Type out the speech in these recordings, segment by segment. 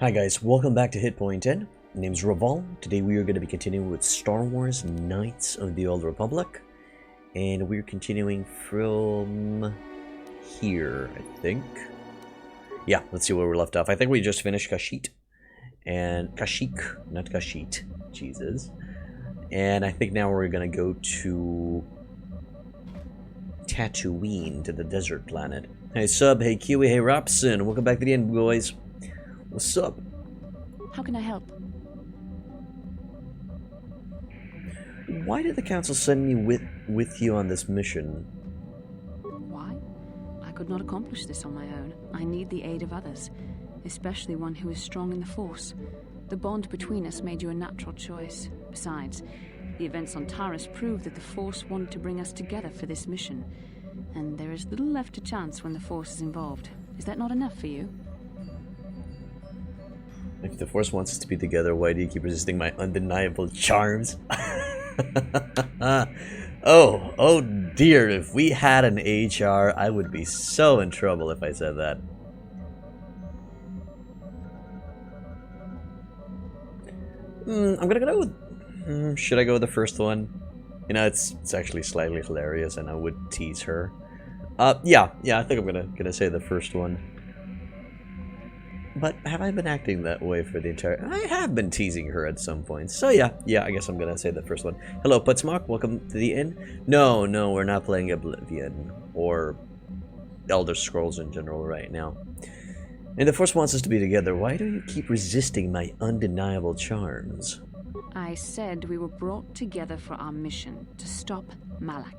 Hi guys, welcome back to Hitpoint 10. My name's Raval. Today we are going to be continuing with Star Wars Knights of the Old Republic. And we're continuing from here, I think. Yeah, let's see where we left off. I think we just finished Kashyyyk. And Kashyyyk, not Kashyyyk. Jesus. And I think now we're going to go to Tatooine, to the desert planet. Hey Sub, hey Kiwi, hey Robson. Welcome back to the end, boys. What's up? How can I help? Why did the council send me with you on this mission? Why? I could not accomplish this on my own. I need the aid of others, especially one who is strong in the Force. The bond between us made you a natural choice. Besides, the events on Taris prove that the Force wanted to bring us together for this mission, and there is little left to chance when the Force is involved. Is that not enough for you? If the Force wants us to be together, why do you keep resisting my undeniable charms? Oh dear, if we had an HR, I would be so in trouble if I said that. I'm gonna go with... should I go with the first one? You know, it's actually slightly hilarious and I would tease her. Yeah, I think I'm gonna say the first one. But have I been acting that way for the entire... I have been teasing her at some point. So yeah, I guess I'm gonna say the first one. Hello, Putsmock. Welcome to the inn. No, we're not playing Oblivion. Or Elder Scrolls in general right now. And the Force wants us to be together. Why do you keep resisting my undeniable charms? I said we were brought together for our mission, to stop Malak.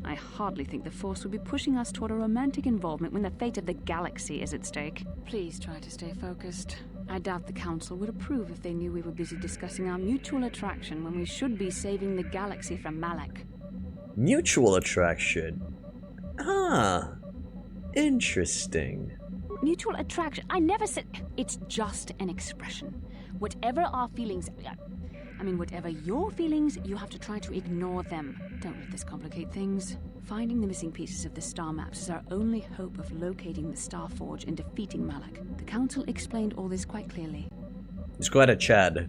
I hardly think the Force would be pushing us toward a romantic involvement when the fate of the galaxy is at stake. Please try to stay focused. I doubt the Council would approve if they knew we were busy discussing our mutual attraction when we should be saving the galaxy from Malak. Mutual attraction? Ah, interesting. Mutual attraction? I never said... It's just an expression. Whatever our feelings... whatever your feelings, you have to try to ignore them. Don't let this complicate things. Finding the missing pieces of the star maps is our only hope of locating the Star Forge and defeating Malak. The Council explained all this quite clearly. He's quite a Chad.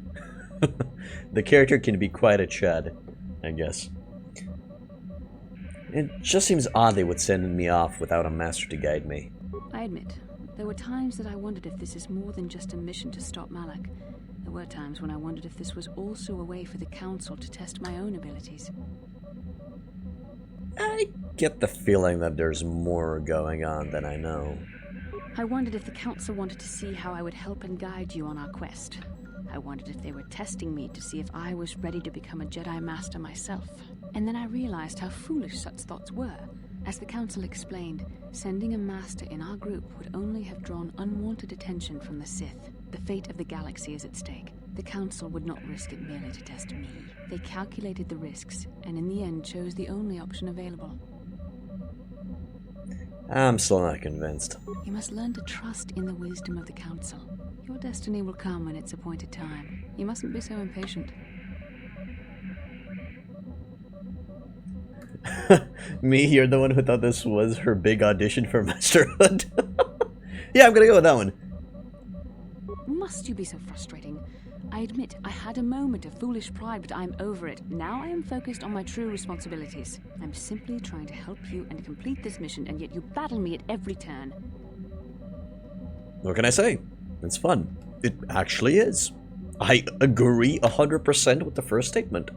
The character can be quite a Chad, I guess. It just seems odd they would send me off without a master to guide me. I admit, there were times that I wondered if this is more than just a mission to stop Malak. There were times when I wondered if this was also a way for the Council to test my own abilities. I get the feeling that there's more going on than I know. I wondered if the Council wanted to see how I would help and guide you on our quest. I wondered if they were testing me to see if I was ready to become a Jedi Master myself. And then I realized how foolish such thoughts were. As the Council explained, sending a Master in our group would only have drawn unwanted attention from the Sith. The fate of the galaxy is at stake. The Council would not risk it merely to test me. They calculated the risks, and in the end chose the only option available. I'm still not convinced. You must learn to trust in the wisdom of the Council. Your destiny will come when its appointed time. You mustn't be so impatient. Me, you're the one who thought this was her big audition for Masterhood. Yeah, I'm gonna go with that one. Must you be so frustrating? I admit, I had a moment of foolish pride, but I'm over it. Now I am focused on my true responsibilities. I'm simply trying to help you and complete this mission, and yet you battle me at every turn. What can I say? It's fun. It actually is. I agree 100% with the first statement.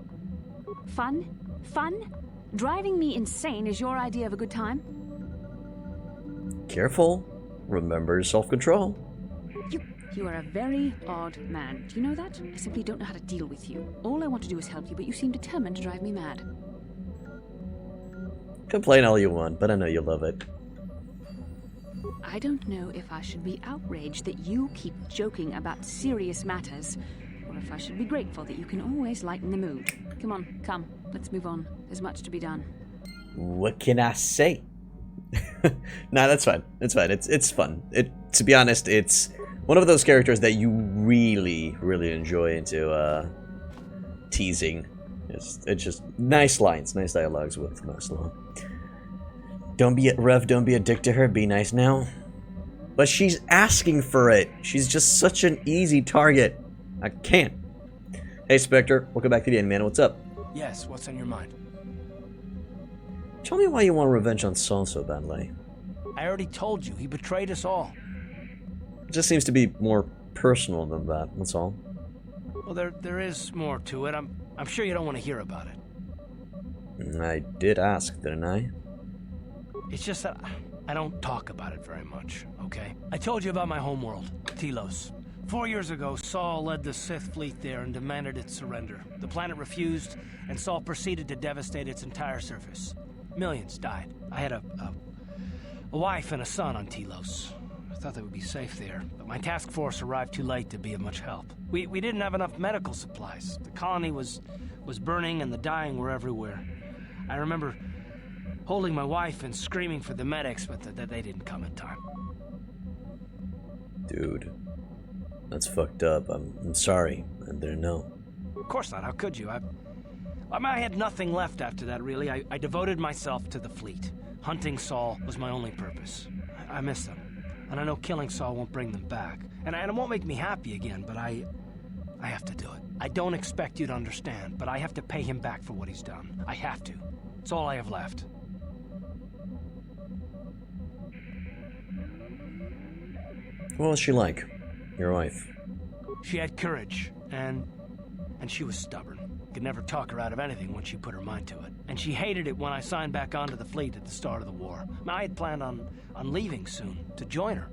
Fun? Fun? Driving me insane is your idea of a good time? Careful. Remember self-control. You are a very odd man. Do you know that? I simply don't know how to deal with you. All I want to do is help you, but you seem determined to drive me mad. Complain all you want, but I know you love it. I don't know if I should be outraged that you keep joking about serious matters, or if I should be grateful that you can always lighten the mood. Come, let's move on. There's much to be done. What can I say? Nah, that's fine. It's fine. It's fun. To be honest, it's one of those characters that you really enjoy into teasing. It's just nice lines, nice dialogues with Maslow. Don't be a dick to her. Be nice now. But she's asking for it. She's just such an easy target. I can't. Hey, Spectre. Welcome back to the end, man. What's up? Yes, what's on your mind? Tell me why you want revenge on Saul so badly. I already told you, he betrayed us all. It just seems to be more personal than that, that's all. Well, there is more to it. I'm sure you don't want to hear about it. I did ask, didn't I? It's just that I don't talk about it very much, okay? I told you about my homeworld, Telos. 4 years ago, Saul led the Sith fleet there and demanded its surrender. The planet refused, and Saul proceeded to devastate its entire surface. Millions died. I had a wife and a son on Telos. I thought they would be safe there, but my task force arrived too late to be of much help. We didn't have enough medical supplies. The colony was burning and the dying were everywhere. I remember holding my wife and screaming for the medics, but they didn't come in time. Dude, that's fucked up. I'm sorry. I didn't know. Of course not. How could you? I had nothing left after that, really. I devoted myself to the fleet. Hunting Saul was my only purpose. I miss them. And I know killing Saul won't bring them back. And it won't make me happy again, but I have to do it. I don't expect you to understand, but I have to pay him back for what he's done. I have to. It's all I have left. What was she like? Your wife? She had courage, and she was stubborn. Could never talk her out of anything when she put her mind to it. And she hated it when I signed back onto the fleet at the start of the war. I had planned on leaving soon, to join her.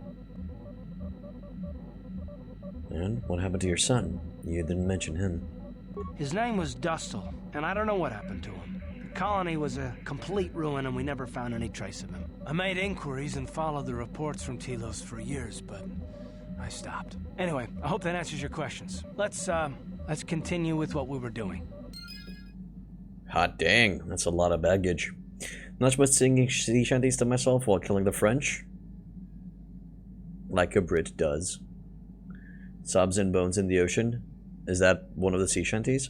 And what happened to your son? You didn't mention him. His name was Dustle, and I don't know what happened to him. The colony was a complete ruin, and we never found any trace of him. I made inquiries and followed the reports from Telos for years, but I stopped. Anyway, I hope that answers your questions. Let's continue with what we were doing. Hot dang, that's a lot of baggage. Not much singing sea shanties to myself while killing the French. Like a Brit does. Sobs and bones in the ocean. Is that one of the sea shanties?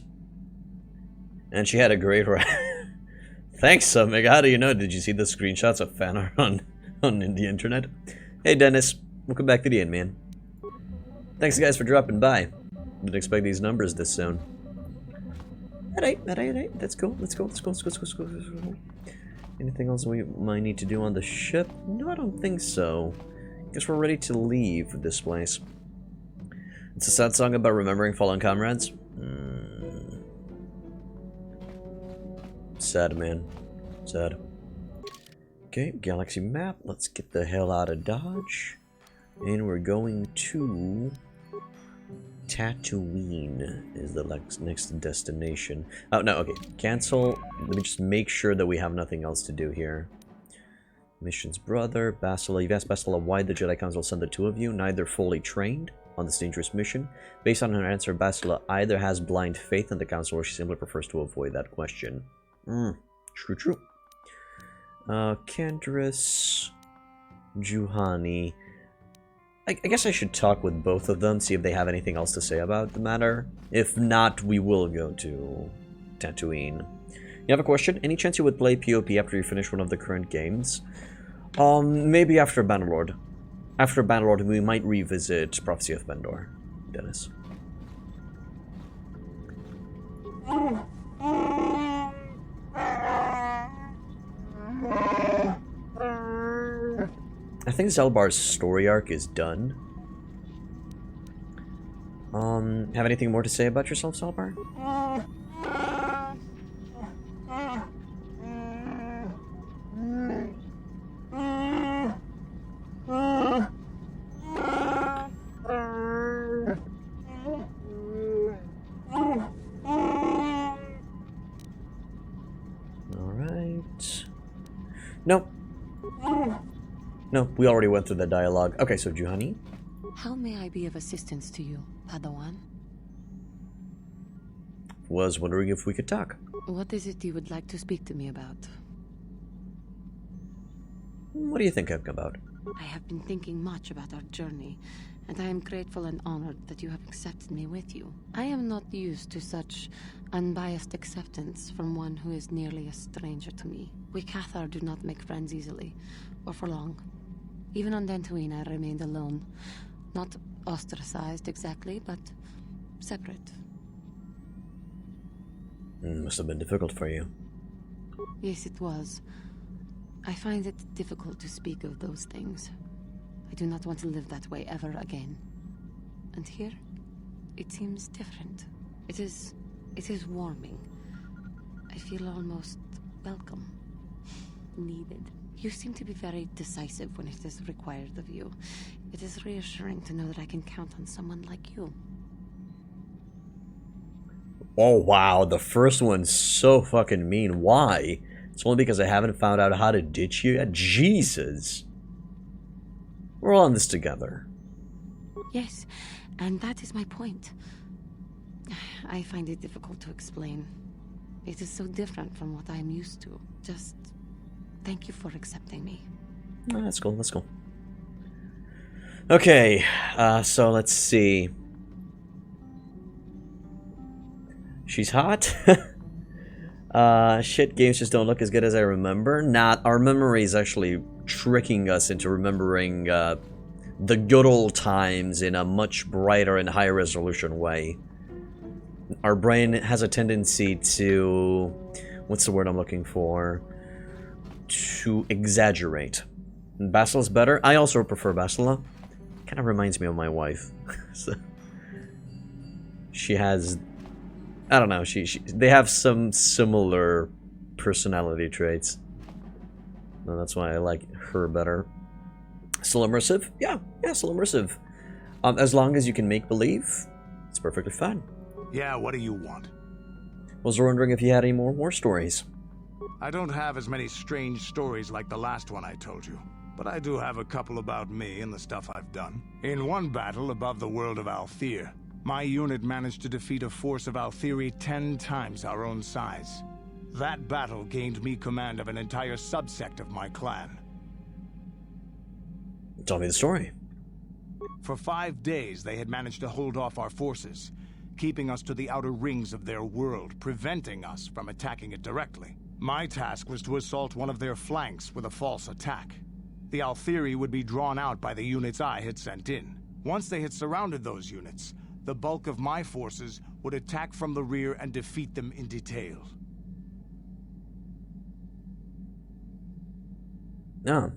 And she had a great Thanks, Summig. How do you know? Did you see the screenshots of fan art on the internet? Hey, Dennis. Welcome back to the end, man. Thanks, guys, for dropping by. Didn't expect these numbers this soon. Alright. That's cool. Let's go. Anything else we might need to do on the ship? No, I don't think so. Guess we're ready to leave this place. It's a sad song about remembering fallen comrades. Sad, man. Sad. Okay, galaxy map. Let's get the hell out of Dodge. And we're going to Tatooine is the next destination. Oh, no, okay. Cancel. Let me just make sure that we have nothing else to do here. Mission's brother, Bastila. You've asked Bastila why the Jedi Council sent the two of you, neither fully trained on this dangerous mission. Based on her answer, Bastila either has blind faith in the Council or she simply prefers to avoid that question. True. Kandris, Juhani. I guess I should talk with both of them, see if they have anything else to say about the matter. If not, we will go to Tatooine. You have a question? Any chance you would play PoP after you finish one of the current games? Maybe after Bannerlord. After Bannerlord, we might revisit Prophecy of Bendor. Dennis. I think Zelbar's story arc is done. Have anything more to say about yourself, Zelbar? Alright. Nope. No, we already went through the dialogue. Okay, so Juhani? How may I be of assistance to you, Padawan? Was wondering if we could talk. What is it you would like to speak to me about? What do you think about? I have been thinking much about our journey, and I am grateful and honored that you have accepted me with you. I am not used to such unbiased acceptance from one who is nearly a stranger to me. We Cathar do not make friends easily, or for long. Even on Dantooine, I remained alone. Not ostracized exactly, but separate. Must have been difficult for you. Yes, it was. I find it difficult to speak of those things. I do not want to live that way ever again. And here, it seems different. It is warming. I feel almost welcome. Needed. You seem to be very decisive when it is required of you. It is reassuring to know that I can count on someone like you. Oh wow, the first one's so fucking mean. Why? It's only because I haven't found out how to ditch you yet? Jesus. We're all in this together. Yes, and that is my point. I find it difficult to explain. It is so different from what I am used to. Just thank you for accepting me. Oh, that's cool, that's cool. Okay, so let's see. She's hot. Shit, games just don't look as good as I remember. Our memory is actually tricking us into remembering the good old times in a much brighter and higher resolution way. Our brain has a tendency to... what's the word I'm looking for? To exaggerate. Basila's better. I also prefer Basila. Kind of reminds me of my wife. So, she has... I don't know, they have some similar personality traits. And that's why I like her better. Still immersive? Yeah, still immersive. As long as you can make believe, it's perfectly fine. Yeah, what do you want? Was wondering if you had any more war stories. I don't have as many strange stories like the last one I told you, but I do have a couple about me and the stuff I've done. In one battle above the world of Althir, my unit managed to defeat a force of Althiri 10 times our own size. That battle gained me command of an entire subsect of my clan. Tell me the story. For 5 days, they had managed to hold off our forces, keeping us to the outer rings of their world, preventing us from attacking it directly. My task was to assault one of their flanks with a false attack. The Althiri would be drawn out by the units I had sent in. Once they had surrounded those units, the bulk of my forces would attack from the rear and defeat them in detail. No.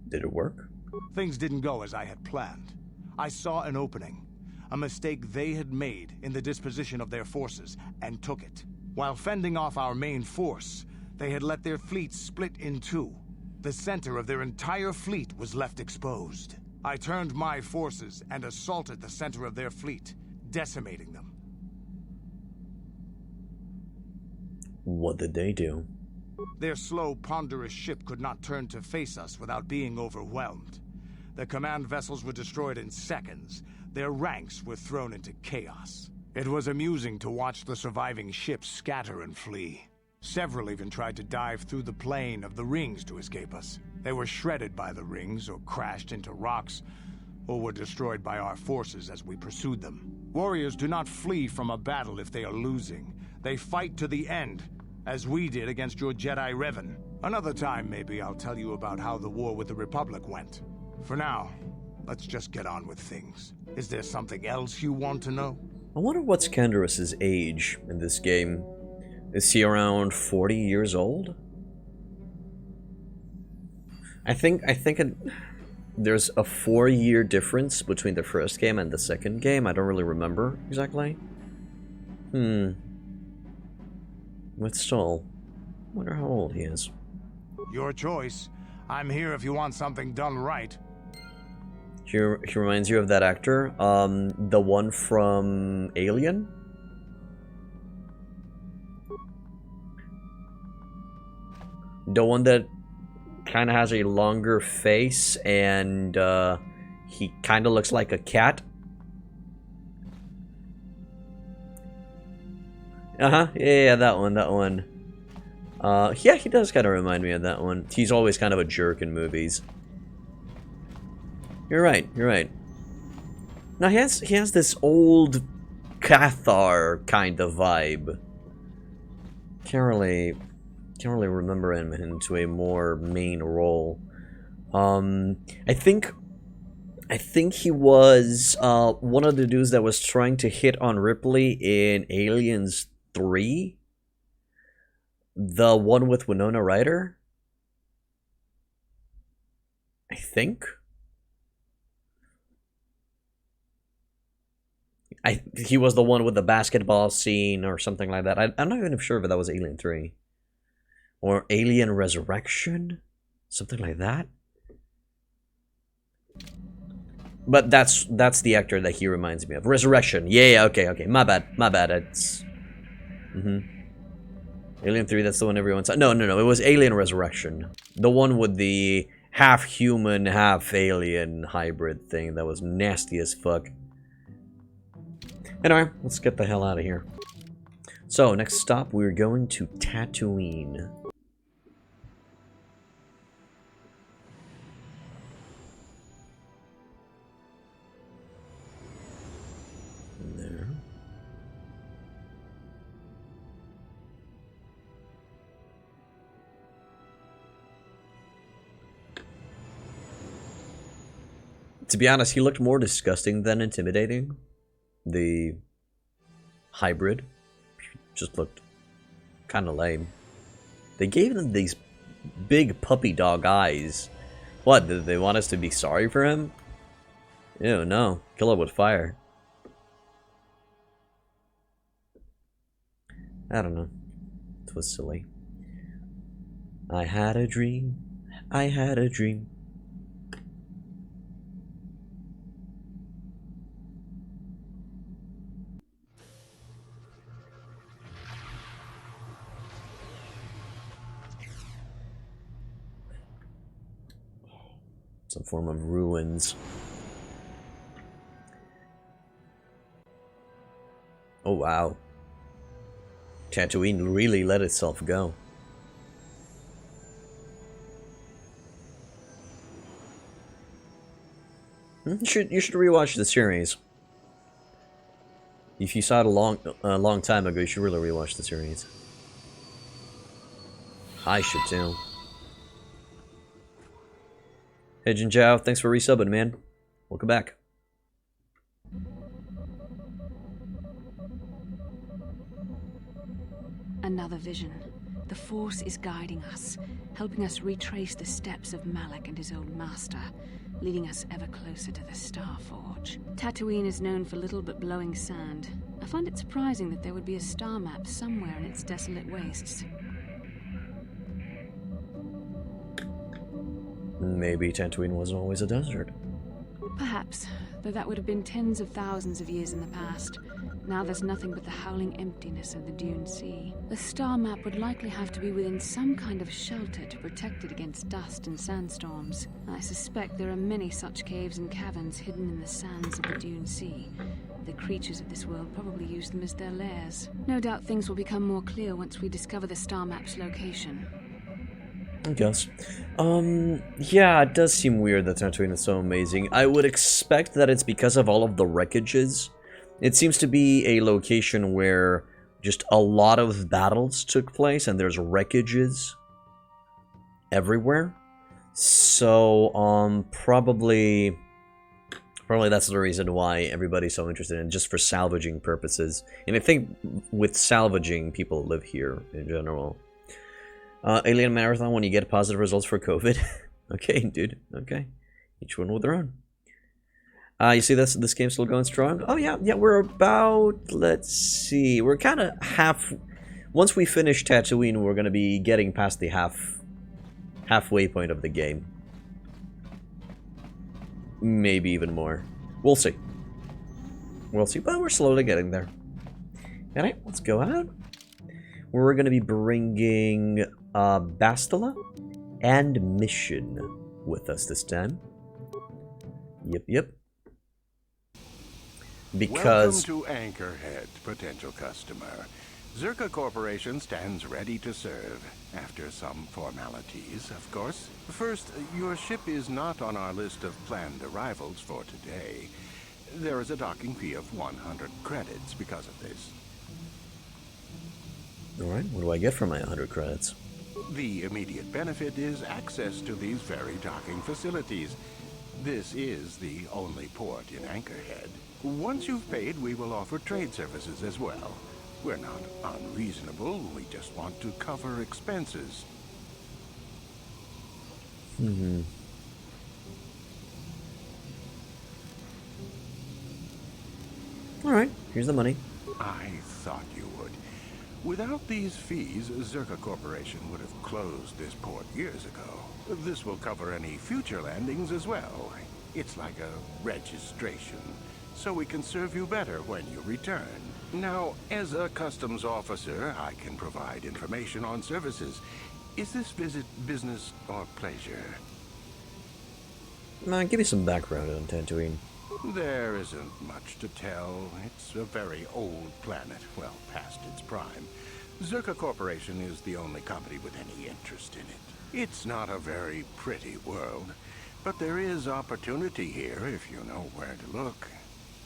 Did it work? Things didn't go as I had planned. I saw an opening, a mistake they had made in the disposition of their forces, and took it. While fending off our main force, they had let their fleet split in two. The center of their entire fleet was left exposed. I turned my forces and assaulted the center of their fleet, decimating them. What did they do? Their slow, ponderous ship could not turn to face us without being overwhelmed. The command vessels were destroyed in seconds. Their ranks were thrown into chaos. It was amusing to watch the surviving ships scatter and flee. Several even tried to dive through the plane of the rings to escape us. They were shredded by the rings, or crashed into rocks, or were destroyed by our forces as we pursued them. Warriors do not flee from a battle if they are losing. They fight to the end, as we did against your Jedi Revan. Another time, maybe I'll tell you about how the war with the Republic went. For now, let's just get on with things. Is there something else you want to know? I wonder what's Canderous' age in this game. Is he around 40 years old? I think there's a 4-year difference between the first game and the second game. I don't really remember exactly. But still, I wonder how old he is. Your choice. I'm here if you want something done right. He reminds you of that actor, the one from Alien? The one that kind of has a longer face and he kind of looks like a cat. Yeah, that one. Yeah, he does kind of remind me of that one. He's always kind of a jerk in movies. You're right. Now he has this old Cathar kind of vibe. Can't really remember him into a more main role. I think he was one of the dudes that was trying to hit on Ripley in Aliens 3. The one with Winona Ryder? I think. He was the one with the basketball scene or something like that. I'm not even sure if that was Alien 3. Or Alien Resurrection? Something like that? But that's the actor that he reminds me of. Resurrection. Yeah, okay. My bad. It's... Alien 3, that's the one everyone saw. No. It was Alien Resurrection. The one with the half-human, half-alien hybrid thing that was nasty as fuck. Anyway, let's get the hell out of here. So, next stop, we're going to Tatooine. There. To be honest, he looked more disgusting than intimidating. The hybrid just looked kind of lame. They gave them these big puppy dog eyes. What, did they want us to be sorry for him? Ew, no. Kill it with fire. I don't know. It was silly. I had a dream. I had a dream. Some form of ruins. Oh wow. Tatooine really let itself go. You should rewatch the series. If you saw it a long time ago, you should really rewatch the series. I should too. Hey Jinjiao, thanks for resubbing, man. Welcome back. Another vision. The Force is guiding us, helping us retrace the steps of Malak and his old master, leading us ever closer to the Star Forge. Tatooine is known for little but blowing sand. I find it surprising that there would be a star map somewhere in its desolate wastes. Maybe Tatooine wasn't always a desert. Perhaps, though that would have been tens of thousands of years in the past. Now there's nothing but the howling emptiness of the Dune Sea. The star map would likely have to be within some kind of shelter to protect it against dust and sandstorms. I suspect there are many such caves and caverns hidden in the sands of the Dune Sea. The creatures of this world probably use them as their lairs. No doubt things will become more clear once we discover the star map's location. I guess. Yeah, it does seem weird that Tatooine is so amazing. I would expect that it's because of all of the wreckages. It seems to be a location where just a lot of battles took place and there's wreckages everywhere. So, probably that's the reason why everybody's so interested in it, just for salvaging purposes. And I think with salvaging, people live here in general. Alien Marathon, when you get positive results for COVID. Okay, dude. Okay. Each one with their own. You see this game's still going strong? Oh, yeah. Yeah, we're about... Let's see. We're kind of half... Once we finish Tatooine, we're going to be getting past the halfway point of the game. Maybe even more. We'll see. We'll see. But we're slowly getting there. Alright, let's go out. We're going to be bringing... Bastila and Mission with us this time. Yep. Because... Welcome to Anchorhead, potential customer. Zerka Corporation stands ready to serve. After some formalities, of course. First, your ship is not on our list of planned arrivals for today. There is a docking fee of 100 credits because of this. Alright, what do I get for my 100 credits? The immediate benefit is access to these very docking facilities. This is the only port in Anchorhead. Once you've paid, we will offer trade services as well. We're not unreasonable, we just want to cover expenses. Alright, here's the money. I thought you would. Without these fees, Zerka Corporation would have closed this port years ago. This will cover any future landings as well. It's like a registration, so we can serve you better when you return. Now, as a customs officer, I can provide information on services. Is this visit business or pleasure? Give me some background on Tatooine. There isn't much to tell. It's a very old planet, well past its prime. Zerka Corporation is the only company with any interest in it. It's not a very pretty world, but there is opportunity here if you know where to look.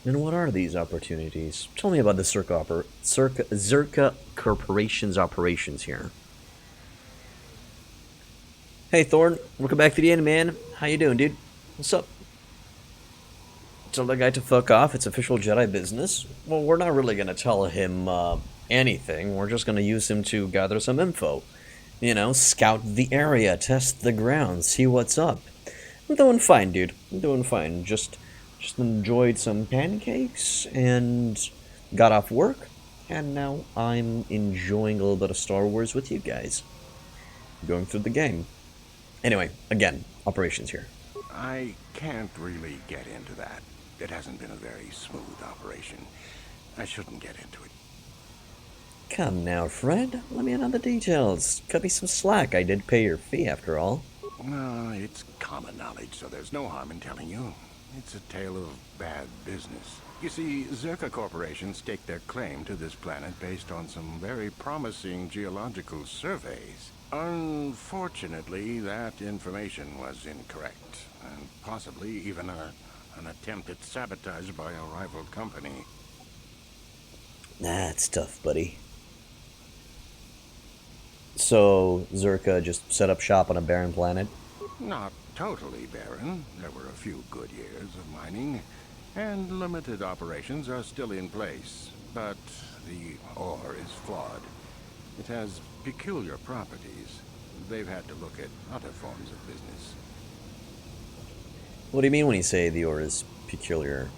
And what are these opportunities? Tell me about the Zerka Corporation's operations here. Hey Thorn, welcome back to the end, man. How you doing, dude? What's up? Tell the guy to fuck off. It's official Jedi business. Well, we're not really gonna tell him anything. We're just gonna use him to gather some info. You know, scout the area, test the ground, see what's up. I'm doing fine, dude. I'm doing fine. Just enjoyed some pancakes and got off work, and now I'm enjoying a little bit of Star Wars with you guys. Going through the game. Anyway, again, operations here. I can't really get into that. It hasn't been a very smooth operation. I shouldn't get into it. Come now, Fred. Let me in on the details. Cut me some slack. I did pay your fee, after all. It's common knowledge, so there's no harm in telling you. It's a tale of bad business. You see, Zerka Corporation staked their claim to this planet based on some very promising geological surveys. Unfortunately, that information was incorrect, and possibly even an attempt at sabotage by a rival company. That's tough, buddy. So, Zerka just set up shop on a barren planet? Not totally barren. There were a few good years of mining, and limited operations are still in place. But the ore is flawed. It has peculiar properties. They've had to look at other forms of business. What do you mean when you say the ore is peculiar?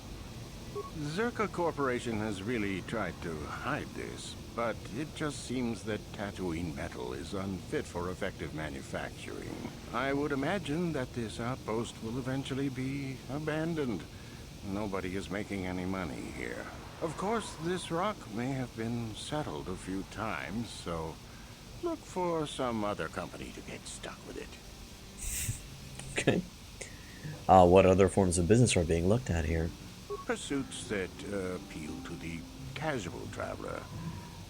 Zerka Corporation has really tried to hide this, but it just seems that Tatooine metal is unfit for effective manufacturing. I would imagine that this outpost will eventually be abandoned. Nobody is making any money here. Of course, this rock may have been settled a few times, so look for some other company to get stuck with it. Okay. What other forms of business are being looked at here? Pursuits that appeal to the casual traveler.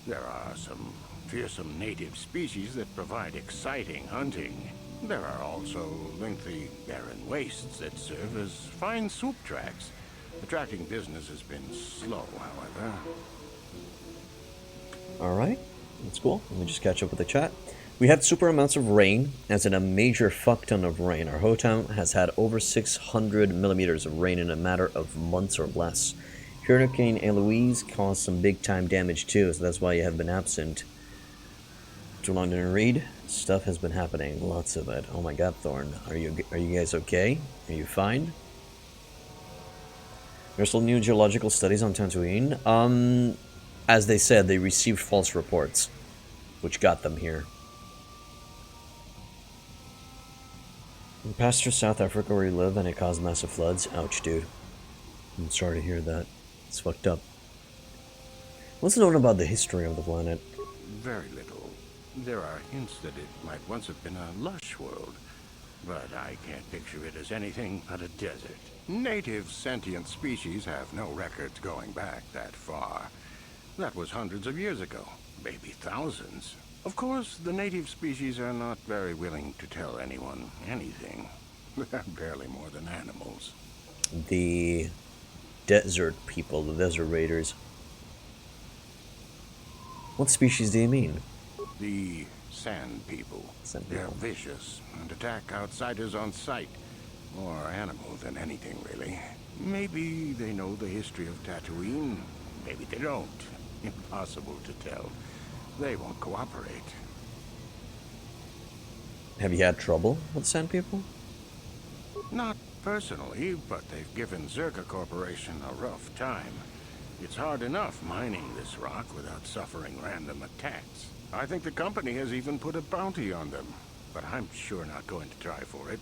There are some fearsome native species that provide exciting hunting. There are also lengthy, barren wastes that serve as fine soup tracks. Attracting business has been slow, however. Alright, that's cool. Let me just catch up with the chat. We had super amounts of rain, as in a major fuck ton of rain. Our hotel has had over 600 millimeters of rain in a matter of months or less. Hurricane Eloise caused some big time damage too, so that's why you have been absent. Too long didn't read? Stuff has been happening, lots of it. Oh my god, Thorn, are you guys okay? Are you fine? There's still new geological studies on Tatooine. As they said, they received false reports, which got them here. We passed through South Africa where you live, and it caused massive floods. Ouch, dude. I'm sorry to hear that. It's fucked up. What's known about the history of the planet? Very little. There are hints that it might once have been a lush world, but I can't picture it as anything but a desert. Native sentient species have no records going back that far. That was hundreds of years ago, maybe thousands. Of course, the native species are not very willing to tell anyone anything. They're barely more than animals. The desert people, the desert raiders. What species do you mean? The Sand People. Sand They're people. vicious and attack outsiders on sight. More animals than anything, really. Maybe they know the history of Tatooine. Maybe they don't. Impossible to tell. They won't cooperate. Have you had trouble with Sand People? Not personally, but they've given Zerka Corporation a rough time. It's hard enough mining this rock without suffering random attacks. I think the company has even put a bounty on them, but I'm sure not going to try for it.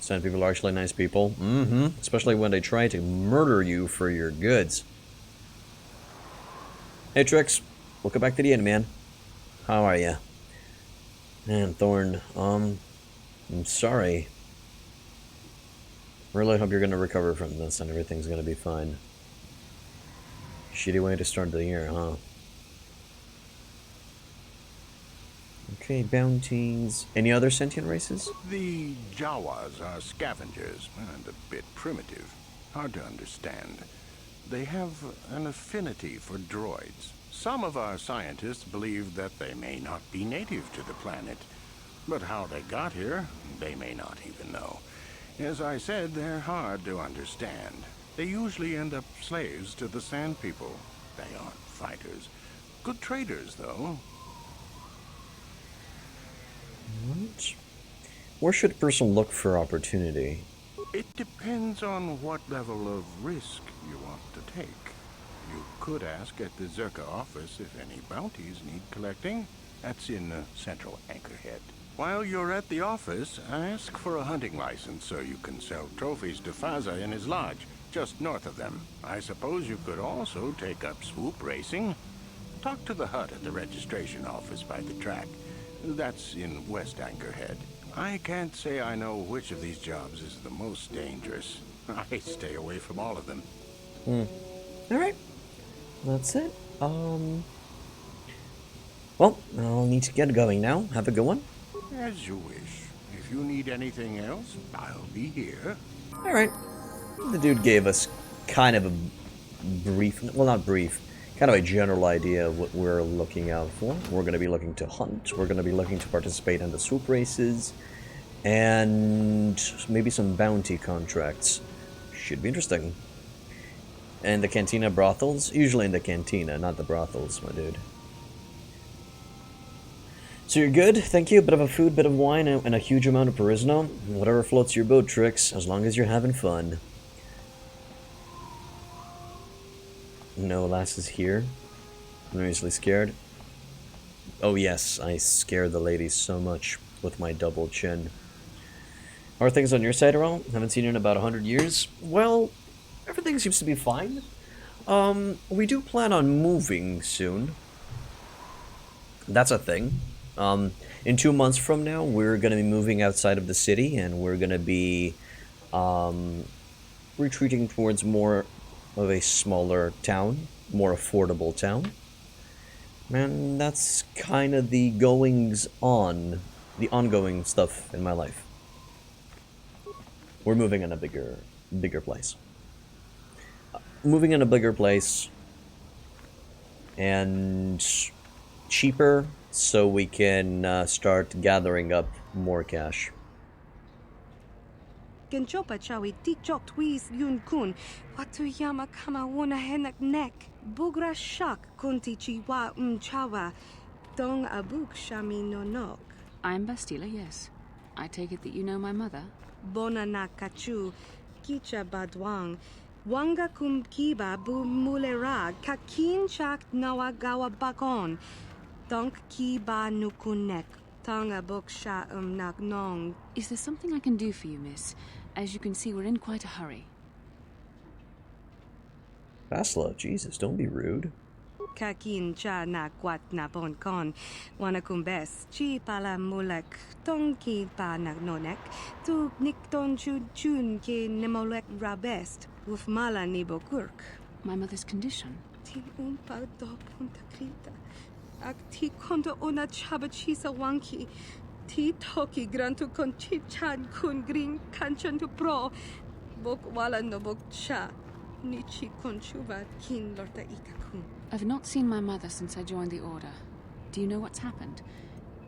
Sand People are actually nice people. Mm-hmm. Especially when they try to murder you for your goods. Hey, Trix. Welcome back to the inn, man. How are ya? Man, Thorn, I'm sorry. Really hope you're gonna recover from this and everything's gonna be fine. Shitty way to start the year, huh? Okay, bounties. Any other sentient races? The Jawas are scavengers and a bit primitive. Hard to understand. They have an affinity for droids. Some of our scientists believe that they may not be native to the planet. But how they got here, they may not even know. As I said, they're hard to understand. They usually end up slaves to the Sand People. They aren't fighters. Good traders, though. What? Where should a person look for opportunity? It depends on what level of risk you want to take. You could ask at the Zerka office if any bounties need collecting. That's in central Anchorhead. While you're at the office, ask for a hunting license so you can sell trophies to Faza in his lodge, just north of them. I suppose you could also take up swoop racing. Talk to the hut at the registration office by the track. That's in West Anchorhead. I can't say I know which of these jobs is the most dangerous. I stay away from all of them. Alright. That's it. Well, I'll need to get going now. Have a good one. As you wish. If you need anything else, I'll be here. Alright. The dude gave us kind of a brief, well, not brief, kind of a general idea of what we're looking out for. We're going to be looking to hunt. We're going to be looking to participate in the swoop races. And maybe some bounty contracts. Should be interesting. And the Cantina brothels? Usually in the Cantina, not the brothels, my dude. So you're good, thank you. Bit of a food, bit of wine, and a huge amount of Perisno. Whatever floats your boat, Trix, as long as you're having fun. No, Lass is here. I'm easily scared. Oh yes, I scare the ladies so much with my double chin. How are things on your side, Earl? Haven't seen you in about 100 years. Well, everything seems to be fine. We do plan on moving soon. That's a thing. In 2 months from now, we're going to be moving outside of the city, and we're going to be retreating towards more of a smaller town, more affordable town. And that's kind of the goings-on, the ongoing stuff in my life. We're moving in a bigger place. Moving in a bigger place and cheaper, so we can start gathering up more cash. Genchopa chawi tikchok twis yun kun. Watu yama kama wona henak nek. Bugra shak kunti chiwa chawa. Dong abuk shami no nok. I'm Bastila, yes. I take it that you know my mother? Bona na kachu. Kicha badwang. Wanga kum kiba bu mulera. Kakin chak nawagawa bakon. Donk kiba nukunek. Tonga buksha nak nong. Is there something I can do for you, miss? As you can see, we're in quite a hurry. Bastila, Jesus, don't be rude. Kakin cha na kwat na bon kon. Wana kumbes. Chi pala mulek. Tong ki pa nagnonek. Tu nik ton chun ke nemolek rabest. Uf mala ni bokurk. My mother's condition? Tin umpa do punta krita. Ak ti konto ona chabachisa wanki. Ti toki grantu kon chichan kun green kanchan tu pro. Bok wala no bok cha. Nichi konchuva kin lorta ikakun. I've not seen my mother since I joined the Order. Do you know what's happened?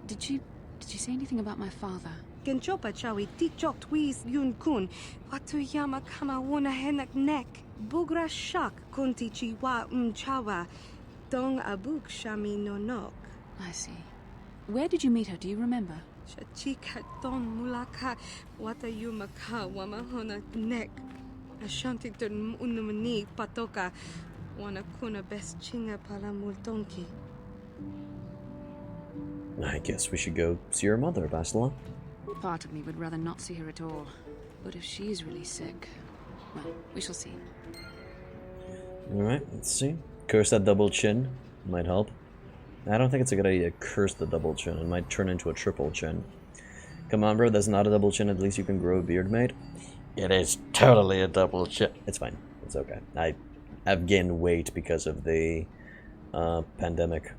Did she say anything about my father? Genchopa chawi tikchok twis yun kun. Watu yama kama wona henak nek. Bugra shak kunti chiwa chawa. Dong abuk shami no nok. I see. Where did you meet her? Do you remember? Chachika don mulaka. Wata yumaka wama hona nek. Ashanti tun unumani patoka. Wana kuna best chinga pala multonki. I guess we should go see your mother, Bastila. Part of me would rather not see her at all. But if she's really sick, well, we shall see. Alright, let's see. Curse that double chin. Might help. I don't think it's a good idea to curse the double chin. It might turn into a triple chin. Come on, bro, that's not a double chin. At least you can grow a beard, mate. It is totally a double chin. It's fine. It's okay. I've gained weight because of the pandemic.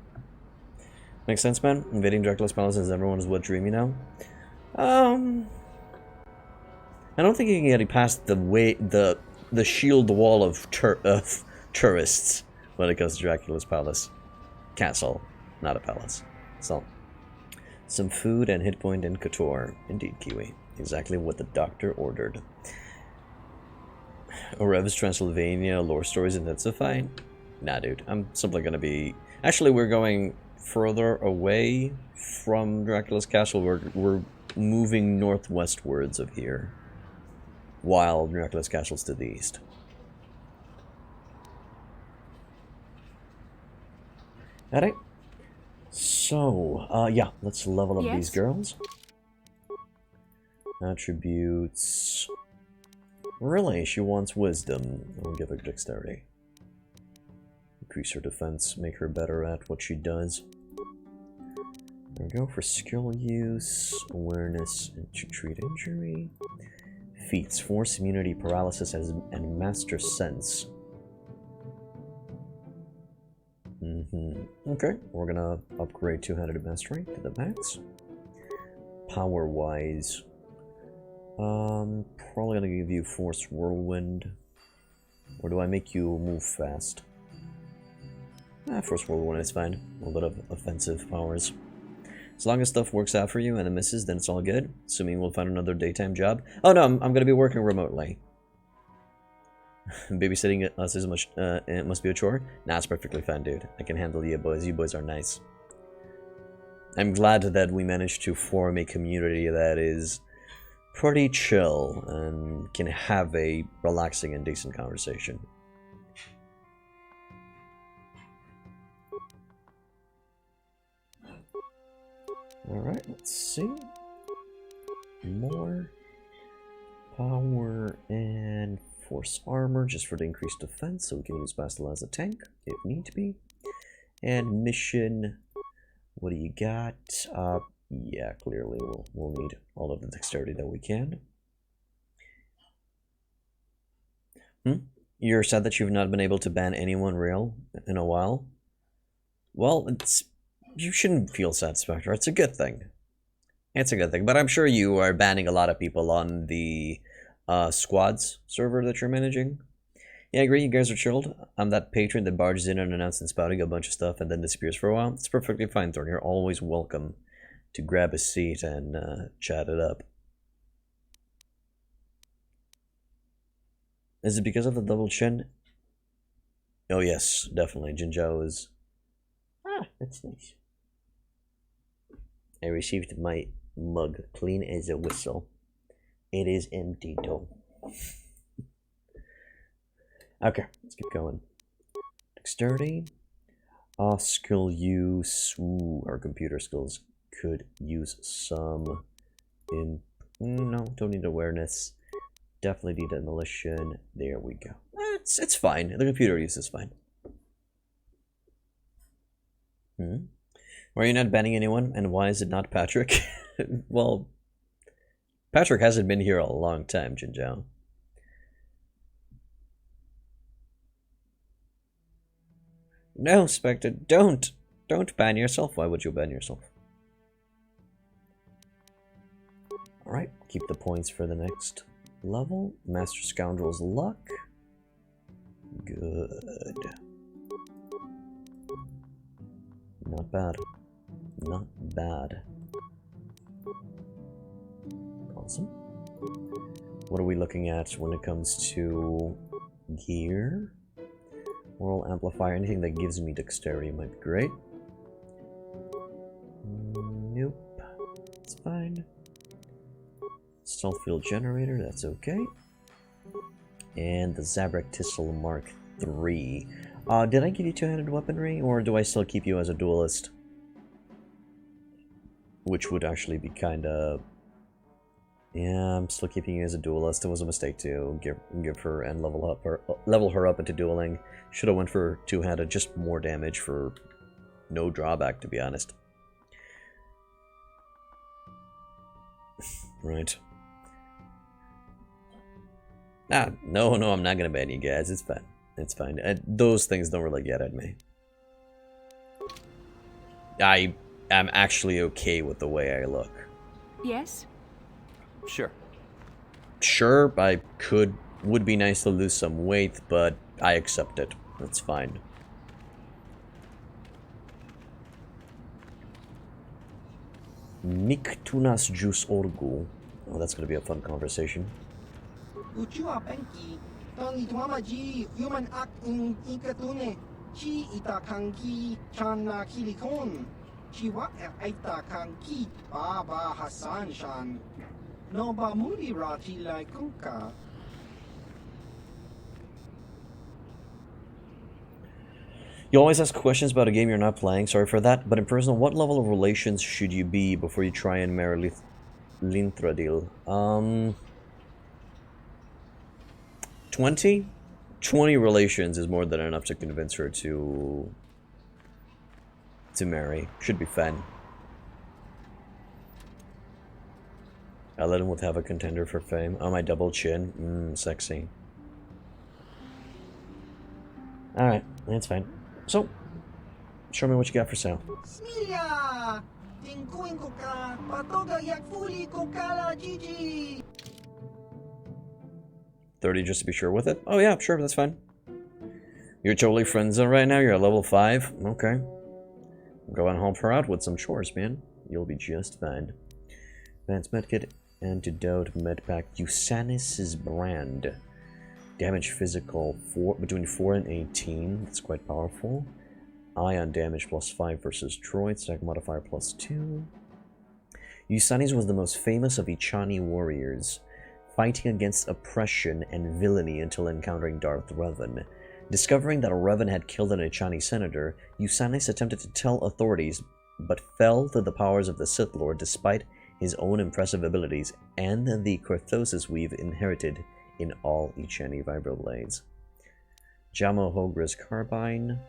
Makes sense, man? Invading Dracula's palace is everyone's wet dream, you know? I don't think you can get past the shield wall of tourists when it comes to Dracula's palace. Castle, not a palace. So, some food and hit point in KOTOR. Indeed, Kiwi. Exactly what the doctor ordered. Orev's Transylvania lore stories intensify? Nah, dude. I'm simply gonna be... Actually, we're going further away from Dracula's castle. We're moving northwestwards of here, while Dracula's castle's to the east. Alright. So, yeah, let's level up these girls. Attributes. Really, she wants wisdom. I'll give her dexterity. Increase her defense, make her better at what she does. There we go for skill use, awareness, and to treat injury. Feats, force, immunity, paralysis, and master sense. Okay, we're gonna upgrade two-handed mastery to the max. Power-wise, probably gonna give you force whirlwind. Or do I make you move fast? Force whirlwind is fine. A little bit of offensive powers. As long as stuff works out for you and it misses, then it's all good. Assuming we'll find another daytime job. Oh no, I'm gonna be working remotely. Babysitting us is much. It must be a chore. Nah, it's perfectly fine, dude. I can handle you boys. You boys are nice. I'm glad that we managed to form a community that is pretty chill and can have a relaxing and decent conversation. Alright, let's see. More power and force armor just for the increased defense, so we can use Bastila as a tank if need be. And mission, what do you got? Yeah, clearly we'll need all of the dexterity that we can. You're sad that you've not been able to ban anyone real in a while? Well, you shouldn't feel sad, Spectre. It's a good thing. It's a good thing, but I'm sure you are banning a lot of people on the squads server that you're managing. Yeah, I agree, you guys are chilled. I'm that patron that barges in unannounced and spouting a bunch of stuff and then disappears for a while. It's perfectly fine, Thorn. You're always welcome to grab a seat and chat it up. Is it because of the double chin? Oh yes, definitely. Jinzhao is... Ah, that's nice. I received my mug clean as a whistle. It is empty though. Okay, let's keep going. Dexterity. Skill use. Ooh, our computer skills could use some in... No, don't need awareness. Definitely need demolition. There we go. It's fine. The computer use is fine. Why are you not banning anyone? And why is it not Patrick? Well, Patrick hasn't been here a long time, Jinzhao. No, Spectre, don't ban yourself. Why would you ban yourself? Alright, keep the points for the next level. Master Scoundrel's Luck. Good. Not bad. Not bad. Awesome. What are we looking at when it comes to gear? Oral amplifier, anything that gives me dexterity might be great. Nope. It's fine. Stealth field generator, that's okay. And the Zabrak Tissel Mark III. Did I give you two-handed weaponry, or do I still keep you as a duelist? Which would actually be kinda... Yeah, I'm still keeping you as a duelist. It was a mistake to give her and level her up into dueling. Should have went for two-handed, just more damage for no drawback, to be honest. Right. No, I'm not gonna ban you guys. It's fine. It's fine. Those things don't really get at me. I am actually okay with the way I look. Yes? Sure. Sure, would be nice to lose some weight, but I accept it. That's fine. Niktunas Jus Orgu. Oh, that's gonna be a fun conversation. Uchua Penki, Tony Tuamaji, human act in Ikatune, Chi Itakanki, Chana Kilikon, Chiwa Itakanki, Baba Hassan Shan, Noba Muri Rati Laikunka. You always ask questions about a game you're not playing, sorry for that, but in person, what level of relations should you be before you try and marry Lintradil? 20? 20 relations is more than enough to convince her to marry. Should be fun. Aladdin would have a contender for fame. Oh, my double chin. Sexy. Alright, that's fine. So, show me what you got for sale. Smilia! Tingkuin ko ka, patoga yakfuli ko kala Gigi! 30 just to be sure with it? Oh yeah, sure, that's fine. You're totally friend zone right now, you're at level 5? Okay. Go and help her out with some chores, man. You'll be just fine. Advanced medkit, antidote, medpack, Usanis' brand. Damage physical, between 4 and 18, that's quite powerful. Ion damage +5 versus Droid, stack modifier +2. Usanis was the most famous of Ichani warriors, fighting against oppression and villainy until encountering Darth Revan. Discovering that a Revan had killed an Ichani senator, Usanis attempted to tell authorities, but fell to the powers of the Sith Lord despite his own impressive abilities and the Corthosis we've inherited in all Ichani vibroblades. Jamo Hogra's carbine.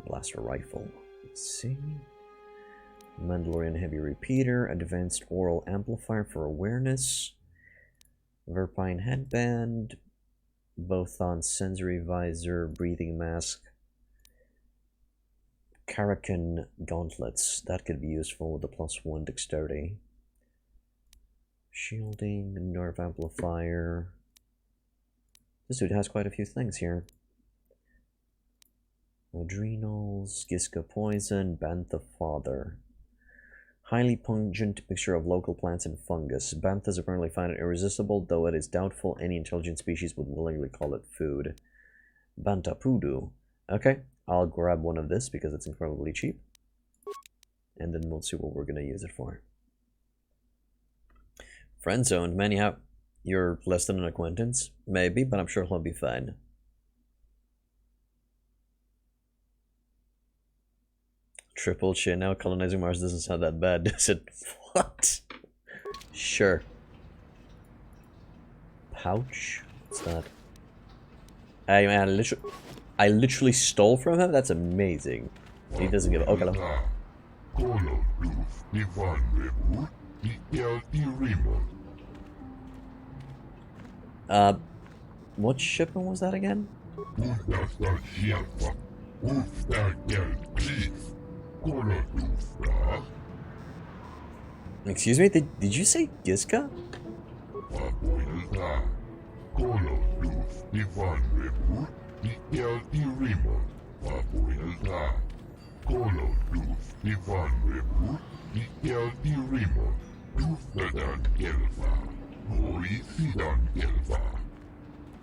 Blaster rifle. Let's see. Mandalorian heavy repeater. Advanced oral amplifier for awareness. Verpine headband. Bothon sensory visor. Breathing mask. Karakan gauntlets. That could be useful with the +1 dexterity. Shielding, nerve amplifier. This dude has quite a few things here. Adrenals, Giska poison, Bantha fodder. Highly pungent mixture of local plants and fungus. Banthas apparently find it irresistible, though it is doubtful any intelligent species would willingly call it food. Banta pudu. Okay, I'll grab one of this because it's incredibly cheap. And then we'll see what we're going to use it for. Friend zoned, man, you're less than an acquaintance? Maybe, but I'm sure he'll be fine. Triple chin now, colonizing Mars doesn't sound that bad, does it? What? Sure. Pouch? What's that? Hey man, I literally stole from him? That's amazing. He doesn't give a... Okay, what shipment was that again? Excuse me, did you say Giska? Ivan Rebur, Nikel Irimon, Vapoelta. Kolo Duf, Ivan Rebur, Nikel Irimon, Duf Vedan Gelva, Hoi Sidan Gelva.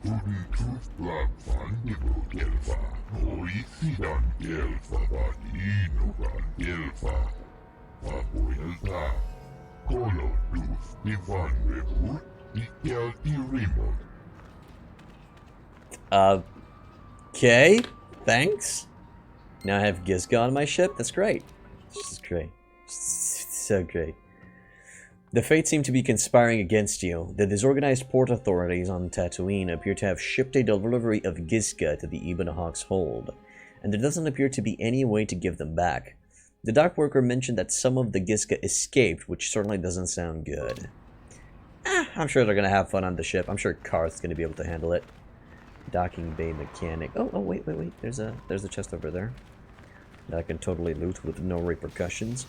Uden Tuf Blag Van Nibbo Gelva, Hoi Sidan Gelva Van Inogan Gelva. Vapoelta. Kolo Duf, Ivan Rebur, Nikel Irimon. Okay, thanks. Now I have Gizga on my ship. That's great. This is great. So great. The fates seem to be conspiring against you. The disorganized port authorities on Tatooine appear to have shipped a delivery of Gizga to the Ebon Hawk's hold, and there doesn't appear to be any way to give them back. The dock worker mentioned that some of the Gizga escaped, which certainly doesn't sound good. I'm sure they're gonna have fun on the ship. I'm sure Karth's gonna be able to handle it. Docking bay mechanic. Oh, wait. There's a chest over there that I can totally loot with no repercussions.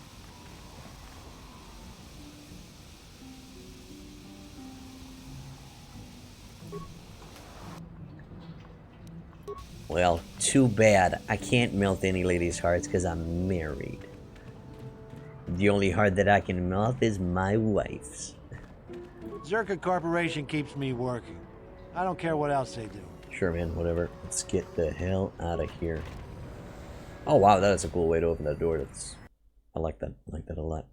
Well, too bad. I can't melt any ladies' hearts because I'm married. The only heart that I can melt is my wife's. Zerka Corporation keeps me working. I don't care what else they do. Sure, man, whatever. Let's get the hell out of here. Oh, wow, that is a cool way to open that door. I like that. I like that a lot.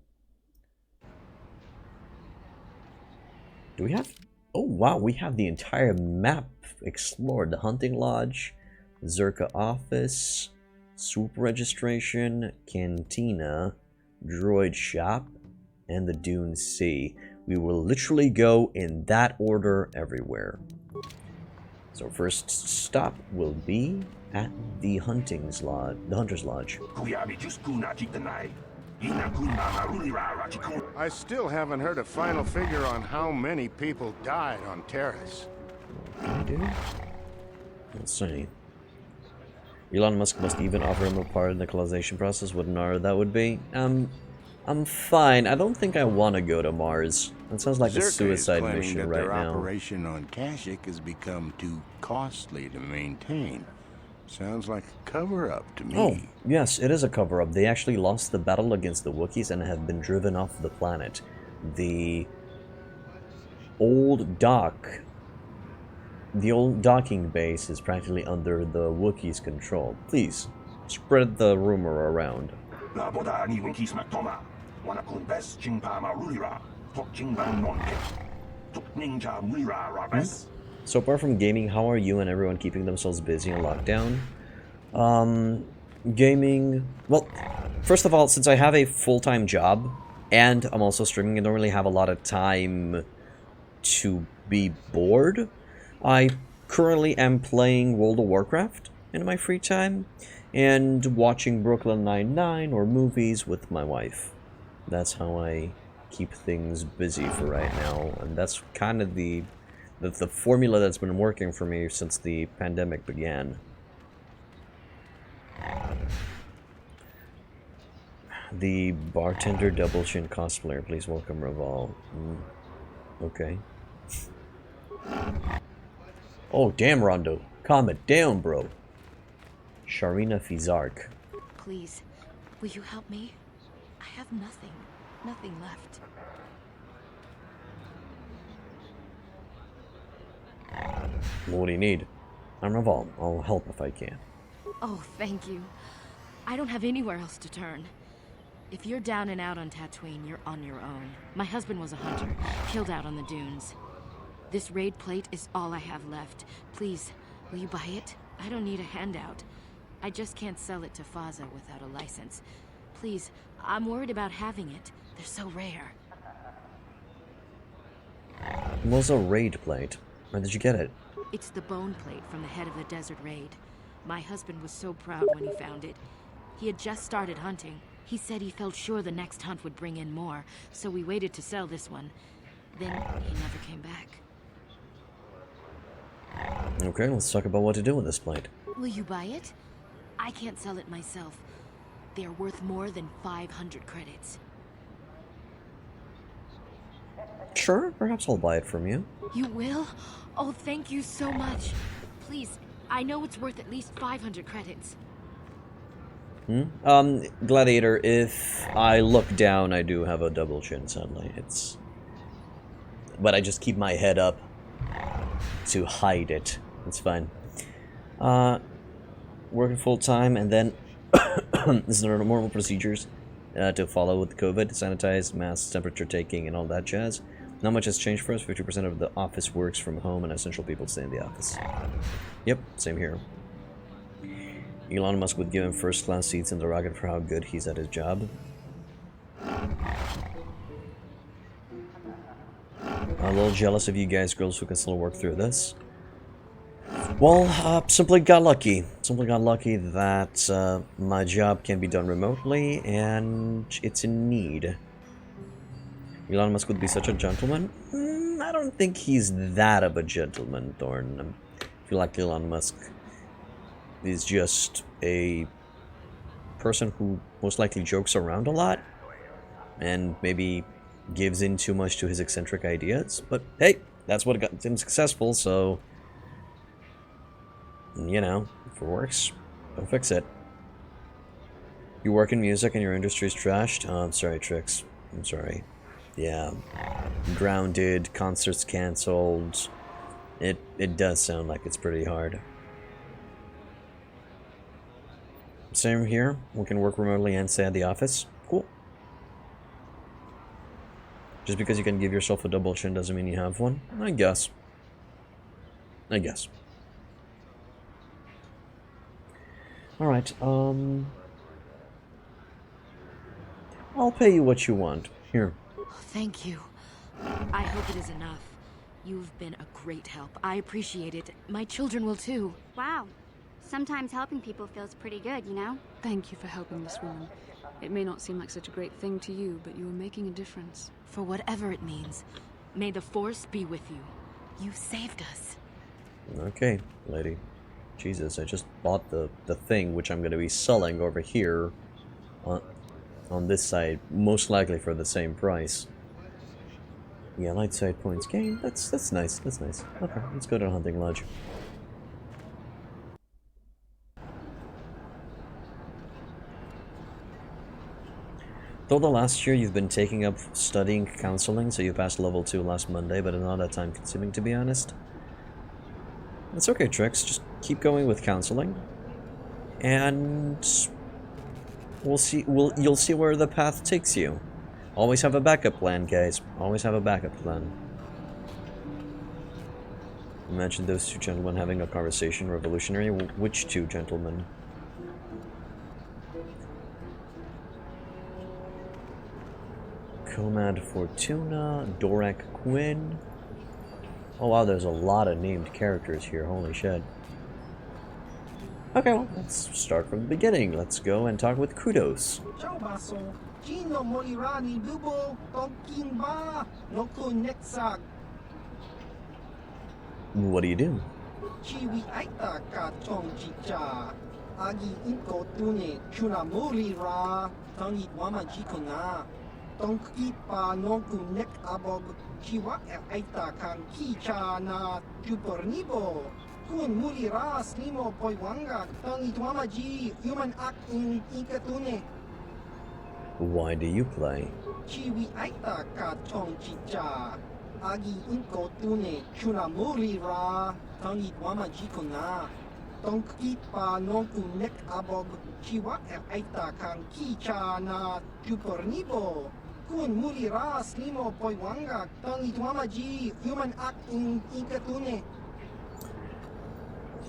Do we have... Oh, wow, we have the entire map explored. The hunting lodge, Zerka office, swoop registration, cantina, droid shop, and the Dune Sea. We will literally go in that order everywhere. So first stop will be at the Hunter's Lodge. I still haven't heard a final figure on how many people died on Terrace. Okay, dude. Let's see. Elon Musk must even offer him a part in the colonization process. What an honor that would be. I'm fine. I don't think I want to go to Mars. That sounds like a suicide mission right now. Their operation on Kashyyyk has become too costly to maintain. Sounds like a cover-up to me. Oh, yes, it is a cover-up. They actually lost the battle against the Wookiees and have been driven off the planet. The old docking base is practically under the Wookiees' control. Please, spread the rumor around. So apart from gaming, how are you and everyone keeping themselves busy in lockdown? Gaming... Well, first of all, since I have a full-time job, and I'm also streaming, I don't really have a lot of time to be bored. I currently am playing World of Warcraft in my free time, and watching Brooklyn Nine-Nine or movies with my wife. That's how I keep things busy for right now, and that's kind of the formula that's been working for me since the pandemic began. The bartender double chin cosplayer, please welcome Revol. Okay. Oh, damn, Rondo. Calm it down, bro. Sharina Fizark. Please, will you help me? I have nothing. Nothing left. What do you need? I'm Revol. I'll help if I can. Oh, thank you. I don't have anywhere else to turn. If you're down and out on Tatooine, you're on your own. My husband was a hunter, killed out on the dunes. This raid plate is all I have left. Please, will you buy it? I don't need a handout. I just can't sell it to Faza without a license. Please, I'm worried about having it. They're so rare. It was a raid plate. Where did you get it? It's the bone plate from the head of the desert raid. My husband was so proud when he found it. He had just started hunting. He said he felt sure the next hunt would bring in more, so we waited to sell this one. Then he never came back. Okay, let's talk about what to do with this plate. Will you buy it? I can't sell it myself. They are worth more than 500 credits. Sure, perhaps I'll buy it from you. You will? Oh, thank you so much. Please, I know it's worth at least 500 credits. Gladiator, if I look down, I do have a double chin, sadly. But I just keep my head up to hide it. It's fine. Working full-time, and then this is normal procedures to follow with COVID, sanitize, masks, temperature taking, and all that jazz. Not much has changed for us. 50% of the office works from home, and essential people stay in the office. Yep, same here. Elon Musk would give him first-class seats in the rocket for how good he's at his job. I'm a little jealous of you guys girls who can still work through this. Well, simply got lucky. Simply got lucky that my job can be done remotely, and it's in need. Elon Musk would be such a gentleman? I don't think he's that of a gentleman, Thorn. I feel like Elon Musk is just a person who most likely jokes around a lot, and maybe gives in too much to his eccentric ideas. But hey, that's what got him successful, so... you know, if it works, don't fix it. You work in music and your industry's trashed? Oh, I'm sorry, Trix. I'm sorry. Yeah. Grounded, concerts cancelled. It does sound like it's pretty hard. Same here. We can work remotely and stay at the office. Cool. Just because you can give yourself a double chin doesn't mean you have one? I guess. I guess. Alright, I'll pay you what you want. Here. Thank you. I hope it is enough. You've been a great help. I appreciate it. My children will too. Wow. Sometimes helping people feels pretty good, you know? Thank you for helping this woman. It may not seem like such a great thing to you, but you are making a difference. For whatever it means, may the Force be with you. You saved us. Okay, lady. Jesus, I just bought the thing, which I'm going to be selling over here on this side, most likely for the same price. Yeah, light side points gained. That's nice. That's nice. Okay, let's go to the hunting lodge. Though the last year you've been taking up studying counseling, so you passed level 2 last Monday, but it's not that time consuming, to be honest. It's okay, Trix. Just keep going with counseling, and we'll see. You'll see where the path takes you. Always have a backup plan, guys. Always have a backup plan. Imagine those two gentlemen having a conversation. Revolutionary. Which two gentlemen? Comad Fortuna, Dorak Quinn. Oh wow, there's a lot of named characters here, holy shit. Okay, well, let's start from the beginning. Let's go and talk with Kudos. What do you do? Why do you play?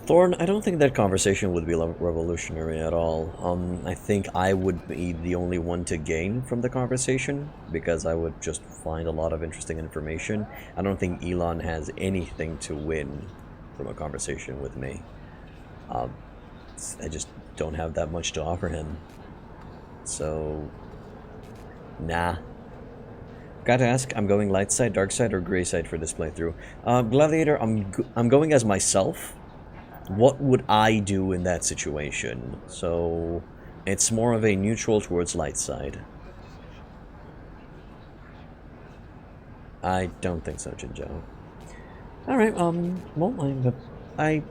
Thorn, I don't think that conversation would be revolutionary at all. I think I would be the only one to gain from the conversation, because I would just find a lot of interesting information. I don't think Elon has anything to win from a conversation with me. I just don't have that much to offer him. So, nah. Gotta ask, I'm going light side, dark side, or gray side for this playthrough. Gladiator, I'm going as myself. What would I do in that situation? So, it's more of a neutral towards light side. I don't think so, Jinjo. Alright, well,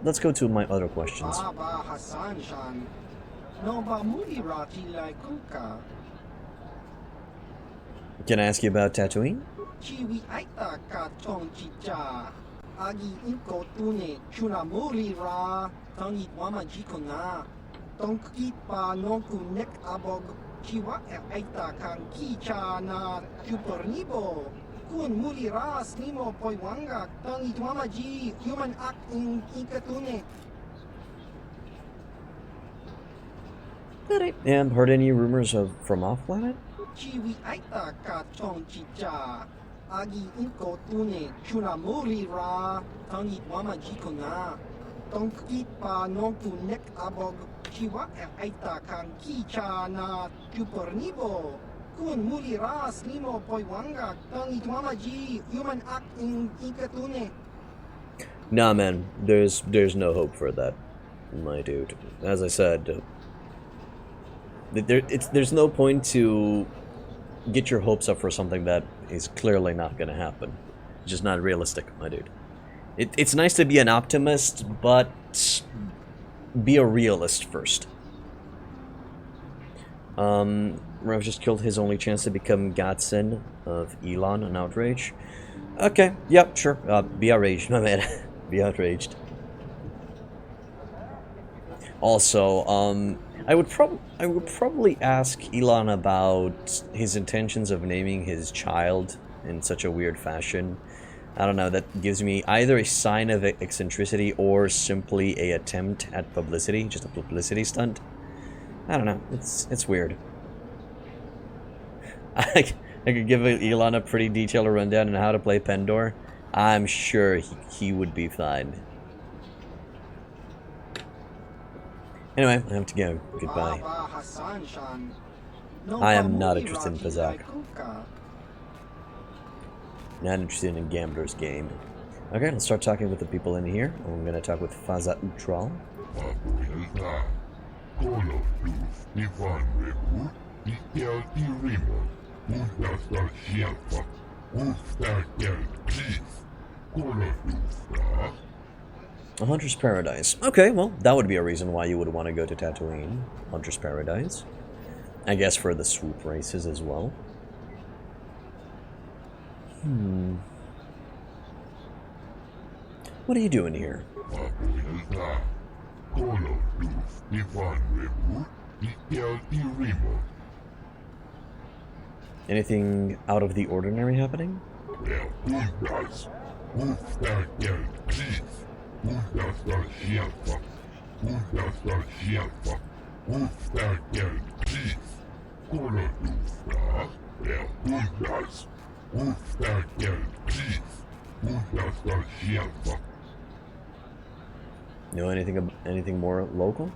let's go to my other questions. Baba Hassan-shan. No ba mulira tilai kuka. Can I ask you about Tatooine? Chiwi aita ka chong chicha. Agi inko tune chuna mulira. Tangit wama jikona. Tonkit pa nonku nek abog. Chiwa aita kang kicha na kupernibo. Kun muliras nimo poiwanga. Tangit wama ji human act in ikatune. And heard any rumors from off-planet? Chiwi aita ka chong chicha. Agi inko tune chuna mulira. Tangit wama jikona. Tonkit pa nonku nek abog. Chiwa aita kang kicha na kupernibo. Kun muliras nimo poiwanga. Tangit wama ji human act in ikatune. Nah, man, there's no hope for that, my dude. As I said, there's no point to get your hopes up for something that is clearly not going to happen. It's just not realistic, my dude. It's nice to be an optimist, but be a realist first. Rev just killed his only chance to become Godson of Elon on Outrage. Okay, yep, sure. Be outraged, my man. Be outraged. Also, I would probably ask Elon about his intentions of naming his child in such a weird fashion. I don't know, that gives me either a sign of eccentricity or simply a attempt at publicity, just a publicity stunt. I don't know, it's weird. I could give Elon a pretty detailed rundown on how to play Pendor. I'm sure he would be fine. Anyway, I have to go. Goodbye. I am not interested in Pazak. Not interested in Gambler's game. Okay, let's start talking with the people in here. I'm going to talk with Faza Utral. A Hunter's Paradise. Okay, well, that would be a reason why you would want to go to Tatooine. Hunter's Paradise. I guess for the swoop races as well. What are you doing here? Anything out of the ordinary happening? Know anything more local?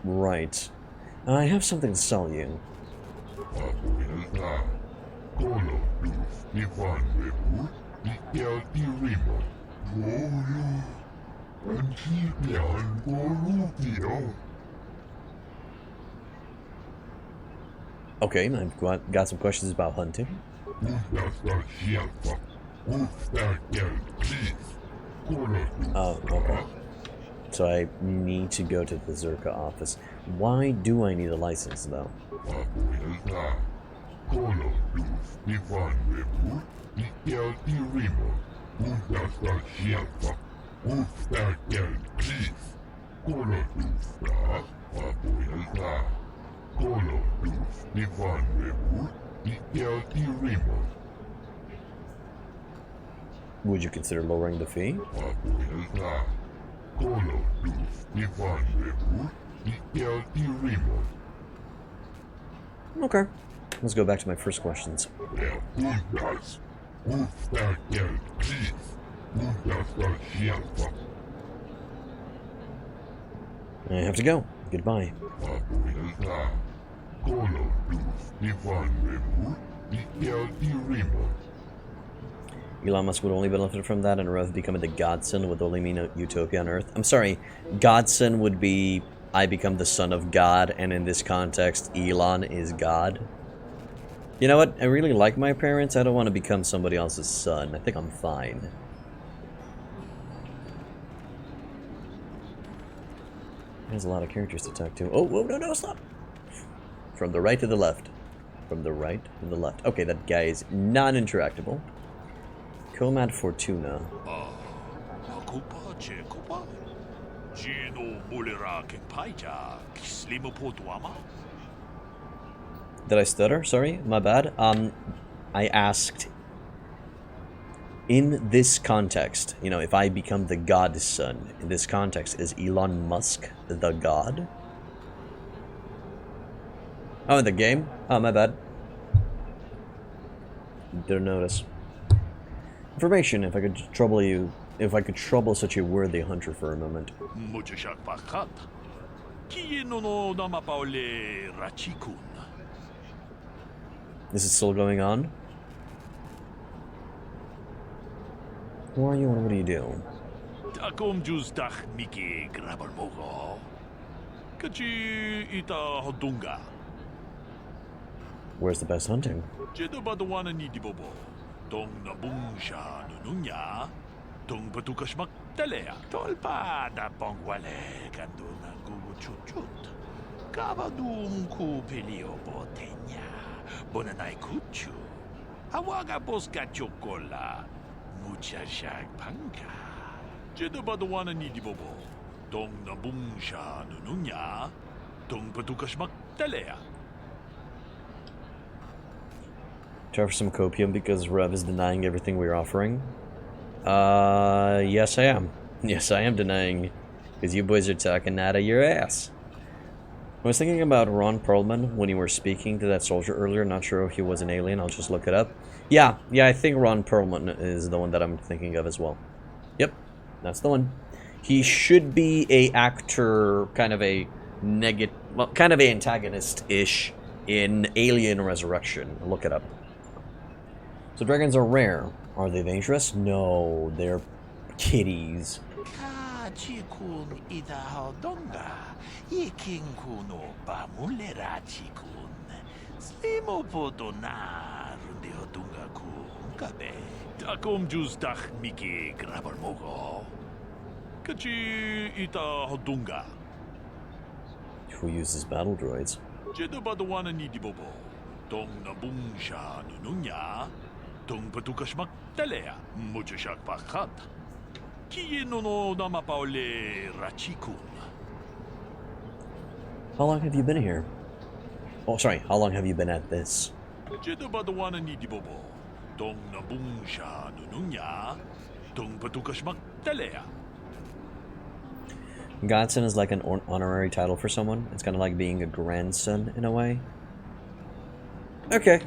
Right. I have something to sell you. Okay, I've got some questions about hunting. Oh, okay. So I need to go to the Zerka office. Why do I need a license, though? Would you consider lowering the fee? Okay. Let's go back to my first questions. I have to go. Goodbye. Kolor dus Ivan Rebur, Nikel Irima. Elon Musk would only benefit from that, and Rev becoming the godson would only mean a utopia on Earth. I'm sorry, godson would be I become the son of God, and in this context, Elon is God. You know what? I really like my parents. I don't want to become somebody else's son. I think I'm fine. There's a lot of characters to talk to. Oh, whoa, no, stop! From the right to the left. From the right to the left. Okay, that guy is non-interactable. Comad Fortuna. Did I stutter? Sorry, my bad. I asked, in this context, you know, if I become the godson, in this context, is Elon Musk the god? Oh, in the game? Oh, my bad. Didn't notice. Information, if I could trouble you, if I could trouble such a worthy hunter for a moment. This is still going on? Who are you and what do you do? Where's the best hunting? Tong nabung siya nununya, tong patukasmak talea. Tolpa da pongwale kando na guguchut. Kavadum ku pelio botenya, bonanay kuchu. Hawaga boska chokola, mucha shag panka. Jedo badawana ni dibobo, tong nabung siya nununya, tong patukasmak talea. Try for some copium because Rev is denying everything we're offering. Yes I am. Yes, I am denying. Because you boys are talking out of your ass. I was thinking about Ron Perlman when you were speaking to that soldier earlier. Not sure if he was an alien. I'll just look it up. Yeah, I think Ron Perlman is the one that I'm thinking of as well. Yep, that's the one. He should be a actor, kind of a negative, well, kind of a antagonist-ish in Alien Resurrection. Look it up. So dragons are rare. Are they dangerous? No, they're kitties. Chikun ida hodonga, yiking kuno bamulera chikun. Slimo podona rundi hodunga kun kabe. Takom justach miki grabarmogo. Kachi ita hodunga. Who uses battle droids? Jedo badawana ni dibobo. Tong nabung siya nununya. Tong patukasmak talea. Muchashak pakat. How long have you been here? Oh, sorry, how long have you been at this? Godson is like an honorary title for someone. It's kind of like being a grandson in a way. Okay,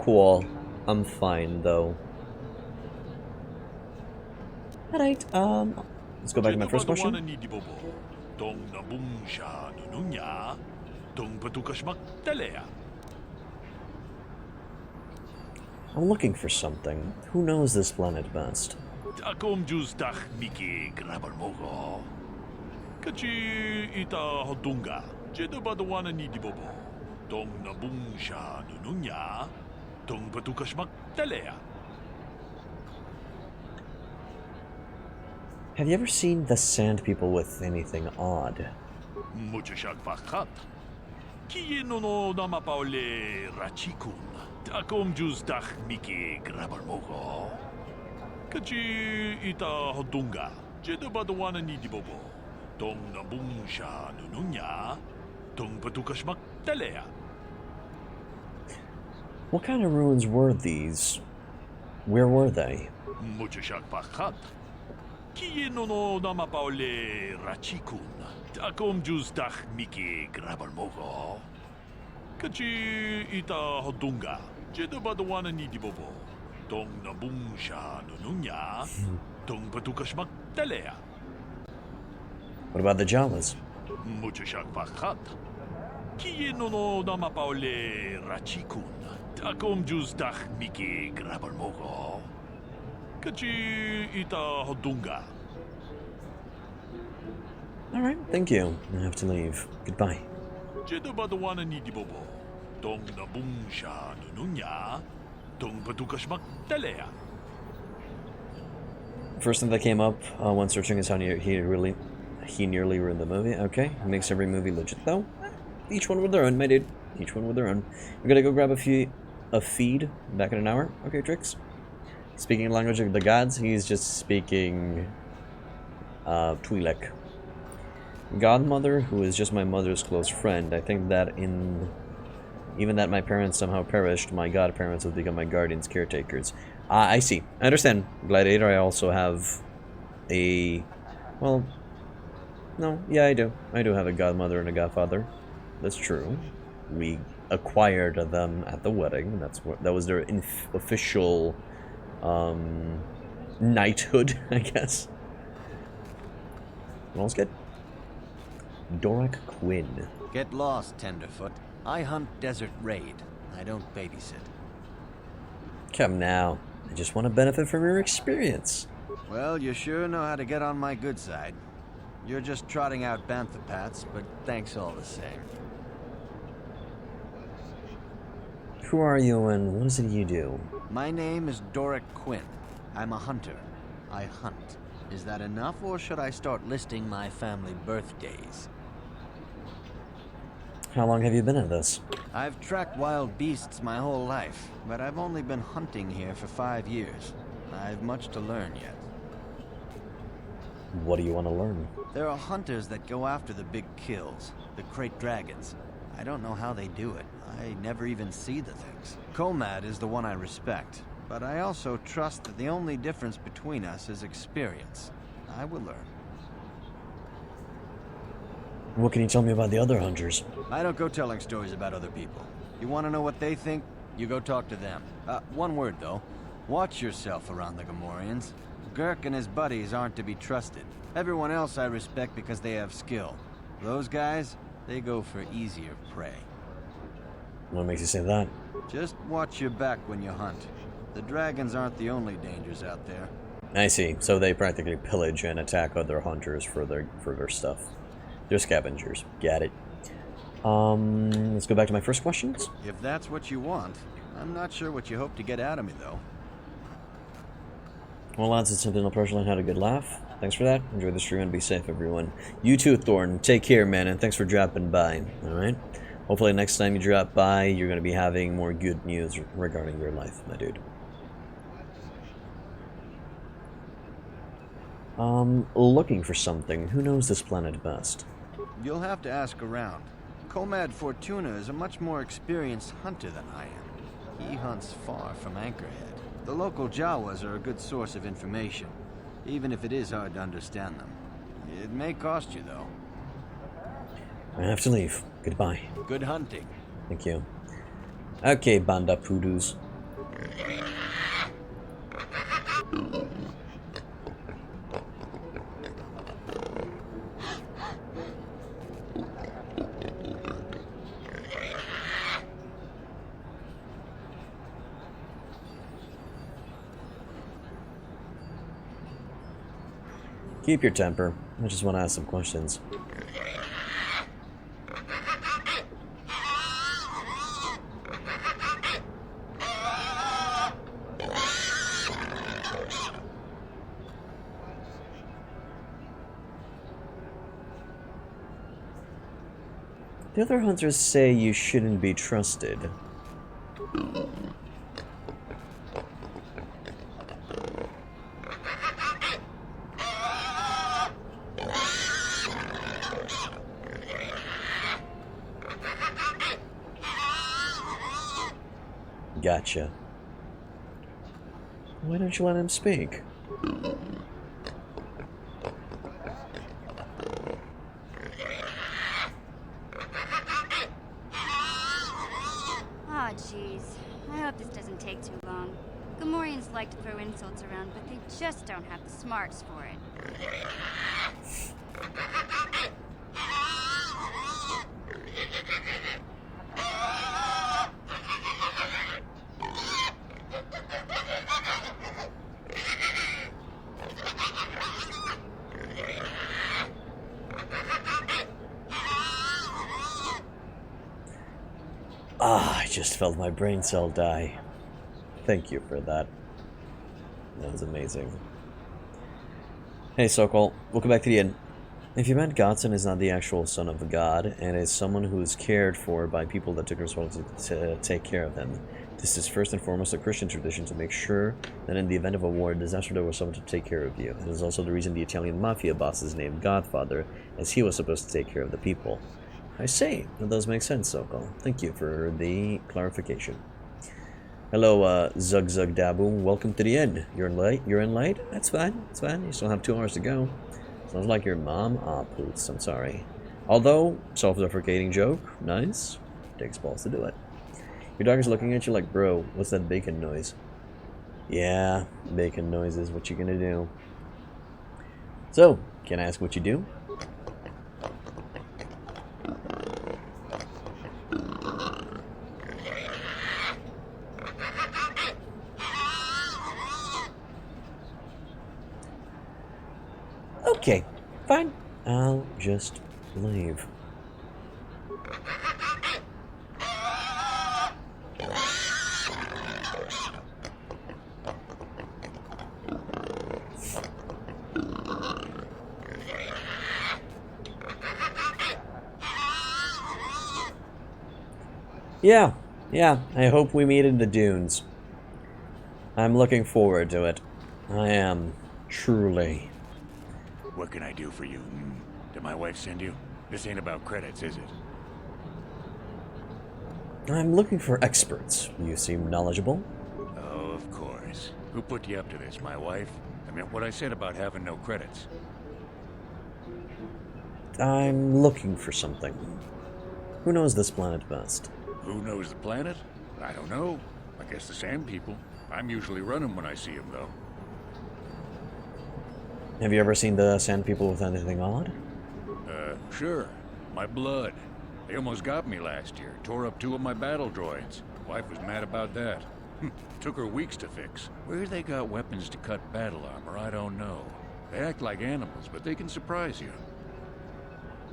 cool. I'm fine though. Alright, let's go back to my first question. I'm looking for something. Who knows this planet best? Have you ever seen the sand people with anything odd? What kind of ruins were these? Where were they? Takom justach miki grabarmogo. Kachi ita hodunga. Jedo badawana ni dibobo. Tong nabung siya nununya. Tong patukasmak talea. What about the Jawas? Muchashak pakat. Kiye no dama paole rachikun. Takom jus dach miki grabal mogo. Kachi ita hodunga. Alright, thank you. I have to leave. Goodbye. Jedo badawana ni dibobo. Dong na bungsha nununya. Dong patukashmak talea. First thing that came up when searching is how he nearly ruined the movie. Okay, makes every movie legit though. Each one with their own, my dude. Each one with their own. We're gonna go grab a feed back in an hour. Okay, Trix. Speaking language of the gods, he's just speaking Twi'lek. Godmother, who is just my mother's close friend. I think that even that my parents somehow perished, my godparents will become my guardians, caretakers. I see. I understand. Gladiator, I also have well, no, yeah, I do. I do have a godmother and a godfather. That's true. We acquired them at the wedding. That was their official knighthood, I guess. All's good. Dorak Quinn. Get lost, Tenderfoot. I hunt Desert Raid. I don't babysit. Come now. I just want to benefit from your experience. Well, you sure know how to get on my good side. You're just trotting out bantha pats, but thanks all the same. Who are you and what is it you do? My name is Dorak Quinn. I'm a hunter. I hunt. Is that enough, or should I start listing my family birthdays? How long have you been at this? I've tracked wild beasts my whole life, but I've only been hunting here for 5 years. I've much to learn yet. What do you want to learn? There are hunters that go after the big kills, the crate dragons. I don't know how they do it. I never even see the things. Komad is the one I respect, but I also trust that the only difference between us is experience. I will learn. What can you tell me about the other hunters? I don't go telling stories about other people. You want to know what they think? You go talk to them. One word, though. Watch yourself around the Gamorreans. Gurk and his buddies aren't to be trusted. Everyone else I respect because they have skill. Those guys, they go for easier prey. What makes you say that? Just watch your back when you hunt. The dragons aren't the only dangers out there. I see. So they practically pillage and attack other hunters for their stuff. They're scavengers. Get it. Let's go back to my first questions. If that's what you want, I'm not sure what you hope to get out of me, though. Well, lads, it's something I'll personally had a good laugh. Thanks for that. Enjoy the stream and be safe, everyone. You too, Thorn. Take care, man, and thanks for dropping by. Alright? Hopefully next time you drop by, you're going to be having more good news regarding your life, my dude. Looking for something. Who knows this planet best? You'll have to ask around. Komad Fortuna is a much more experienced hunter than I am. He hunts far from Anchorhead. The local Jawas are a good source of information, even if it is hard to understand them. It may cost you, though. I have to leave. Goodbye. Good hunting. Thank you. Okay, Banda Poodoos. Keep your temper. I just want to ask some questions. The other hunters say you shouldn't be trusted. Gotcha. Why don't you let him speak? Aw, jeez. I hope this doesn't take too long. Gamorreans like to throw insults around, but they just don't have the smarts for it. Ah, I just felt my brain cell die. Thank you for that. That was amazing. Hey Sokol, welcome back to the inn. If you meant Godson is not the actual son of a god, and is someone who is cared for by people that took responsibility to take care of him, this is first and foremost a Christian tradition to make sure that in the event of a war or disaster there was someone to take care of you. It is also the reason the Italian mafia boss is named Godfather, as he was supposed to take care of the people. I say, that does make sense, Sokol. Thank you for the clarification. Hello, Zug Zug Dabu. Welcome to the inn. You're in late? You're in late? That's fine. That's fine. You still have 2 hours to go. Sounds like your mom. Ah, poots. I'm sorry. Although, self-deprecating joke. Nice. Takes balls to do it. Your dog is looking at you like, bro, what's that bacon noise? Yeah, bacon noise is what you're gonna do. So, can I ask what you do? Okay, fine. I'll just leave. Yeah, I hope we meet in the dunes. I'm looking forward to it. I am, truly. What can I do for you? Did my wife send you? This ain't about credits, is it? I'm looking for experts. You seem knowledgeable. Oh, of course. Who put you up to this, my wife? I mean, what I said about having no credits. I'm looking for something. Who knows this planet best? Who knows the planet? I don't know. I guess the sand people. I'm usually running when I see them, though. Have you ever seen the sand people with anything odd? Sure. My blood. They almost got me last year. Tore up 2 of my battle droids. Wife was mad about that. Took her weeks to fix. Where they got weapons to cut battle armor, I don't know. They act like animals, but they can surprise you.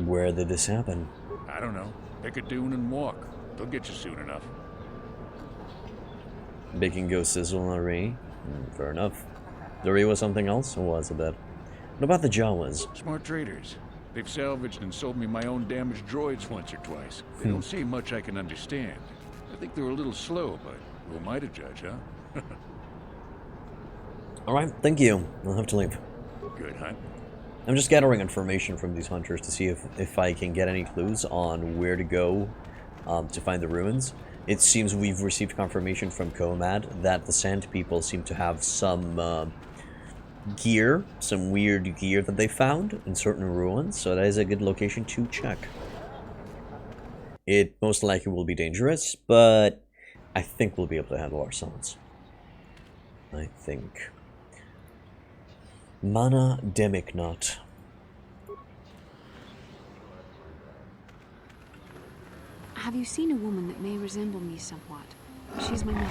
Where did this happen? I don't know. Pick a dune and walk. They'll get you soon enough. Baking go sizzle on a Ree? Fair enough. The Ree was something else? Or was it that? What about the Jawas? Smart traders. They've salvaged and sold me my own damaged droids once or twice. They don't say much I can understand. I think they're a little slow, but who am I to judge, huh? Alright, thank you. I'll have to leave. Good hunt. I'm just gathering information from these hunters to see if I can get any clues on where to go to find the ruins. It seems we've received confirmation from Comad that the Sand People seem to have some gear, some weird gear that they found in certain ruins, so that is a good location to check. It most likely will be dangerous, but I think we'll be able to handle ourselves. I think. Mana Demiknot. Have you seen a woman that may resemble me somewhat? She's my mother.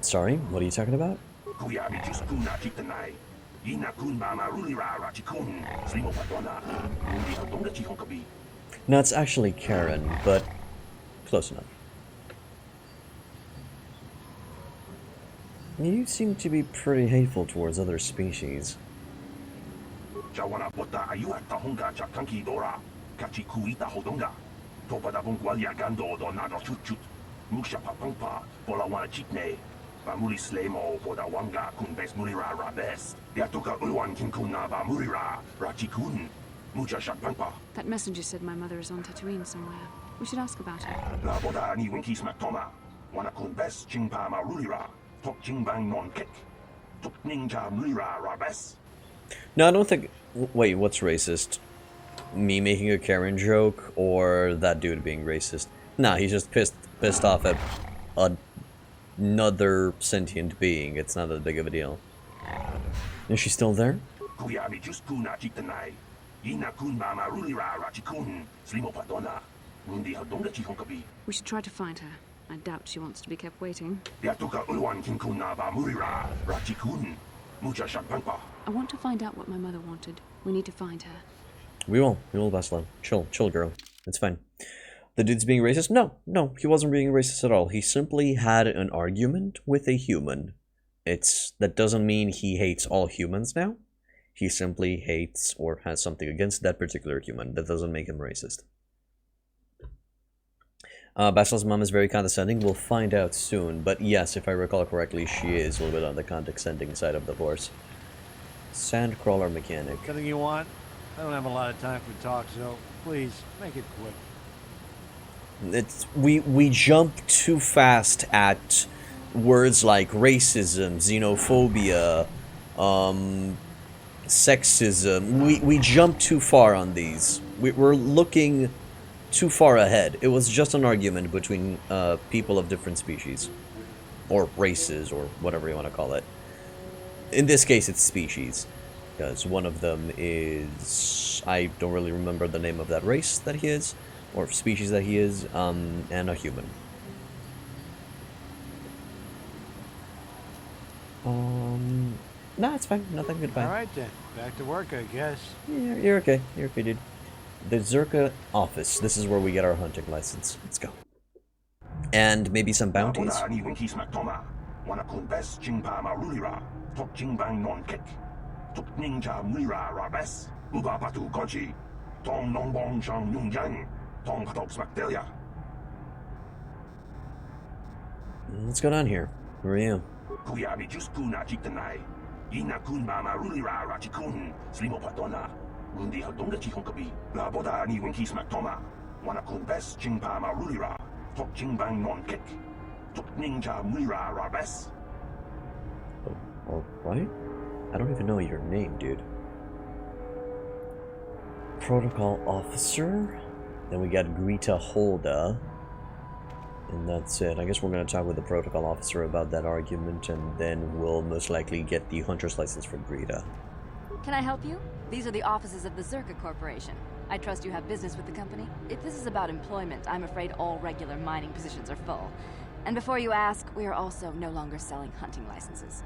Sorry, what are you talking about? No, it's actually Karen, but close enough. You seem to be pretty hateful towards other species. That messenger said my mother is on Tatooine somewhere. We should ask about her. No, I don't think... Wait, what's racist? Me making a Karen joke, or that dude being racist? Nah, he's just pissed off at another sentient being. It's not that big of a deal. Is she still there? We should try to find her. I doubt she wants to be kept waiting. I want to find out what my mother wanted. We need to find her. We will, Basla. Chill, girl. It's fine. The dude's being racist? No, he wasn't being racist at all. He simply had an argument with a human. That doesn't mean he hates all humans now. He simply hates or has something against that particular human. That doesn't make him racist. Basla's mom is very condescending. We'll find out soon. But yes, if I recall correctly, she is a little bit on the condescending side of the horse. Sandcrawler mechanic. Something you want? I don't have a lot of time for talk, so please, make it quick. We jump too fast at words like racism, xenophobia, sexism. We jump too far on these. We're looking too far ahead. It was just an argument between people of different species. Or races, or whatever you want to call it. In this case, it's species. Because one of them is... I don't really remember the name of that race that he is. Or species that he is, and a human. Nah, it's fine. Nothing. Goodbye. Alright then. Back to work, I guess. Yeah, you're okay. You're okay, dude. The Zerka office. This is where we get our hunting license. Let's go. And maybe some bounties. What's going on here? Who are you? Alright? I don't even know your name, dude. Protocol officer. Then we got Greta Holda. And that's it. I guess we're going to talk with the protocol officer about that argument, and then we'll most likely get the hunter's license for Greta. Can I help you? These are the offices of the Zerka Corporation. I trust you have business with the company. If this is about employment, I'm afraid all regular mining positions are full. And before you ask, we are also no longer selling hunting licenses.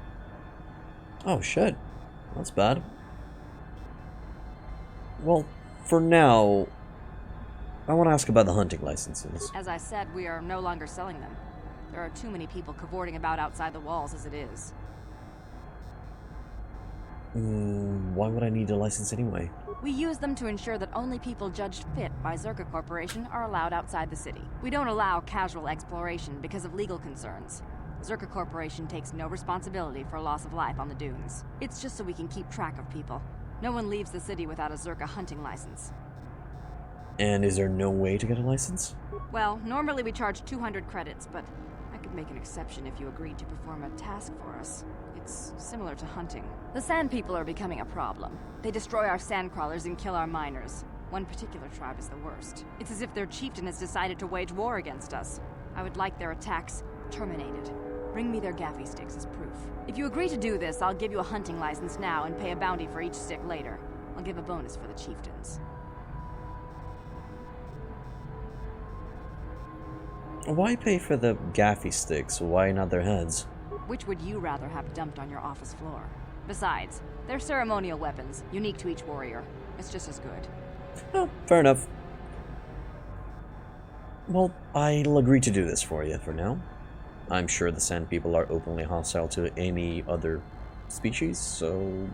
Oh, shit. That's bad. Well, for now, I want to ask about the hunting licenses. As I said, we are no longer selling them. There are too many people cavorting about outside the walls as it is. Why would I need a license anyway? We use them to ensure that only people judged fit by Zerka Corporation are allowed outside the city. We don't allow casual exploration because of legal concerns. Zerka Corporation takes no responsibility for loss of life on the dunes. It's just so we can keep track of people. No one leaves the city without a Zerka hunting license. And is there no way to get a license? Well, normally we charge 200 credits, but I could make an exception if you agreed to perform a task for us. It's similar to hunting. The Sand People are becoming a problem. They destroy our sand crawlers and kill our miners. One particular tribe is the worst. It's as if their chieftain has decided to wage war against us. I would like their attacks terminated. Bring me their gaffy sticks as proof. If you agree to do this, I'll give you a hunting license now and pay a bounty for each stick later. I'll give a bonus for the chieftains. Why pay for the gaffy sticks? Why not their heads? Which would you rather have dumped on your office floor? Besides, they're ceremonial weapons, unique to each warrior. It's just as good. Oh, fair enough. Well, I'll agree to do this for you for now. I'm sure the Sand People are openly hostile to any other species, so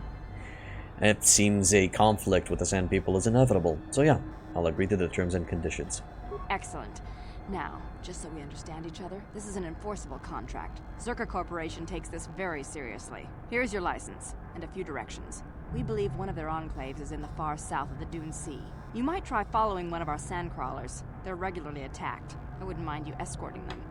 it seems a conflict with the Sand People is inevitable. So yeah, I'll agree to the terms and conditions. Excellent. Now, just so we understand each other, this is an enforceable contract. Zerka Corporation takes this very seriously. Here's your license, and a few directions. We believe one of their enclaves is in the far south of the Dune Sea. You might try following one of our sand crawlers. They're regularly attacked. I wouldn't mind you escorting them.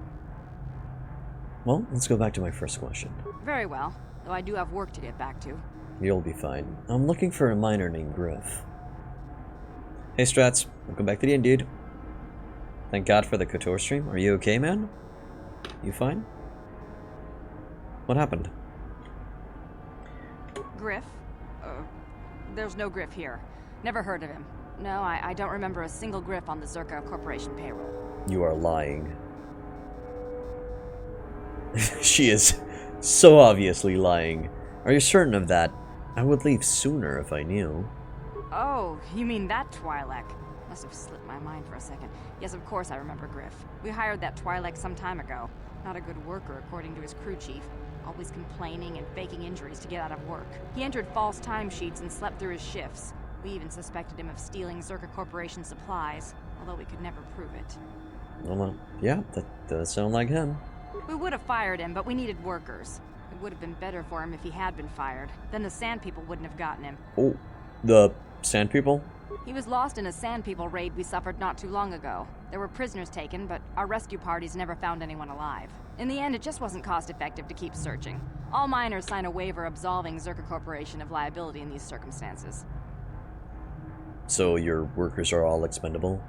Well, let's go back to my first question. Very well, though I do have work to get back to. You'll be fine. I'm looking for a miner named Griff. Hey Strats, welcome back to the end, dude. Thank God for the KOTOR stream. Are you okay, man? You fine? What happened? Griff? There's no Griff here. Never heard of him. No, I don't remember a single Griff on the Zerka Corporation payroll. You are lying. She is so obviously lying. Are you certain of that? I would leave sooner if I knew. Oh, you mean that Twi'lek? Must have slipped my mind for a second. Yes, of course I remember Griff. We hired that Twi'lek some time ago. Not a good worker, according to his crew chief. Always complaining and faking injuries to get out of work. He entered false timesheets and slept through his shifts. We even suspected him of stealing Zerka Corporation supplies, although we could never prove it. Well, yeah, that does sound like him. We would have fired him, but we needed workers. It would have been better for him if he had been fired. Then the Sand People wouldn't have gotten him. Oh, the Sand People? He was lost in a Sand People raid we suffered not too long ago. There were prisoners taken, but our rescue parties never found anyone alive. In the end, it just wasn't cost-effective to keep searching. All miners sign a waiver absolving Zerka Corporation of liability in these circumstances. So your workers are all expendable?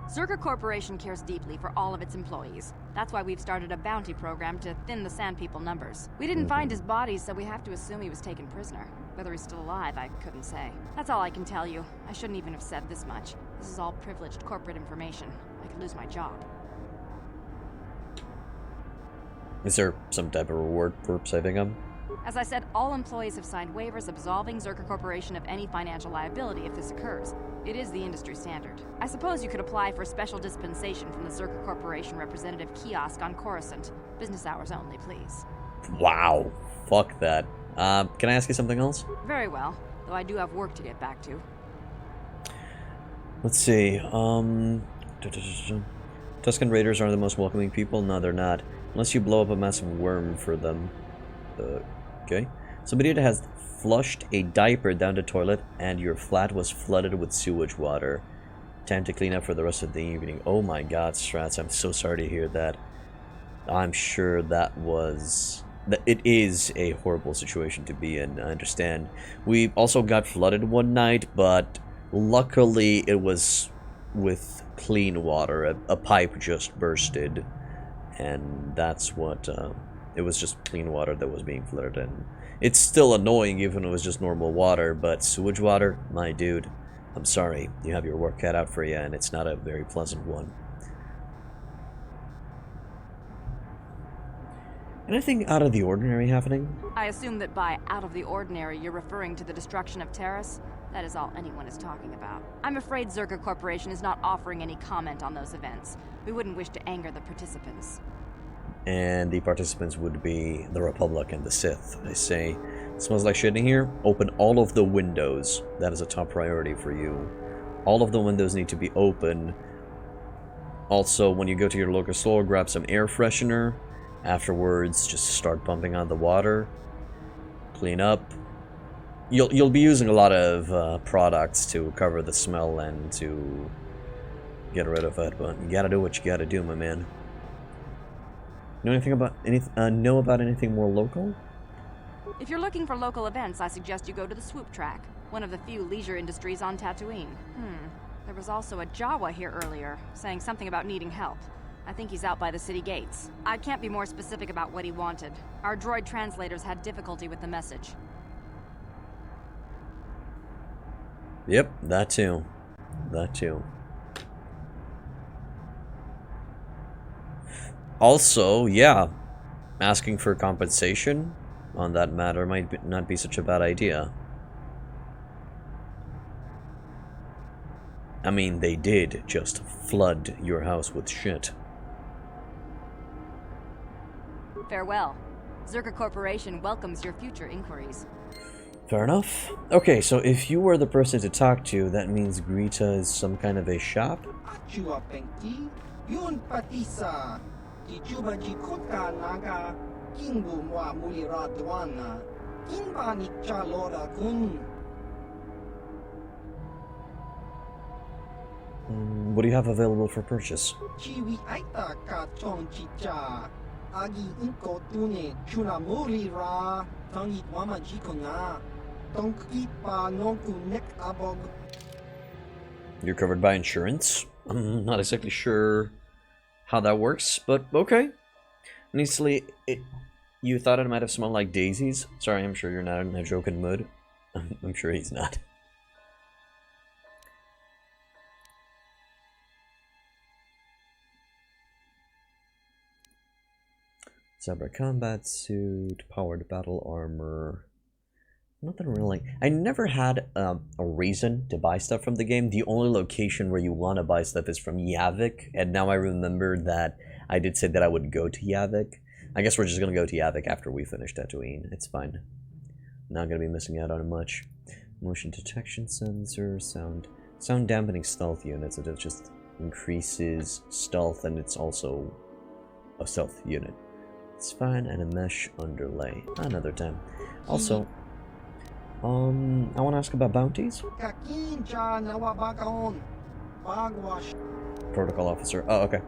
Zerka Corporation cares deeply for all of its employees. That's why we've started a bounty program to thin the Sand People numbers. We didn't find his body, so we have to assume he was taken prisoner. Whether he's still alive, I couldn't say. That's all I can tell you. I shouldn't even have said this much. This is all privileged corporate information. I could lose my job. Is there some type of reward for saving him? As I said, all employees have signed waivers absolving Zerka Corporation of any financial liability if this occurs. It is the industry standard. I suppose you could apply for special dispensation from the Zerka Corporation representative kiosk on Coruscant. Business hours only, please. Wow. Fuck that. Can I ask you something else? Very well, though I do have work to get back to. Let's see, Tusken Raiders are the most welcoming people? No, they're not. Unless you blow up a massive worm for them. Okay. Somebody that has flushed a diaper down the toilet and your flat was flooded with sewage water. Time to clean up for the rest of the evening. Oh my god, Strats, I'm so sorry to hear that. I'm sure that it is a horrible situation to be in, I understand. We also got flooded one night, but luckily it was with clean water. A pipe just bursted, and that's what, it was just clean water that was being flooded in. It's still annoying even if it was just normal water, but sewage water? My dude, I'm sorry. You have your work cut out for you, and it's not a very pleasant one. Anything out of the ordinary happening? I assume that by out of the ordinary, you're referring to the destruction of Terrace? That is all anyone is talking about. I'm afraid Zerka Corporation is not offering any comment on those events. We wouldn't wish to anger the participants. And the participants would be the Republic and the Sith. They say, it smells like shit in here. Open all of the windows. That is a top priority for you. All of the windows need to be open. Also, when you go to your local store, grab some air freshener. Afterwards, just start pumping out the water. Clean up. You'll be using a lot of products to cover the smell and to get rid of it, but you gotta do what you gotta do, my man. Know anything about anything more local? If you're looking for local events, I suggest you go to the Swoop Track, one of the few leisure industries on Tatooine. There was also a Jawa here earlier, saying something about needing help. I think he's out by the city gates. I can't be more specific about what he wanted. Our droid translators had difficulty with the message. Yep, that too. That too. Also, yeah, asking for compensation on that matter might not be such a bad idea. I mean, they did just flood your house with shit. Farewell. Zerka Corporation welcomes your future inquiries. Fair enough. Okay, so if you were the person to talk to, that means Greta is some kind of a shop? Achua Penki, Yun Patisa, Kichuba Jikuka Naga, Kingu Mwa Mulira Dwana, Kimba Nichalora Kun. What do you have available for purchase? Chiwi Aita Ka Chong Chicha, Agi Inko Tune, Chunamuri Ra, Tangit Wama Jikona, Tonki Pa Nonku Nek Abog. You're covered by insurance. I'm not exactly sure how that works, but okay. Honestly, you thought it might have smelled like daisies? Sorry, I'm sure you're not in a joking mood. I'm sure he's not. Zebra combat suit, powered battle armor. Nothing really. I never had a reason to buy stuff from the game. The only location where you want to buy stuff is from Yavik, and now I remember that I did say that I would go to Yavik. I guess we're just gonna go to Yavik after we finish Tatooine. It's fine. Not gonna be missing out on much. Motion detection sensor, sound dampening stealth units. It just increases stealth, and it's also a stealth unit. It's fine, and a mesh underlay. Another time. Also, I want to ask about bounties. Protocol officer. Oh, okay.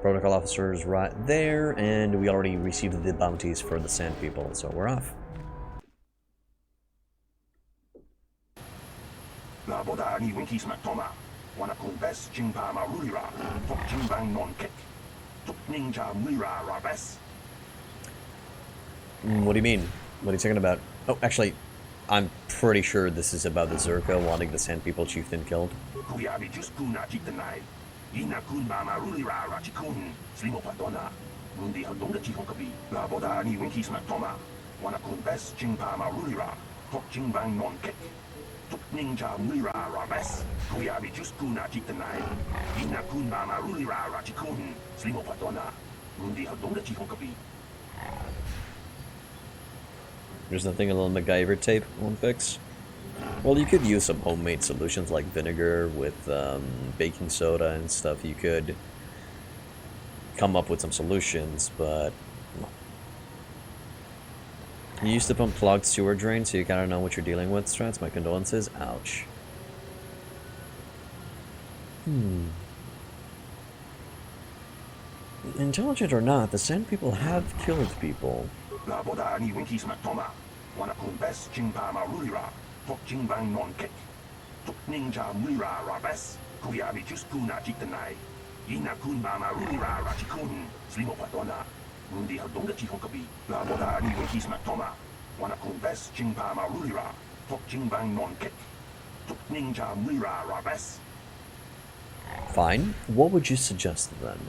Protocol officer is right there, and we already received the bounties for the sand people, so we're off. What do you mean? What are you talking about? Oh, actually, I'm pretty sure this is about the Zerka wanting the Sand People chieftain killed. There's nothing a little MacGyver tape won't fix. Well, you could use some homemade solutions like vinegar with baking soda and stuff. You could come up with some solutions, but you used to pump clogged sewer drain, so you gotta know what you're dealing with, Strats. My condolences. Ouch. Intelligent or not, the Sand People have killed people. Fine. What would you suggest then?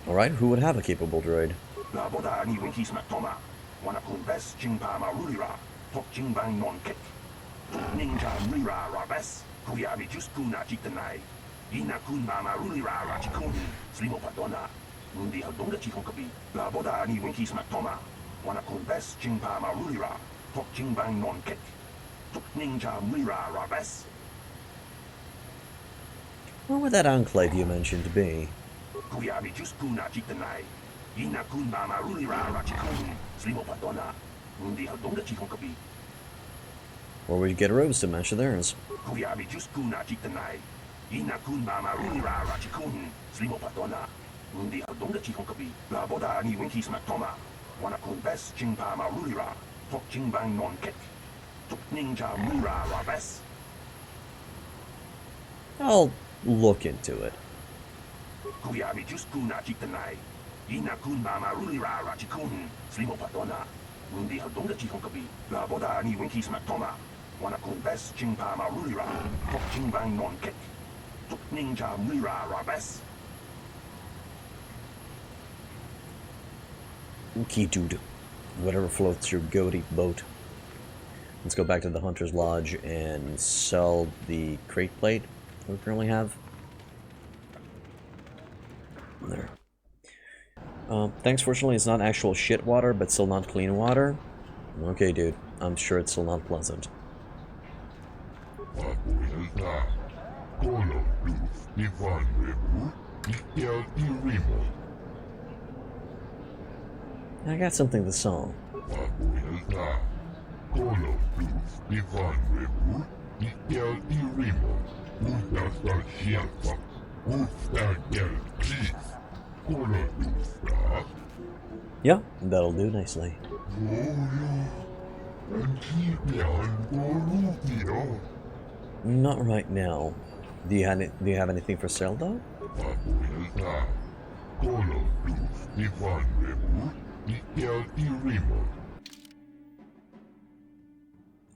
Alright, who would have a capable droid? Where would that enclave you mentioned be? Or we get robes to match theirs. I'll look into it. Okay, dude. Whatever floats your goaty boat. Let's go back to the Hunter's Lodge and sell the crate plate we currently have. There. Thanks, fortunately it's not actual shit water, but still not clean water. Okay, dude. I'm sure it's still not pleasant. I got something to sell. Yeah, that'll do nicely. Not right now. Do you have anything for sale though?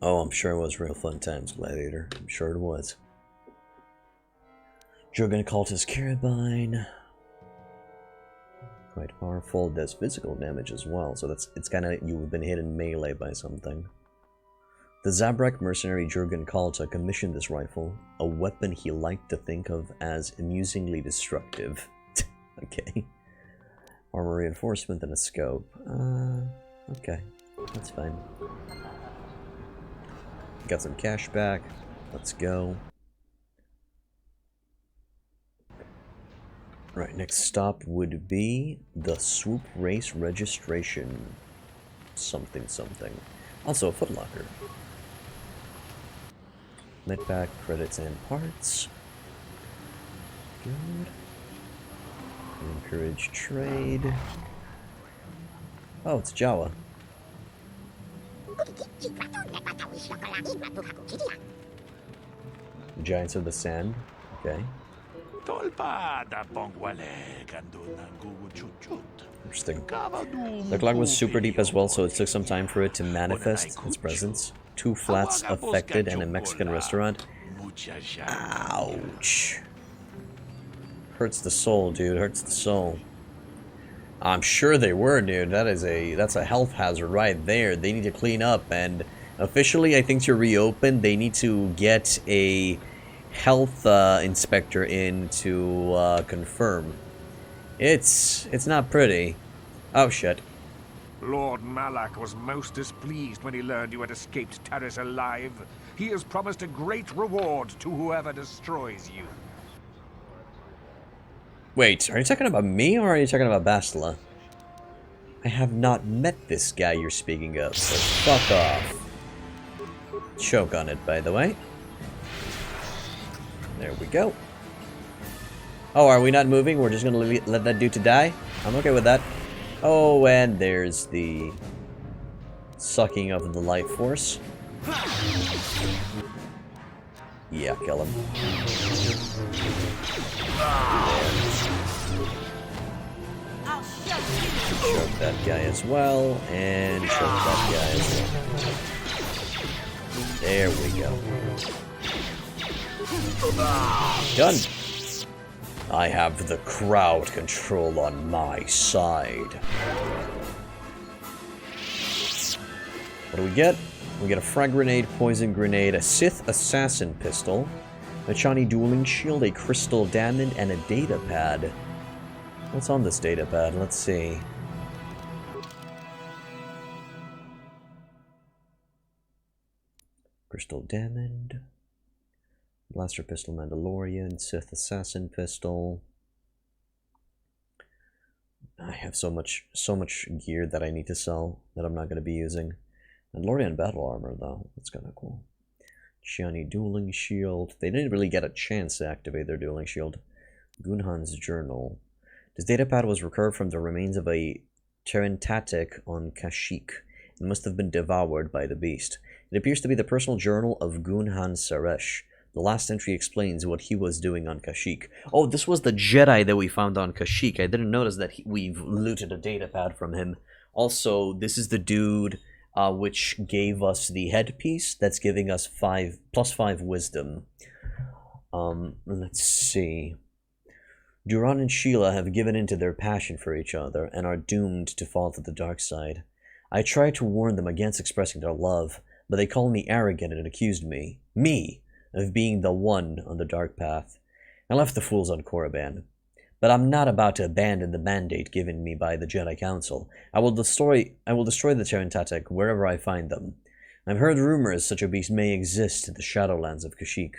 Oh, I'm sure it was real fun times, Gladiator. I'm sure it was. Droid cultist carabine. Quite powerful. Does physical damage as well. So it's kind of you've been hit in melee by something. The Zabrak mercenary Jurgen Kalta commissioned this rifle, a weapon he liked to think of as amusingly destructive. Okay. Armor reinforcement and a scope. Okay. That's fine. Got some cash back. Let's go. Right, next stop would be the Swoop Race registration. Something, something. Also a footlocker. Medpack, credits, and parts. Good. Encourage trade. Oh, it's Jawa. Giants of the Sand. Okay. Interesting. The clock was super deep as well, so it took some time for it to manifest its presence. 2 flats affected and a Mexican restaurant. Ouch. Hurts the soul, dude. Hurts the soul. I'm sure they were, dude. That's a health hazard right there. They need to clean up, and officially, I think to reopen, they need to get a health inspector in to confirm. It's not pretty. Oh shit. Lord Malak was most displeased when he learned you had escaped Taris alive. He has promised a great reward to whoever destroys you. Wait, are you talking about me or are you talking about Bastila? I have not met this guy you're speaking of, so fuck off. Choke on it, by the way. There we go. Oh, are we not moving? We're just gonna let that dude to die? I'm okay with that. Oh, and there's the sucking of the life force. Yeah, kill him. Choke that guy as well, and choke that guy as well. There we go. Done. I have the crowd control on my side. What do we get? We get a frag grenade, poison grenade, a Sith assassin pistol, a Chani dueling shield, a crystal diamond, and a data pad. What's on this data pad? Let's see. Crystal diamond. Blaster pistol, Mandalorian, Sith assassin pistol. I have so much gear that I need to sell that I'm not going to be using. Mandalorian battle armor though, that's kind of cool. Chani dueling shield. They didn't really get a chance to activate their dueling shield. Gunhan's journal. This datapad was recovered from the remains of a Terentatic on Kashyyyk. It must have been devoured by the beast. It appears to be the personal journal of Gunhan Saresh. The last entry explains what he was doing on Kashyyyk. Oh, this was the Jedi that we found on Kashyyyk. I didn't notice that we've looted a datapad from him. Also, this is the dude which gave us the headpiece that's giving us +5 wisdom. Let's see. Duran and Sheila have given in to their passion for each other and are doomed to fall to the dark side. I tried to warn them against expressing their love, but they called me arrogant and accused me, of being the one on the dark path. I left the fools on Korriban. But I'm not about to abandon the mandate given me by the Jedi Council. I will destroy the Terentatic wherever I find them. I've heard rumors such a beast may exist in the Shadowlands of Kashyyyk.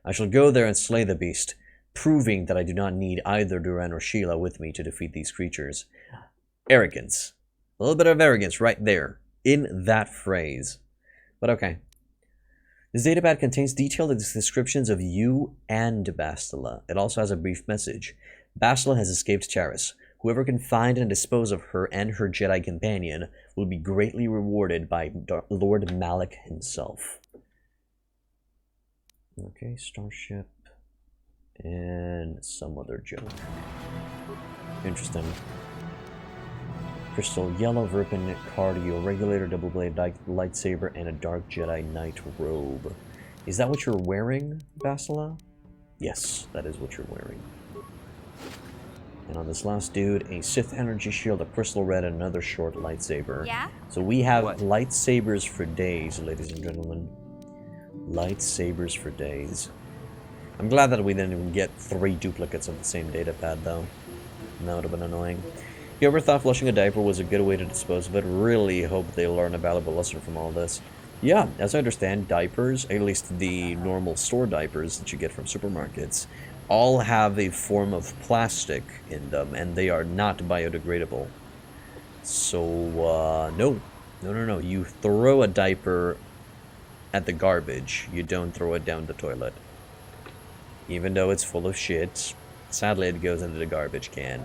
I shall go there and slay the beast, proving that I do not need either Duran or Sheila with me to defeat these creatures. Arrogance. A little bit of arrogance right there, in that phrase. But okay. This datapad contains detailed descriptions of you and Bastila. It also has a brief message. Bastila has escaped Taris. Whoever can find and dispose of her and her Jedi companion will be greatly rewarded by Lord Malak himself. Okay, starship. And some other junk. Interesting. Crystal yellow, Verpin cardio, regulator, double blade lightsaber, and a dark Jedi Knight robe. Is that what you're wearing, Basila? Yes, that is what you're wearing. And on this last dude, a Sith energy shield, a crystal red, and another short lightsaber. Yeah? So we have lightsabers for days, ladies and gentlemen. Lightsabers for days. I'm glad that we didn't even get 3 duplicates of the same datapad, though. That would have been annoying. You ever thought flushing a diaper was a good way to dispose of it? Really hope they learn a valuable lesson from all this. Yeah, as I understand, diapers, at least the normal store diapers that you get from supermarkets, all have a form of plastic in them, and they are not biodegradable. So, no. No. You throw a diaper at the garbage. You don't throw it down the toilet. Even though it's full of shit, sadly it goes into the garbage can.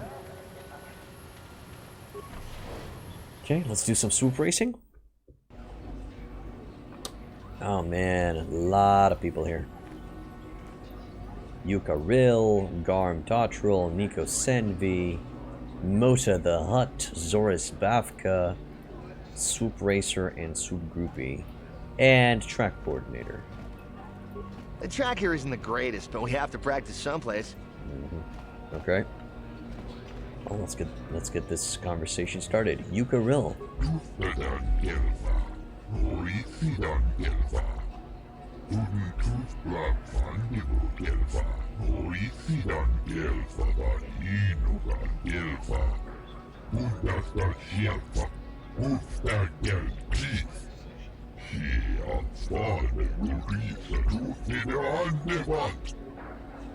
Okay, let's do some swoop racing. Oh man, a lot of people here. Yuka Rill, Garm Totril, Nico Senvi, Mota the Hutt, Zoris Bafka, Swoop Racer, and Swoop Groupie. And Track Coordinator. The track here isn't the greatest, but we have to practice someplace. Okay. Oh, let's get this conversation started. Yuka Rill.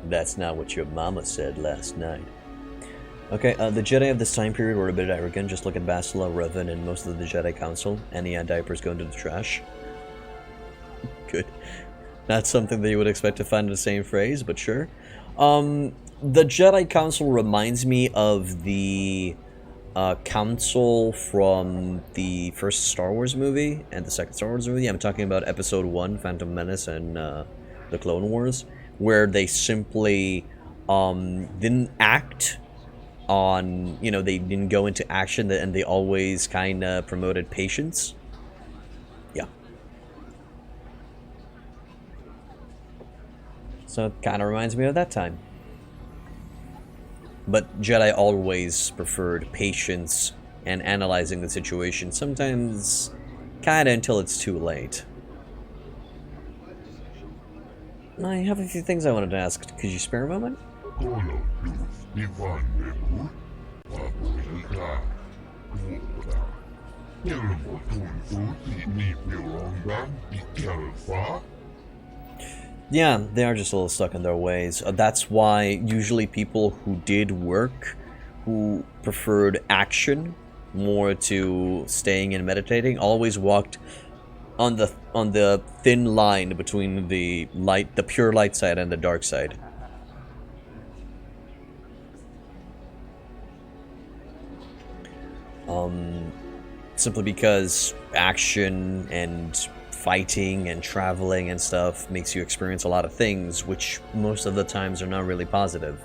That's not what your mama said last night. Okay, the Jedi of this time period were a bit arrogant. Just look at Basila, Revan, and most of the Jedi Council. Any diapers go into the trash. Good. Not something that you would expect to find in the same phrase, but sure. The Jedi Council reminds me of the council from the first Star Wars movie and the second Star Wars movie. I'm talking about Episode 1, Phantom Menace, and the Clone Wars, where they simply didn't act on, you know, they didn't go into action, and they always kind of promoted patience. Yeah. So it kind of reminds me of that time. But Jedi always preferred patience and analyzing the situation, sometimes kind of until it's too late. I have a few things I wanted to ask. Could you spare a moment? Yeah, they are just a little stuck in their ways. That's why usually people who did work, who preferred action more to staying and meditating, always walked on the thin line between the pure light side and the dark side. Simply because action and fighting and traveling and stuff makes you experience a lot of things, which most of the times are not really positive.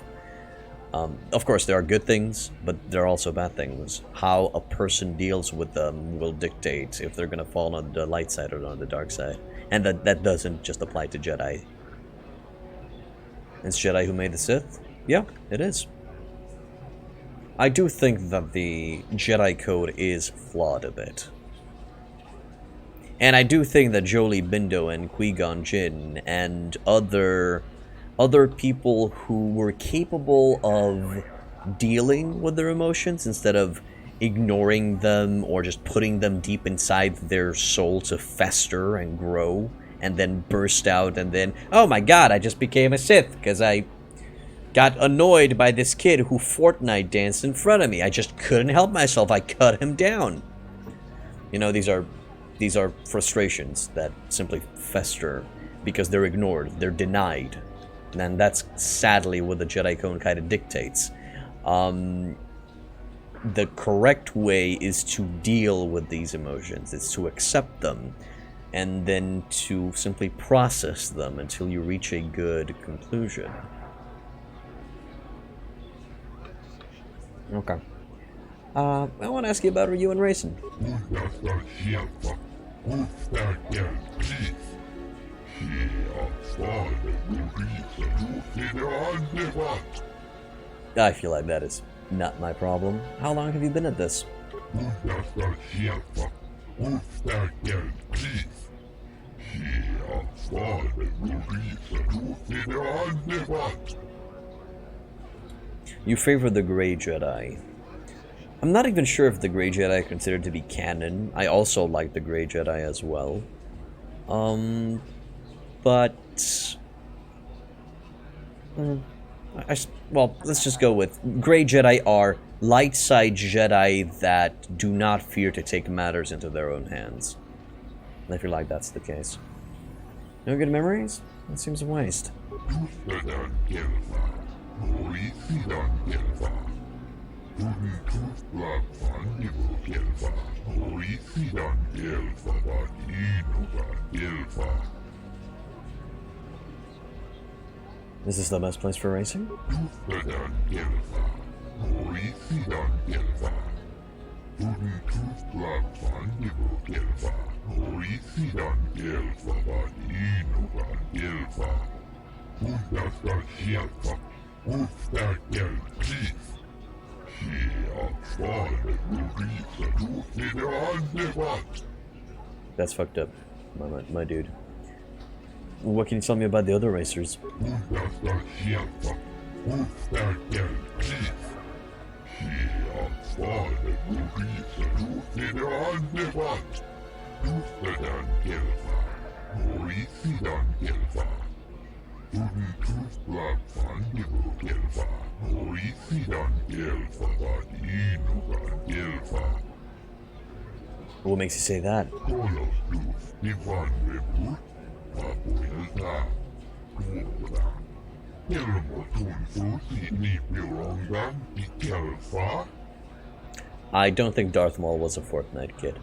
Of course, there are good things, but there are also bad things. How a person deals with them will dictate if they're going to fall on the light side or on the dark side. And that doesn't just apply to Jedi. It's Jedi who made the Sith? Yeah, it is. I do think that the Jedi Code is flawed a bit. And I do think that Jolee Bindo and Qui-Gon Jinn and other people who were capable of dealing with their emotions instead of ignoring them or just putting them deep inside their soul to fester and grow and then burst out and then, oh my god, I just became a Sith because I got annoyed by this kid who Fortnite danced in front of me. I just couldn't help myself. I cut him down. You know, these are frustrations that simply fester because they're ignored, they're denied. And that's sadly what the Jedi Code kind of dictates. The correct way is to deal with these emotions. It's to accept them and then to simply process them until you reach a good conclusion. Okay. I want to ask you about Ryu and Racing. I feel like that is not my problem. How long have you been at this? You favor the Grey Jedi. I'm not even sure if the Grey Jedi are considered to be canon. I also like the Grey Jedi as well. But... well, let's just go with... Grey Jedi are light side Jedi that do not fear to take matters into their own hands. I feel like that's the case. No good memories? That seems a waste. Is this the best place for racing? That's fucked up, my dude. What can you tell me about the other racers? What makes you say that? I don't think Darth Maul was a Fortnite kid.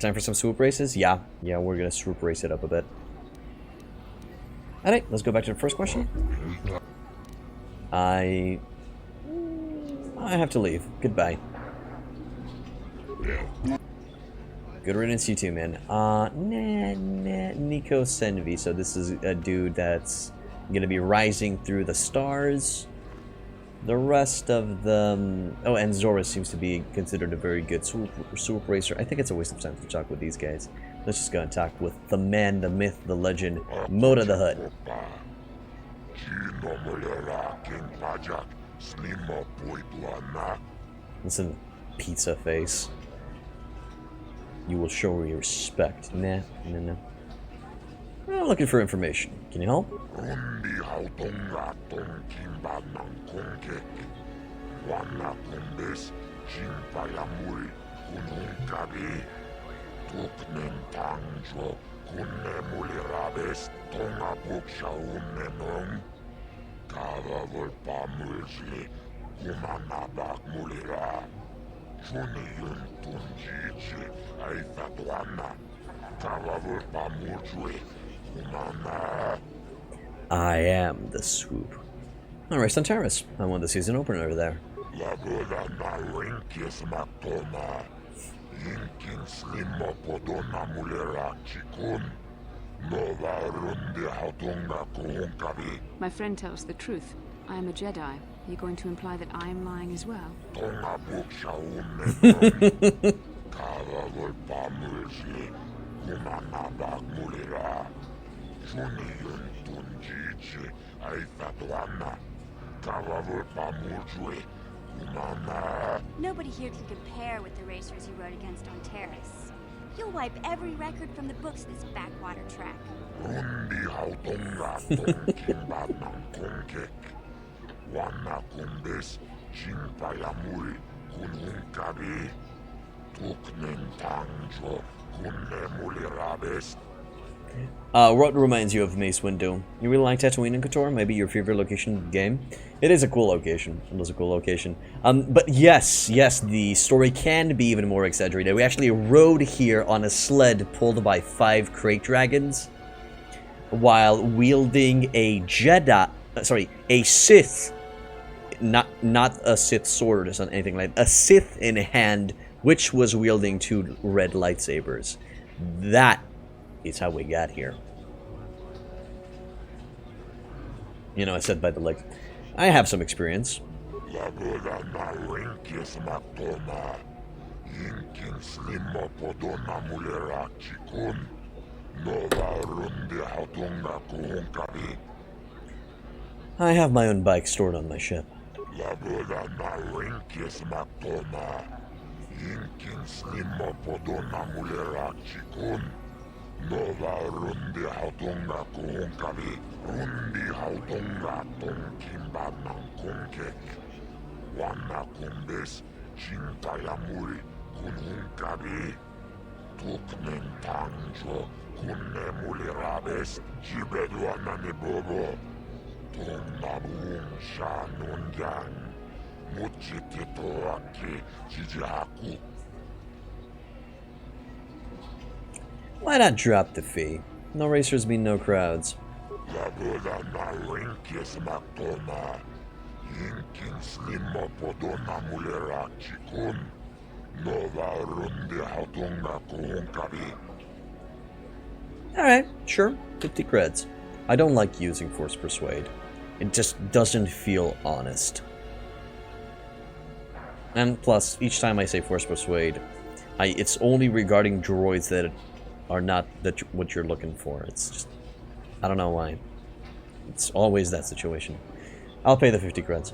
Time for some swoop races? Yeah, we're gonna swoop race it up a bit. Alright, let's go back to the first question. I have to leave. Goodbye. Good riddance, you too, man. Nico Senvi. So this is a dude that's gonna be rising through the stars. The rest of them... Oh, and Zora seems to be considered a very good swoop racer. I think it's a waste of time to talk with these guys. Let's just go and talk with the man, the myth, the legend, Moda the Hutt. Listen, pizza face. You will show me respect. Nah. I'm looking for information. Can you help? I am the swoop. Alright, Santaris. I won the season opener there. My friend tells the truth. I am a Jedi. Are you going to imply that I am lying as well? Nobody here can compare with the racers you rode against on Terrace. You'll wipe every record from the books this backwater track. What reminds you of Mace Windu? You really like Tatooine and KOTOR? Maybe your favorite location in the game? It is a cool location. It is a cool location. But yes, the story can be even more exaggerated. We actually rode here on a sled pulled by 5 crate dragons while wielding a a Sith, not a Sith sword or something, anything like that, a Sith in hand, which was wielding 2 red lightsabers. That is how we got here. You know, I said by the leg. I have some experience. I have my own bike stored on my ship. Why not drop the fee? No racers mean no crowds. Alright, sure. 50 creds. I don't like using Force Persuade. It just doesn't feel honest. And plus, each time I say Force Persuade, it's only regarding droids that are not what you're looking for. It's just, I don't know why. It's always that situation. I'll pay the 50 creds.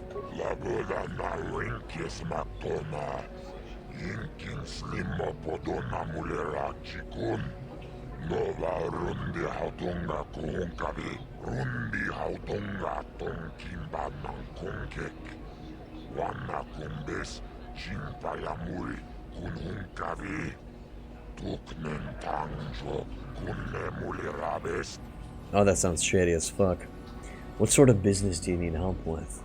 Oh, that sounds shady as fuck. What sort of business do you need help with?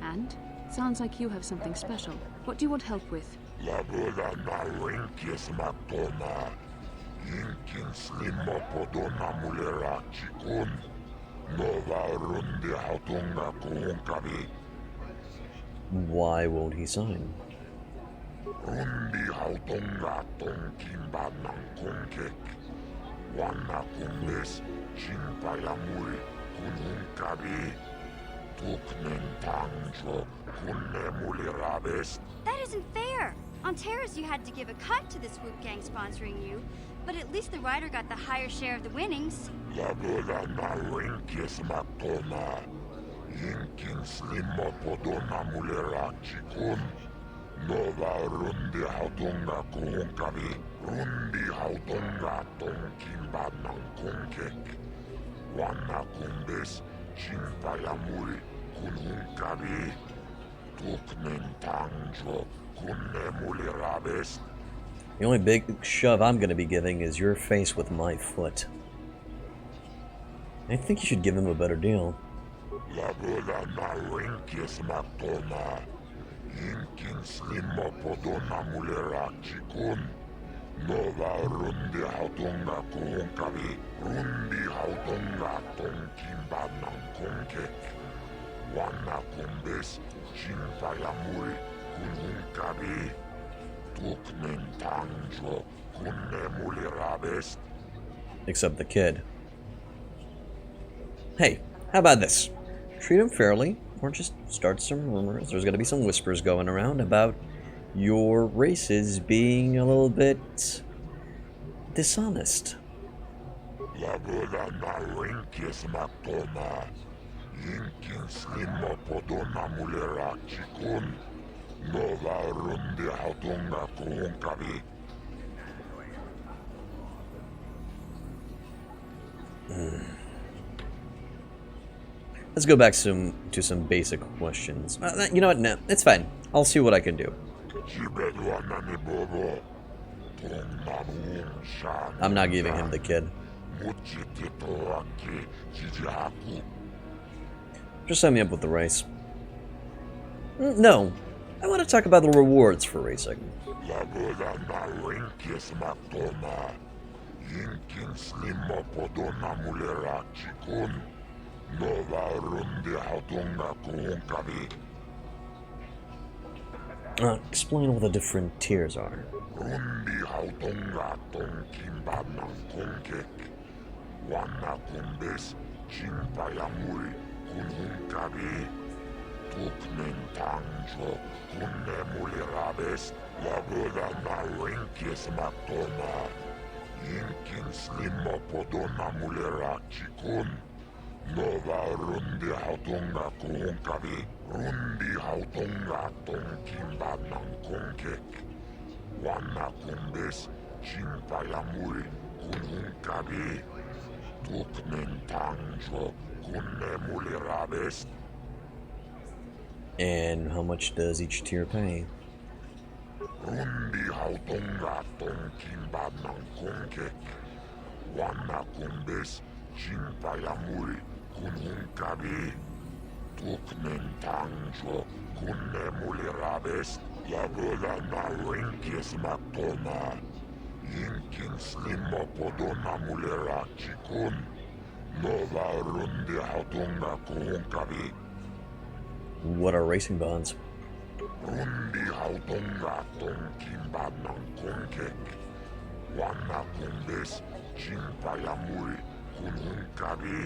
And? Sounds like you have something special. What do you want help with? Why won't he sign? That isn't fair! On Terrace you had to give a cut to the Swoop Gang sponsoring you, but at least the rider got the higher share of the winnings. The only big shove I'm gonna be giving is your face with my foot. I think you should give him a better deal. Except the kid. Hey, how about this? Treat him fairly, or just start some rumors. There's gonna be some whispers going around about your races being a little bit dishonest. Nova rundi hautunga kuhunkavi. Let's go back to some basic questions. You know what? No, it's fine. I'll see what I can do. I'm not giving him the kid. Just sign me up with the race. No, I want to talk about the rewards for racing. Explain what the different tiers are. Nova rundi hautunga kuhunkavi. Rundi hautunga tonkimba nankonkek. Wana kumbes chimpayamuri kunhunkavi. Tukmentangjo kunnemulirabes. And how much does each tier pay? Rundi hautunga tonkimba nankonkek. Wana kumbes chimpayamuri kunhunkavi. Tukmentangjo kunnemulirabes. Lagoda na rinkis maktoma. Yinkin slimmo podona mulera chikun. Nova rundi hautunga kuhunkavi. What are racing bonds? Rundi hautunga tonkimba nankonkek. Wana kumbes chimpayamuri kunhunkavi.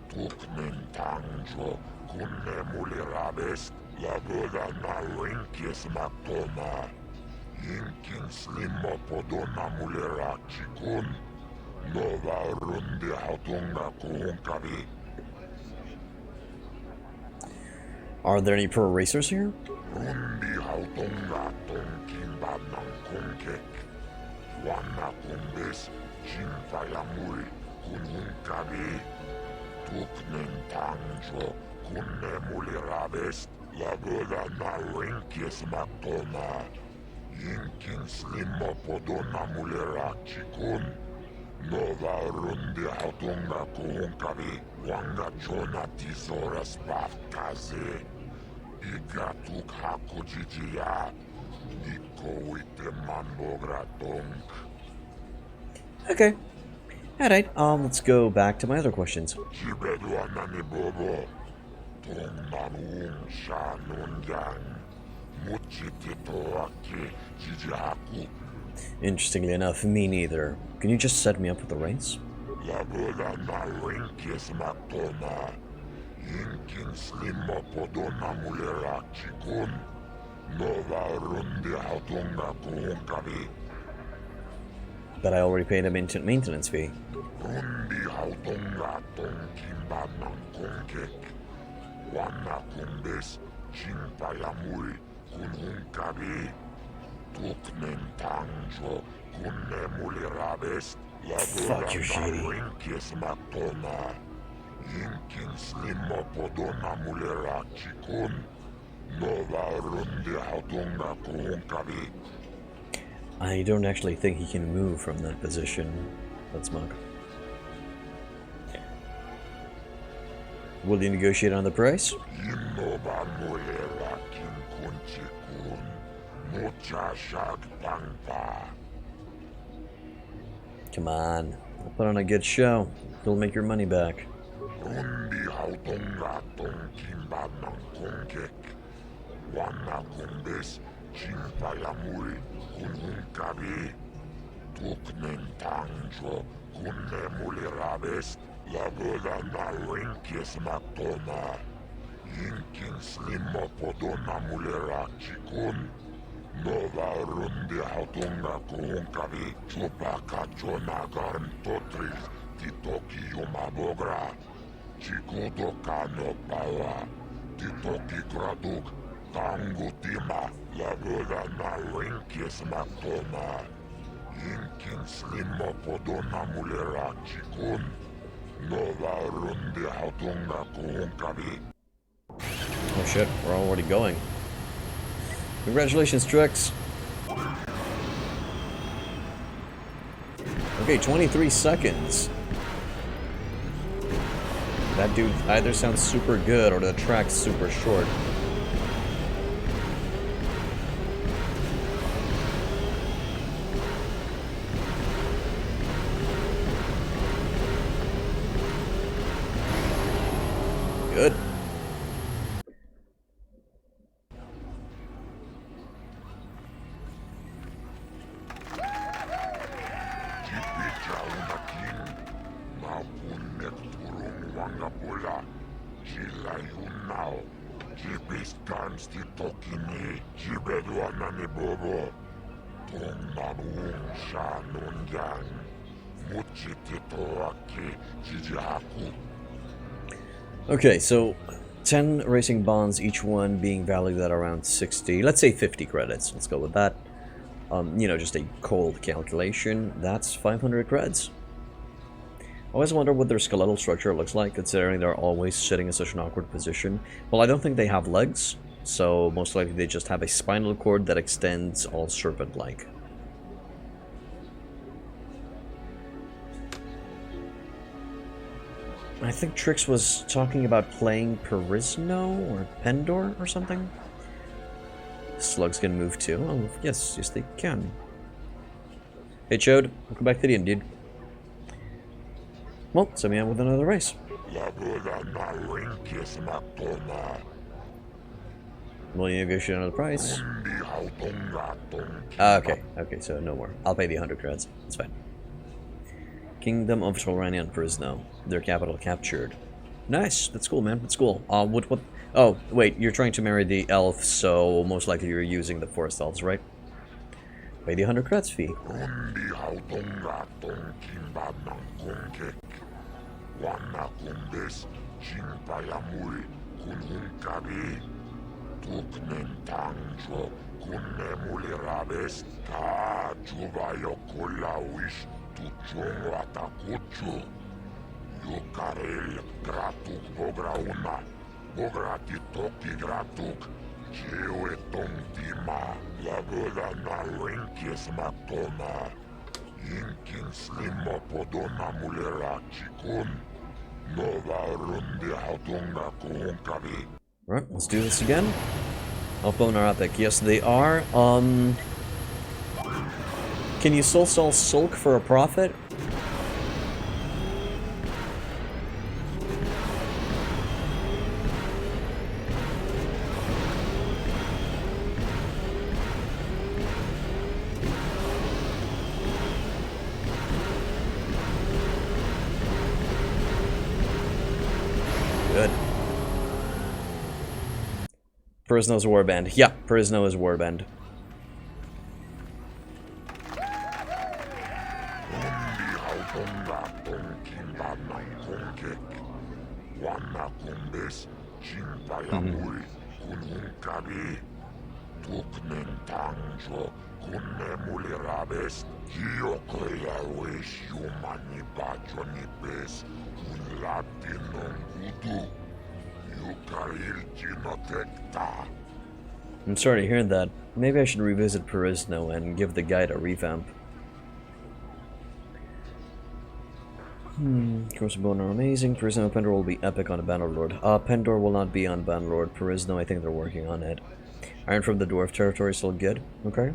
Tukmentangjo kunnemulirabes. Lagoda na rinkis maktoma. Yinkin slimmo podona mulera chikun. Nova rundi hautunga kuhunkavi. Are there any pro racers here? Rundi hautunga tonkimba nankonkek. Wana kumbes chimpayamuri kunhunkavi. Tukmentangjo kunnemulirabes. Lagoda na rinkis maktoma. Yinkin slimmo podona mulera chikun. Nova rundi hautunga kuhunkavi. Wanga chona tizoras bafkaze. Igatuk hakujijia. Niko ite manbogra tonk. Okay. Alright, let's go back to my other questions. Chibedwa nani bobo. Tong nanung sha nunjang. Muchitito aki jijaku. Interestingly enough, me neither. Can you just set me up with the race? Lagoda na rinkis maktoma. Yinkin slimmo podona mulera chikun. Nova rundi hautunga kuhunkavi. But I already paid a maintenance fee. Rundi hautunga tonkimba nankonkek. Wana kumbes chimpayamuri kunhunkavi. Tukmentangjo kunnemulirabes. Fuck, you're shady. Rinkis maktoma. Yinkin slimmo podona mulera chikun. Nova rundi hautunga kuhunkavi. I don't actually think he can move from that position. That's Monk. Will you negotiate on the price? Yinnoba mulera kinkunchikun. Mucha shag pangpa. Come on. I'll put on a good show. You'll make your money back. Rundi hautunga tonkimba nankonkek. Wana kumbes chimpayamuri kunhunkavi. Tukmentangjo kunnemulirabes. Lagoda na rinkis maktoma. Yinkin slimmo podona mulera chikun. Nova rundi hautunga kuhunkavi. Chupaka chonagarn totril. Titoki yumabogra. Chikudo kano pawa. Titoki graduk. Tangutima, lagoda na rinkis matoma. Inkin slimo podona mulera chikun. Nova rundi hatunga kuhunkabi. Oh shit, we're already going. Congratulations, Trix. Okay, 23 seconds. That dude either sounds super good or the track's super short. Good. Okay, so 10 racing bonds, each one being valued at around 60, let's say 50 credits. Let's go with that. You know, just a cold calculation. That's 500 creds. I always wonder what their skeletal structure looks like, considering they're always sitting in such an awkward position. Well, I don't think they have legs, so most likely they just have a spinal cord that extends all serpent-like. I think Trix was talking about playing Perisno or Pendor or something. Slugs can move too. Oh, yes, they can. Hey, Chode, welcome back to the inn, dude. Well, send me out with another race. Will you negotiate another price? Okay, so no more. I'll pay the 100 creds. It's fine. Kingdom of Solrania and Perisno. Their capital captured. Nice, that's cool, man. That's cool. What? Oh, wait, you're trying to marry the elf, so most likely you're using the forest elves, right? Pay the 100 creds fee. Yukarel gratuk bograuna, bograti toki gratuk, chewe tongtima, lagoda na rinkis matoma, inkin slimo podona mulera chikun, nova rundi hautunga kuhunkabi. Alright, let's do this again. Elfbone are epic. Yes, they are. Can you still sell silk for a profit? Perisno's warband. Yeah, Perisno is warband. I'm sorry to hear that. Maybe I should revisit Perisno and give the guide a revamp. Crossbone are amazing. Perisno and Pendor will be epic on a Bannerlord. Pendor will not be on Bannerlord. Perisno, I think they're working on it. Iron from the Dwarf territory still good. Okay.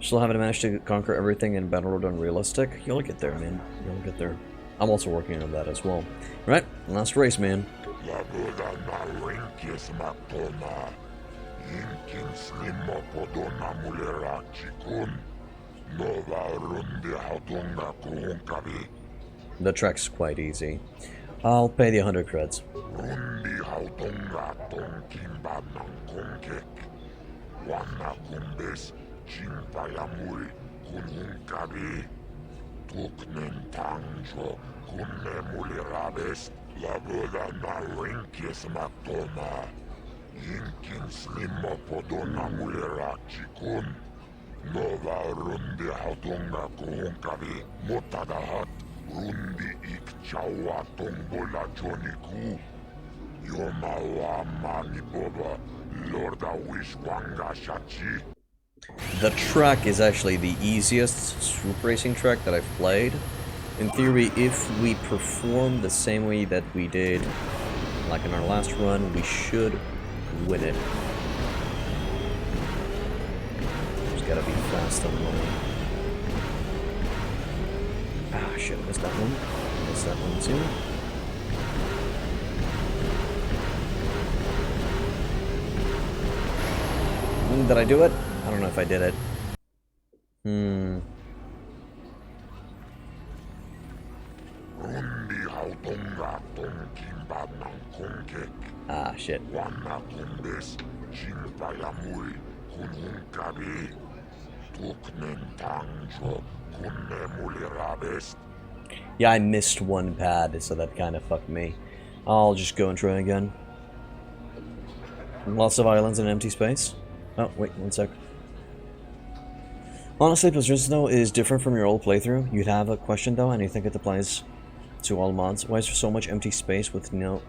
Still haven't managed to conquer everything in Bannerlord Unrealistic. You'll get there, man. You'll get there. I'm also working on that as well. Right, last race, man. The track's quite easy. I'll pay the 100 creds. Yinkin slimma podona mulera chikun. Nova rundi hatunga kuhunkavi motadahat. Rundi ik chawa tombola joniku. Yomawa mani boba lorda wishwanga shachi. The track is actually the easiest swoop racing track that I've played. In theory, if we perform the same way that we did, like in our last run, we should win it. Just gotta be fast on the line. Ah, shit, I missed that one. I missed that one too. Did I do it? I don't know if I did it. Ah, shit. Yeah, I missed one pad, so that kind of fucked me. I'll just go and try again. Lots of islands and empty space. Oh, wait, one sec. Honestly, Blizzard Snow is different from your old playthrough. You'd have a question though, and you think it applies to all mods. Why is there so much empty space with new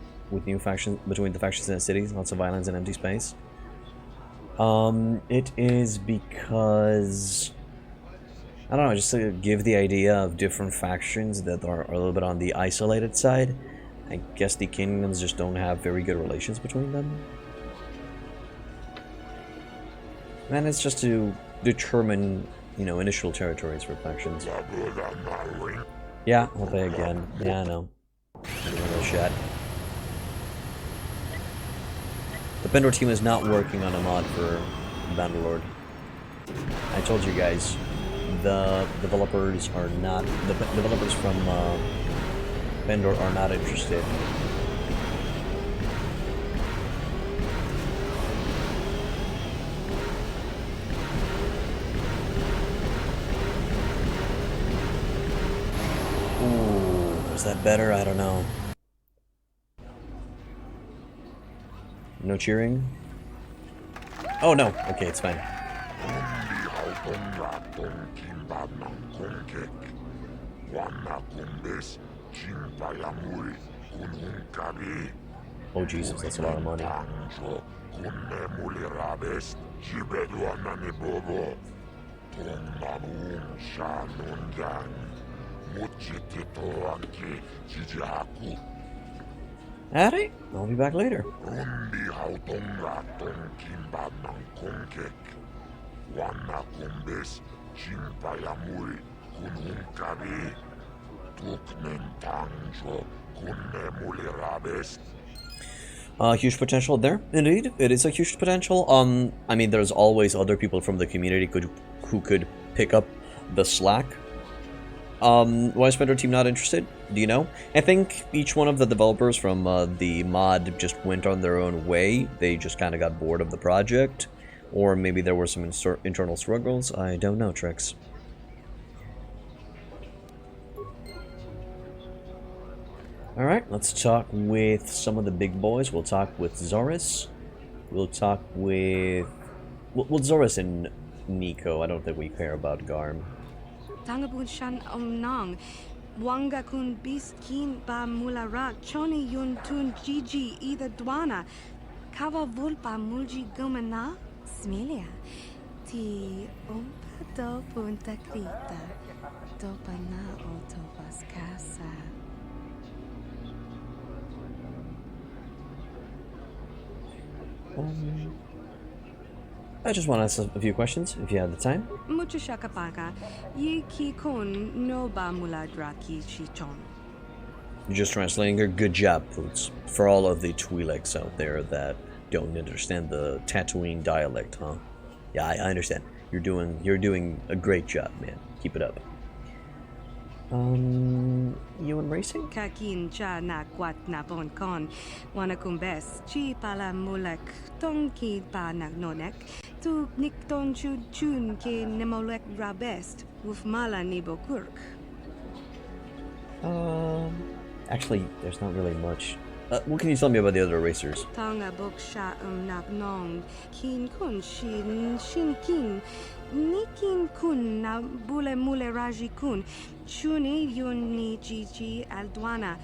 factions between the factions and the cities? Lots of islands and empty space. It is because I don't know, just to give the idea of different factions that are a little bit on the isolated side. I guess the kingdoms just don't have very good relations between them. And it's just to determine, you know, initial territories for factions. Yeah, I'll play again. Yeah, I know. No shit. The Pendor team is not working on a mod for Bannerlord. I told you guys, the developers are not. The developers from Pendor are not interested. Is that better? I don't know. No cheering? Oh no, okay, it's fine. Oh Jesus, that's a lot of money. Alright, I'll be back later. Huge potential there, indeed. It is a huge potential. I mean, there's always other people from the community who could pick up the slack. Why is Pendor team not interested? Do you know? I think each one of the developers from the mod just went on their own way. They just kind of got bored of the project. Or maybe there were some internal struggles. I don't know, Trix. Alright, let's talk with some of the big boys. We'll talk with Zoris. We'll talk with... Well, Zoris and Nico. I don't think we care about Garm. Tangabun shan omnang. Wanga kun biskin ba mulara choni yun tun gigi either dwana. Kava vulpa mulji gumana. Smilia. Ti ompa do punta krita. Dopa na otobas casa. I just want to ask a few questions, if you have the time. Mucho shakapaka. Yi ki kun no ba muladra ki chichon. You're just translating her. Good job, Poots. For all of the Twi'leks out there that don't understand the Tatooine dialect, huh? Yeah, I understand. You're doing a great job, man. Keep it up. You and racing? Kakin cha na kwat na bon kon. Wana kumbes. Chi pala mulek. Tonki pa nagnonek. Tu nikton chud chun ke nemolek rabest. Wuf mala nibo kurk. Actually, there's not really much What can you tell me about the other racers? Tonga boksha nak nong kin kun shin kin nikin kun na bule mule raji kun chuni yun ni chichi aldwana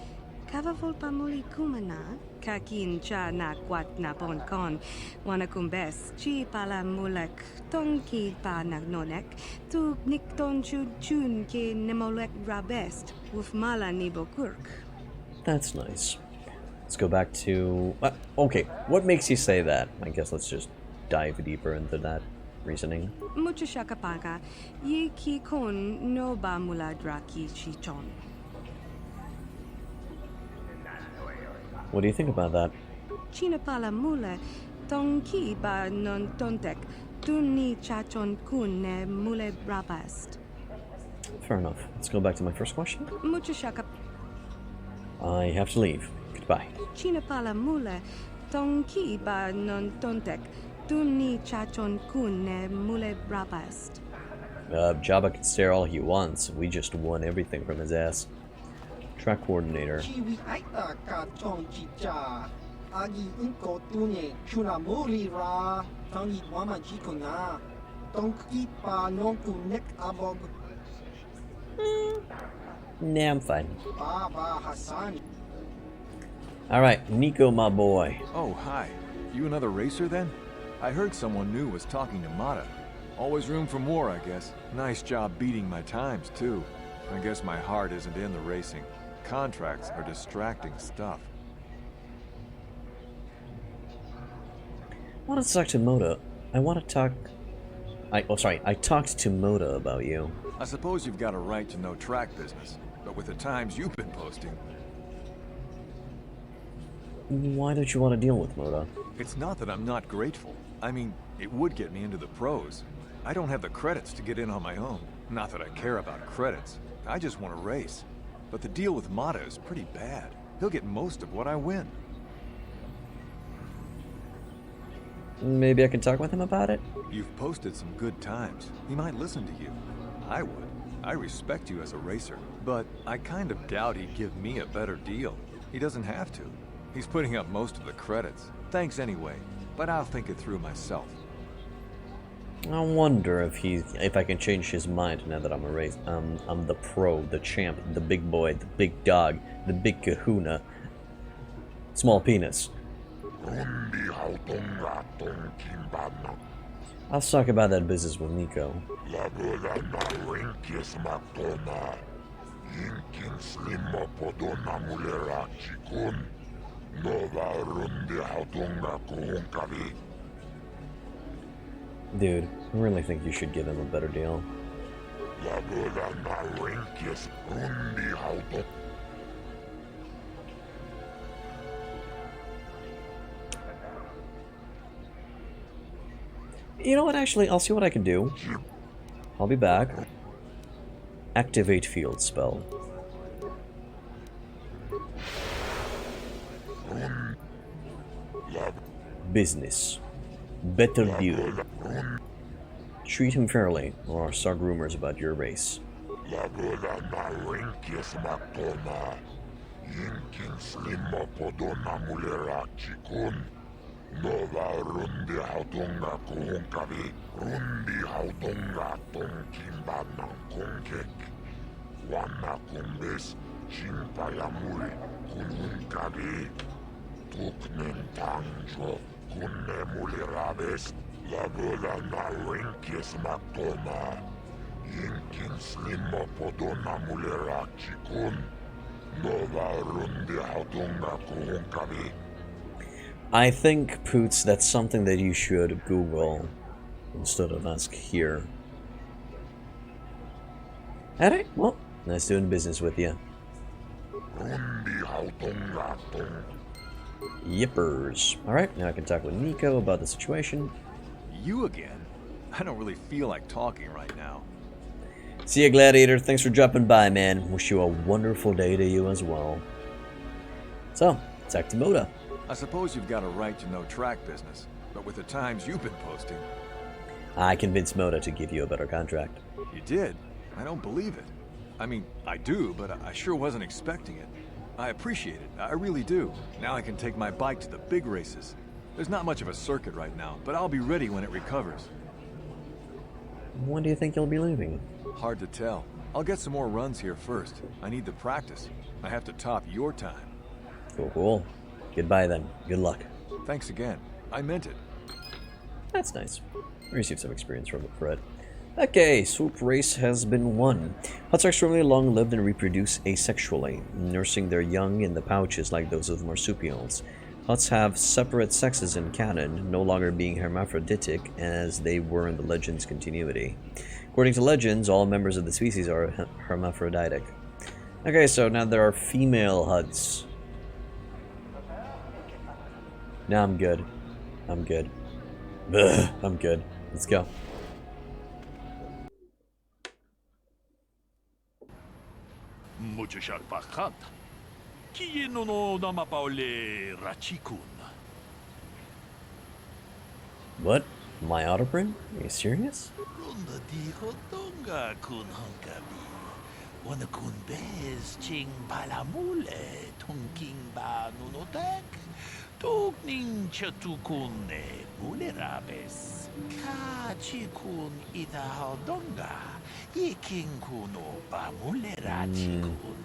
kavavol pamuli kumana kakin cha na kwat na pon kon wanakumbes chi pala mulek tonki pa nagnonek tu nikton chun ke nemolek rabest wuf mala ni bokurk. That's nice. Let's go back to... okay, what makes you say that? I guess let's just dive deeper into that reasoning. Mucho shakapanga, ye ki kon no ba mula draki chichon. What do you think about that? China pala mule, tong ki ba non tontek, dun ni chachon kun ne mule brabast. Fair enough. Let's go back to my first question. Mucho shakap. I have to leave. Goodbye. China pala mule, tong ki ba non tontek, dun ni chachon kun ne mule brabast. Jabba can stare all he wants. We just won everything from his ass. Track coordinator. Chiwi aita ka chong chicha. Agi inko tune chuna muri ra. Tangi wama jikona. Tonki pa nonku nek abog. Nah, I'm fine. Baba Hassan. Alright, Nico, my boy. Oh, hi. You another racer then? I heard someone new was talking to Mata. Always room for more, I guess. Nice job beating my times, too. I guess my heart isn't in the racing. Contracts are distracting stuff. I want to talk to Moda. I talked to Moda about you. I suppose you've got a right to know track business, but with the times you've been posting... Why don't you want to deal with Moda? It's not that I'm not grateful. I mean, it would get me into the pros. I don't have the credits to get in on my own. Not that I care about credits. I just want to race. But the deal with Mata is pretty bad. He'll get most of what I win. Maybe I can talk with him about it? You've posted some good times. He might listen to you. I would. I respect you as a racer. But I kind of doubt he'd give me a better deal. He doesn't have to. He's putting up most of the credits. Thanks anyway, but I'll think it through myself. I wonder if I can change his mind now that I'm a race. I'm the pro, the champ, the big boy, the big dog, the big kahuna. Small penis. I'll talk about that business with Nico. Dude, I really think you should give him a better deal. You know what, actually, I'll see what I can do. I'll be back. Activate field spell. Business. Better deal. Treat him fairly, or I'll start rumors about your race. I think, Poots, that's something that you should Google instead of ask here. Alright, well, nice doing business with you. Yippers. Alright, now I can talk with Nico about the situation. You again? I don't really feel like talking right now. See ya, Gladiator. Thanks for dropping by, man. Wish you a wonderful day to you as well. So, talk to Moda. I suppose you've got a right to know track business, but with the times you've been posting... I convinced Moda to give you a better contract. You did? I don't believe it. I mean, I do, but I sure wasn't expecting it. I appreciate it. I really do. Now I can take my bike to the big races. There's not much of a circuit right now, but I'll be ready when it recovers. When do you think you'll be leaving? Hard to tell. I'll get some more runs here first. I need the practice. I have to top your time. Cool, cool. Goodbye then. Good luck. Thanks again. I meant it. That's nice. Received some experience from it, Fred. Okay, swoop race has been won. Huts are extremely long-lived and reproduce asexually, nursing their young in the pouches like those of marsupials. Huts have separate sexes in canon, no longer being hermaphroditic as they were in the Legends continuity. According to Legends, all members of the species are hermaphroditic. Okay, so now there are female Huts. Now I'm good. I'm good. Ugh, I'm good. Let's go. Mucho shakpakat. Kieno no namapaule rachikun. What? My autoprint? Are you serious? Runda di hotonga kun hunkabi. Wana kun bez ching palamule tunking ba nunotek. Tugning chatukune mulerabes. Ka chikun ita hodonga. Iking kuno ba mulerachikun.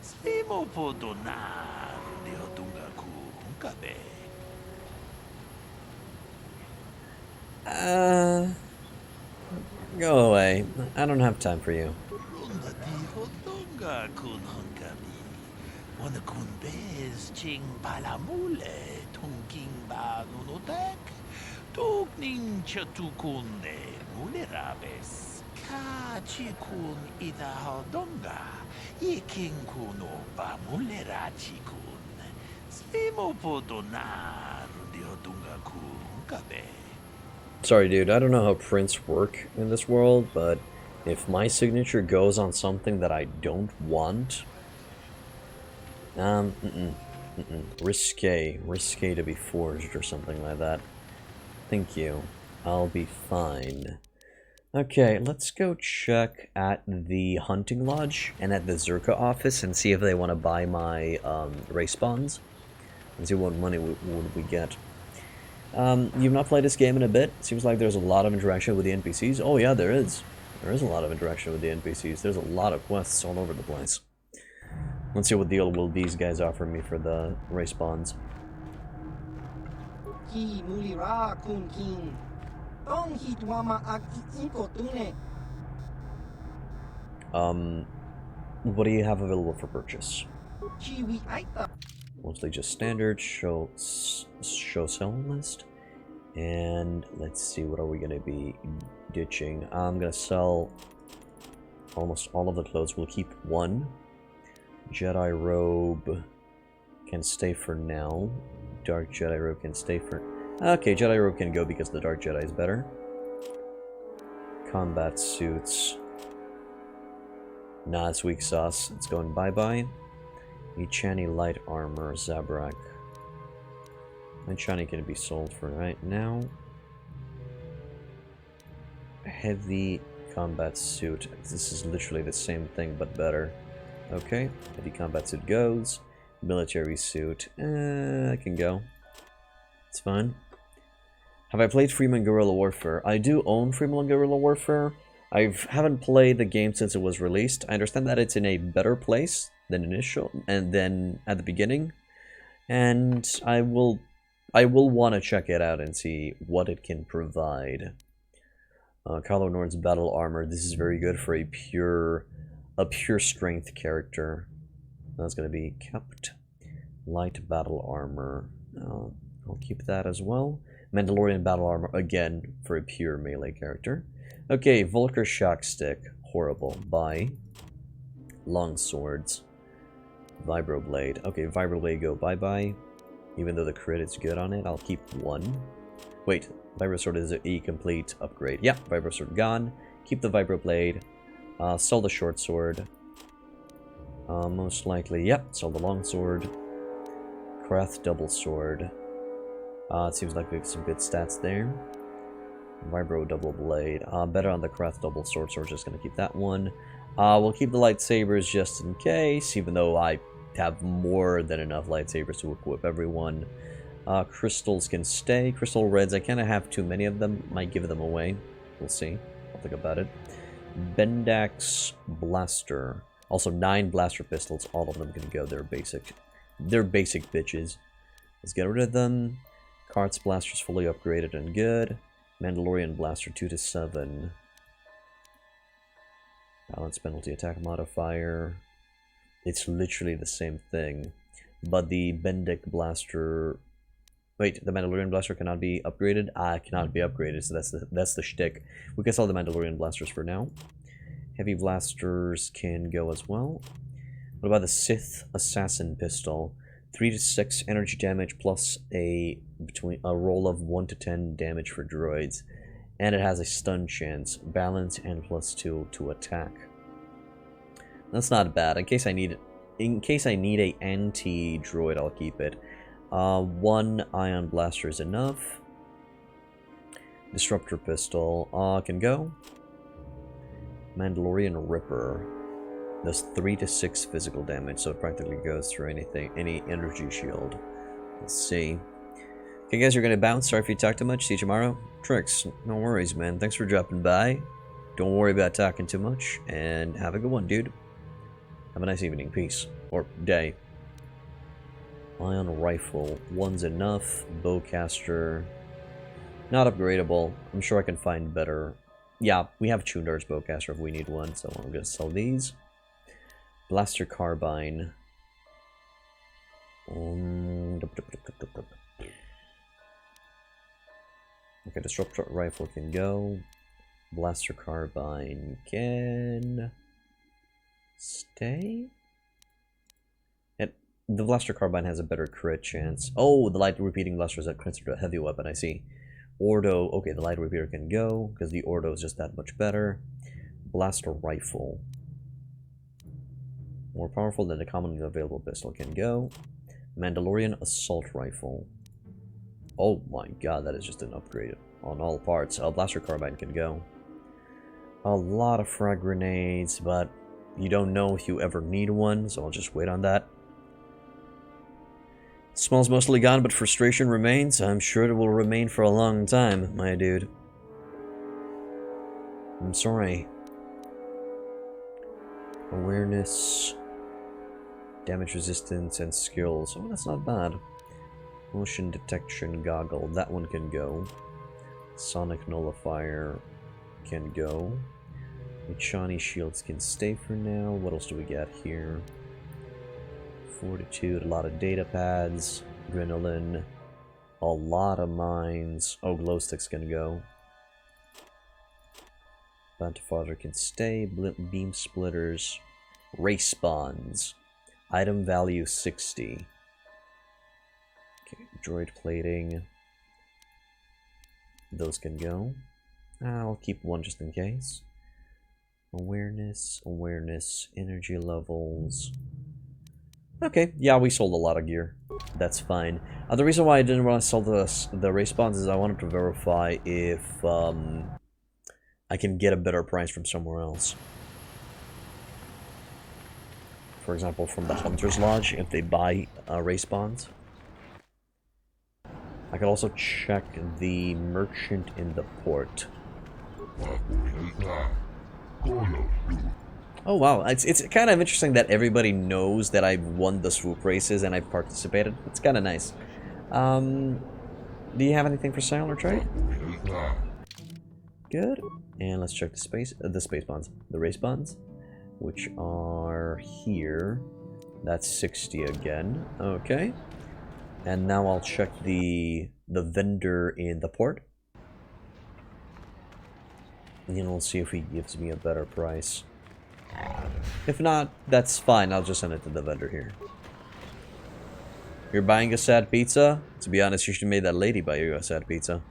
Spimo podonar de hodonga ku hunkabe. Go away. I don't have time for you. Runda di hodonga kun hunkabi. Wana kun bez ching palamule tungking ba nunotek. Tugning chatukune mulerabes. Ka chikun ita hodonga. Iking kuno ba mulerachikun. Spimo podonar de hodonga ku hunkabe. Sorry, dude, I don't know how prints work in this world, but if my signature goes on something that I don't want... Risque to be forged or something like that. Thank you. I'll be fine. Okay, let's go check at the hunting lodge and at the Zerka office and see if they want to buy my race bonds. And see what money would we get. You've not played this game in a bit. Seems like there's a lot of interaction with the NPCs. Oh yeah, there is. There is a lot of interaction with the NPCs. There's a lot of quests all over the place. Let's see what deal will these guys offer me for the race bonds. What do you have available for purchase? Mostly just standard show sell list, and let's see, what are we gonna be ditching? I'm gonna sell almost all of the clothes. We'll keep one. Jedi robe can stay for now. Dark Jedi robe can stay for... Okay, Jedi robe can go because the Dark Jedi is better. Combat suits. Nah, it's weak sauce. It's going bye-bye. Echani light armor, Zabrak. Echani can be sold for right now. Heavy combat suit. This is literally the same thing but better. Okay, heavy combat suit goes. Military suit, I can go. It's fine. Have I played Freeman Guerrilla Warfare? I do own Freeman Guerrilla Warfare. I haven't played the game since it was released. I understand that it's in a better place than initial and then at the beginning, and I will want to check it out and see what it can provide. Kylo Nord's battle armor. This is very good for a pure strength character. That's going to be kept. Light battle armor. I'll keep that as well. Mandalorian battle armor again for a pure melee character. Okay, Volker shock stick. Horrible. Buy. Long swords. Vibroblade. Okay, Vibroblade go bye-bye. Even though the crit is good on it, I'll keep one. Wait, Vibrosword is a complete upgrade. Yeah, Vibrosword gone. Keep the Vibroblade. Sell the short sword. Most likely, yep, sell the long sword. Krath double sword. It seems like we have some good stats there. Vibro double blade. Better on the Krath double sword, so we're just gonna keep that one. We'll keep the lightsabers just in case, even though I have more than enough lightsabers to equip everyone. Crystals can stay. Crystal reds, I kind of have too many of them. Might give them away. We'll see. I'll think about it. Bendax Blaster. Also 9 blaster pistols. All of them can go. They're basic. They're basic bitches. Let's get rid of them. Carts Blaster's fully upgraded and good. Mandalorian Blaster 2 to 7. Balance penalty attack modifier. It's literally the same thing. But the Bendak Blaster... Wait, the Mandalorian Blaster cannot be upgraded? Ah, it cannot be upgraded, so that's the shtick. We can sell the Mandalorian Blasters for now. Heavy Blasters can go as well. What about the Sith Assassin Pistol? 3 to 6 energy damage plus a roll of 1 to 10 damage for droids. And it has a stun chance, balance, and +2 to attack. That's not bad. In case I need a anti-droid, I'll keep it. 1 ion blaster is enough. Disruptor pistol can go. Mandalorian Ripper does 3 to 6 physical damage, so it practically goes through any energy shield. Let's see. Okay, guys, you're gonna bounce. Sorry if you talk too much. See you tomorrow. Tricks, no worries, man. Thanks for dropping by. Don't worry about talking too much, and have a good one, dude. Have a nice evening. Peace. Or day. Ion rifle. 1's enough. Bowcaster. Not upgradable. I'm sure I can find better. Yeah, we have Chundar's bowcaster if we need one, so I'm gonna sell these. Blaster carbine. Okay, disruptor rifle can go. Blaster carbine can stay. The blaster carbine has a better crit chance. Oh, the light repeating blaster is considered a heavy weapon. I see. Ordo. Okay, the light repeater can go because the Ordo is just that much better. Blaster rifle. More powerful than the commonly available pistol can go. Mandalorian assault rifle. Oh my god, that is just an upgrade on all parts. Blaster carbine can go. A lot of frag grenades, but you don't know if you ever need one, so I'll just wait on that. Smell's mostly gone, but frustration remains. I'm sure it will remain for a long time, my dude. I'm sorry. Awareness, damage resistance, and skills. Oh, that's not bad. Motion detection goggle. That one can go. Sonic nullifier can go. Michani shields can stay for now. What else do we got here? Fortitude, a lot of data pads, adrenaline, a lot of mines. Oh, glow sticks can go. Bounty fodder can stay. Beam splitters, race bonds, item value 60. Okay, droid plating. Those can go. I'll keep one just in case. Awareness, energy levels. Okay, yeah, we sold a lot of gear. That's fine. The reason why I didn't want to sell the race bonds is I wanted to verify if I can get a better price from somewhere else. For example, from the Hunter's Lodge, if they buy race bonds. I could also check the merchant in the port. Oh wow, it's kind of interesting that everybody knows that I've won the swoop races and I've participated. It's kind of nice. Do you have anything for sale or trade? Good. And let's check the space bonds, the race bonds, which are here. That's 60 again. Okay. And now I'll check the vendor in the port. And we'll see if he gives me a better price. If not, that's fine. I'll just send it to the vendor here. You're buying a sad pizza? To be honest, you should have made that lady buy you a sad pizza.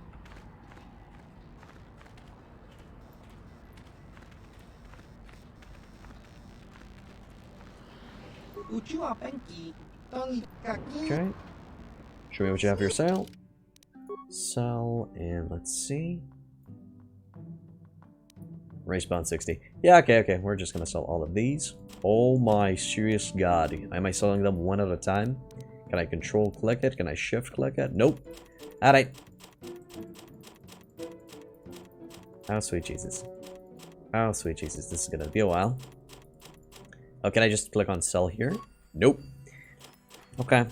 Okay. Show me what you have for your sale. Sell, and let's see. Respawn 60. Yeah, okay. We're just gonna sell all of these. Oh my serious god. Am I selling them one at a time? Can I control click it? Can I shift click it? Nope. Alright. Oh, sweet Jesus. Oh, sweet Jesus. This is gonna be a while. Oh, can I just click on sell here? Nope. Okay.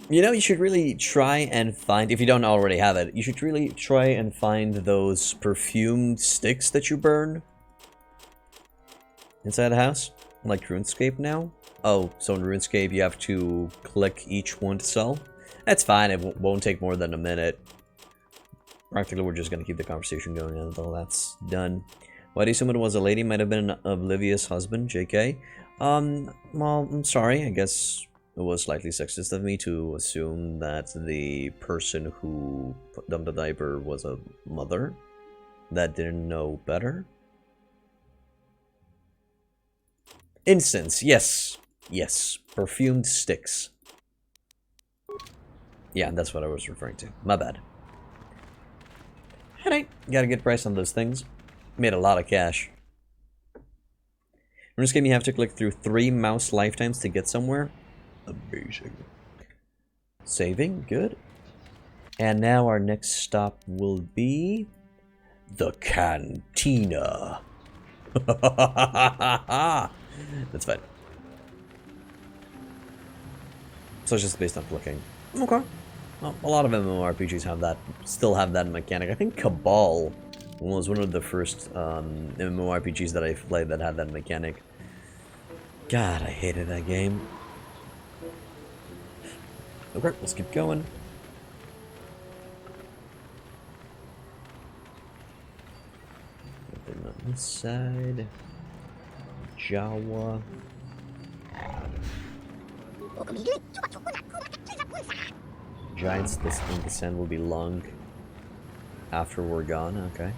You know, you should really try and find, if you don't already have it, you should really try and find those perfumed sticks that you burn inside the house. Like RuneScape now. Oh, so in RuneScape you have to click each one to sell. That's fine, it won't take more than a minute. Practically, we're just gonna keep the conversation going until that's done. Why do you assume it was a lady? Might have been an oblivious husband, JK. Well, I'm sorry, I guess it was slightly sexist of me to assume that the person who dumped the diaper was a mother that didn't know better. Incense, yes. Yes, perfumed sticks. Yeah, that's what I was referring to. My bad. Alright, got a good price on those things. Made a lot of cash. In this game, you have to click through 3 mouse lifetimes to get somewhere. Amazing. Saving, good. And now our next stop will be the Cantina. That's fine. So it's just based on clicking. Okay. Well, a lot of MMORPGs have that, still have that mechanic. I think Cabal was one of the first MMORPGs that I played that had that mechanic. God, I hated that game. Okay, let's keep going. Nothing on this side. Jawa. Giants, this descent will be long after we're gone, okay.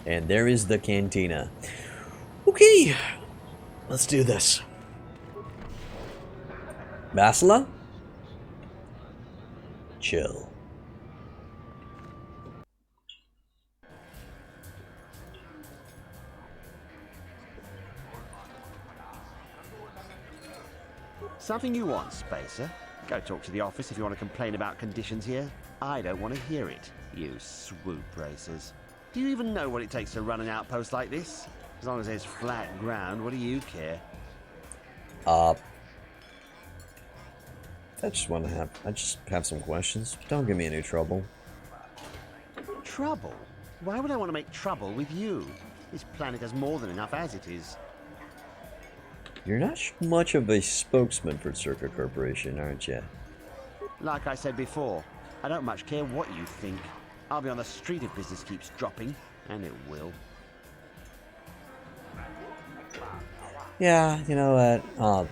And there is the Cantina. Okay, let's do this. Basila? Chill. Something you want, Spacer? Go talk to the office if you want to complain about conditions here. I don't want to hear it, you swoop racers. Do you even know what it takes to run an outpost like this? As long as there's flat ground, what do you care? I just have some questions. Don't give me any trouble. Trouble? Why would I want to make trouble with you? This planet has more than enough as it is. You're not much of a spokesman for Circa Corporation, aren't you? Like I said before, I don't much care what you think. I'll be on the street if business keeps dropping, and it will. Yeah, you know what?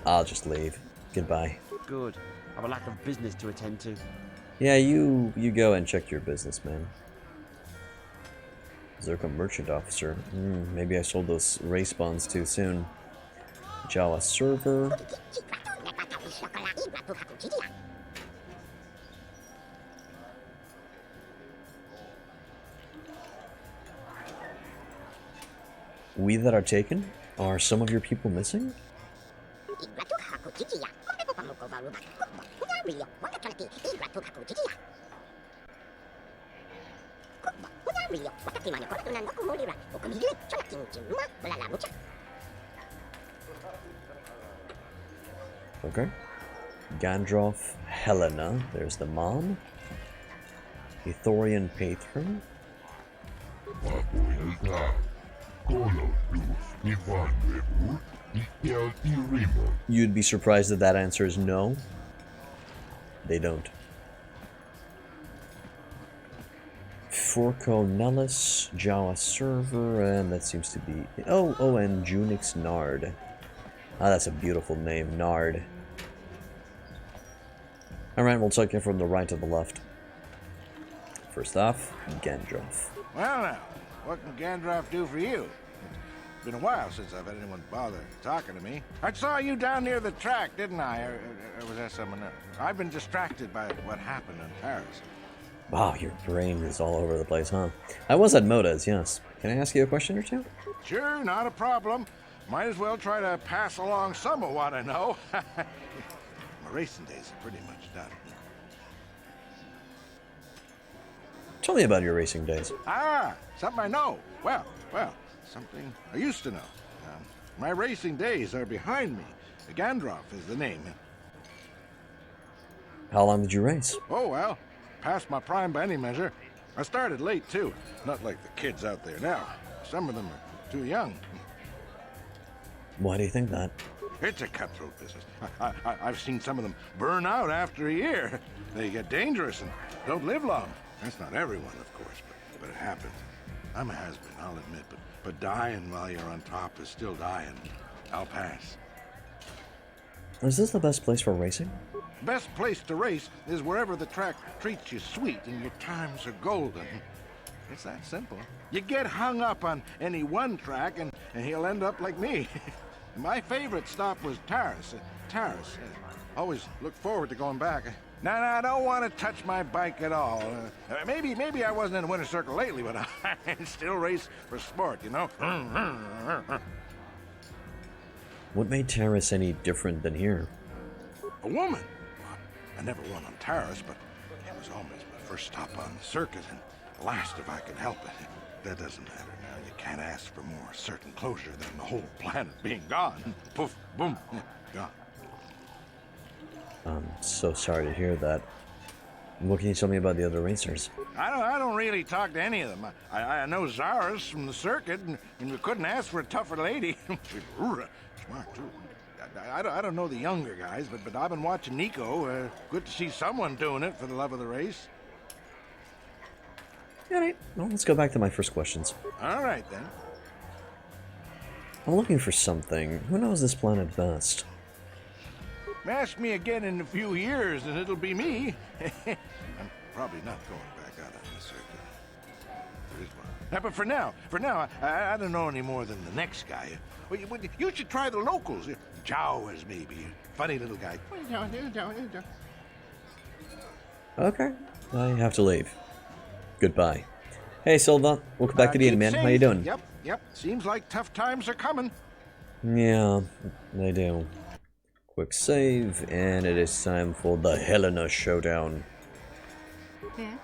I'll just leave. Goodbye. Good. I have a lack of business to attend to. Yeah, you go and check your business, man. Zerka Merchant Officer. Maybe I sold those race bonds too soon. Jawa server. We that are taken? Are some of your people missing? Okay. Gandalf, Helena, there's the mom. Ithorian patron. You'd be surprised that that answer is no. They don't. Forco Nellis, Jawa server, and that seems to be... Oh, and Junix Nard. Ah, that's a beautiful name, Nard. Alright, we'll take it from the right to the left. First off, Gandalf. Well now, what can Gandalf do for you? It's been a while since I've had anyone bother talking to me. I saw you down near the track, didn't I? Or was that someone else? I've been distracted by what happened in Paris. Wow, your brain is all over the place, huh? I was at Moda's, yes. Can I ask you a question or two? Sure, not a problem. Might as well try to pass along some of what I know. My racing days are pretty much done. Tell me about your racing days. Ah, something I know. Well, something I used to know. My racing days are behind me. Gandroff is the name. How long did you race? Oh, well, past my prime by any measure. I started late, too. Not like the kids out there now. Some of them are too young. Why do you think that? It's a cutthroat business. I've seen some of them burn out after a year. They get dangerous and don't live long. That's not everyone, of course, but it happens. I'm a has-been, I'll admit, but dying while you're on top is still dying. I'll pass. Is this the best place for racing? Best place to race is wherever the track treats you sweet and your times are golden. It's that simple. You get hung up on any one track and he'll end up like me. My favorite stop was Taris. Always look forward to going back. Now, I don't want to touch my bike at all. Maybe I wasn't in the winner's circle lately, but I still race for sport, you know? What made Taris any different than here? A woman. I never won on Taris, but it was always my first stop on the circuit, and last if I could help it. That doesn't matter now. You can't ask for more certain closure than the whole planet being gone. Poof, boom, gone. I'm so sorry to hear that. What can you tell me about the other racers? I don't really talk to any of them. I know Zara's from the circuit, and we couldn't ask for a tougher lady. She's smart, too. I don't know the younger guys, but I've been watching Nico. Good to see someone doing it for the love of the race. All right, well, let's go back to my first questions. All right, then. I'm looking for something. Who knows this planet best? Ask me again in a few years, and it'll be me. I'm probably not going back out on the circuit. There is one. But for now, I don't know any more than the next guy. You should try the locals. Jawas, maybe. Funny little guy. Okay, I have to leave. Goodbye. Hey, Silva. Welcome back to the inn, man. Safe. How you doing? Yep. Seems like tough times are coming. Yeah, they do. Quick save, and it is time for the Helena showdown. Yeah?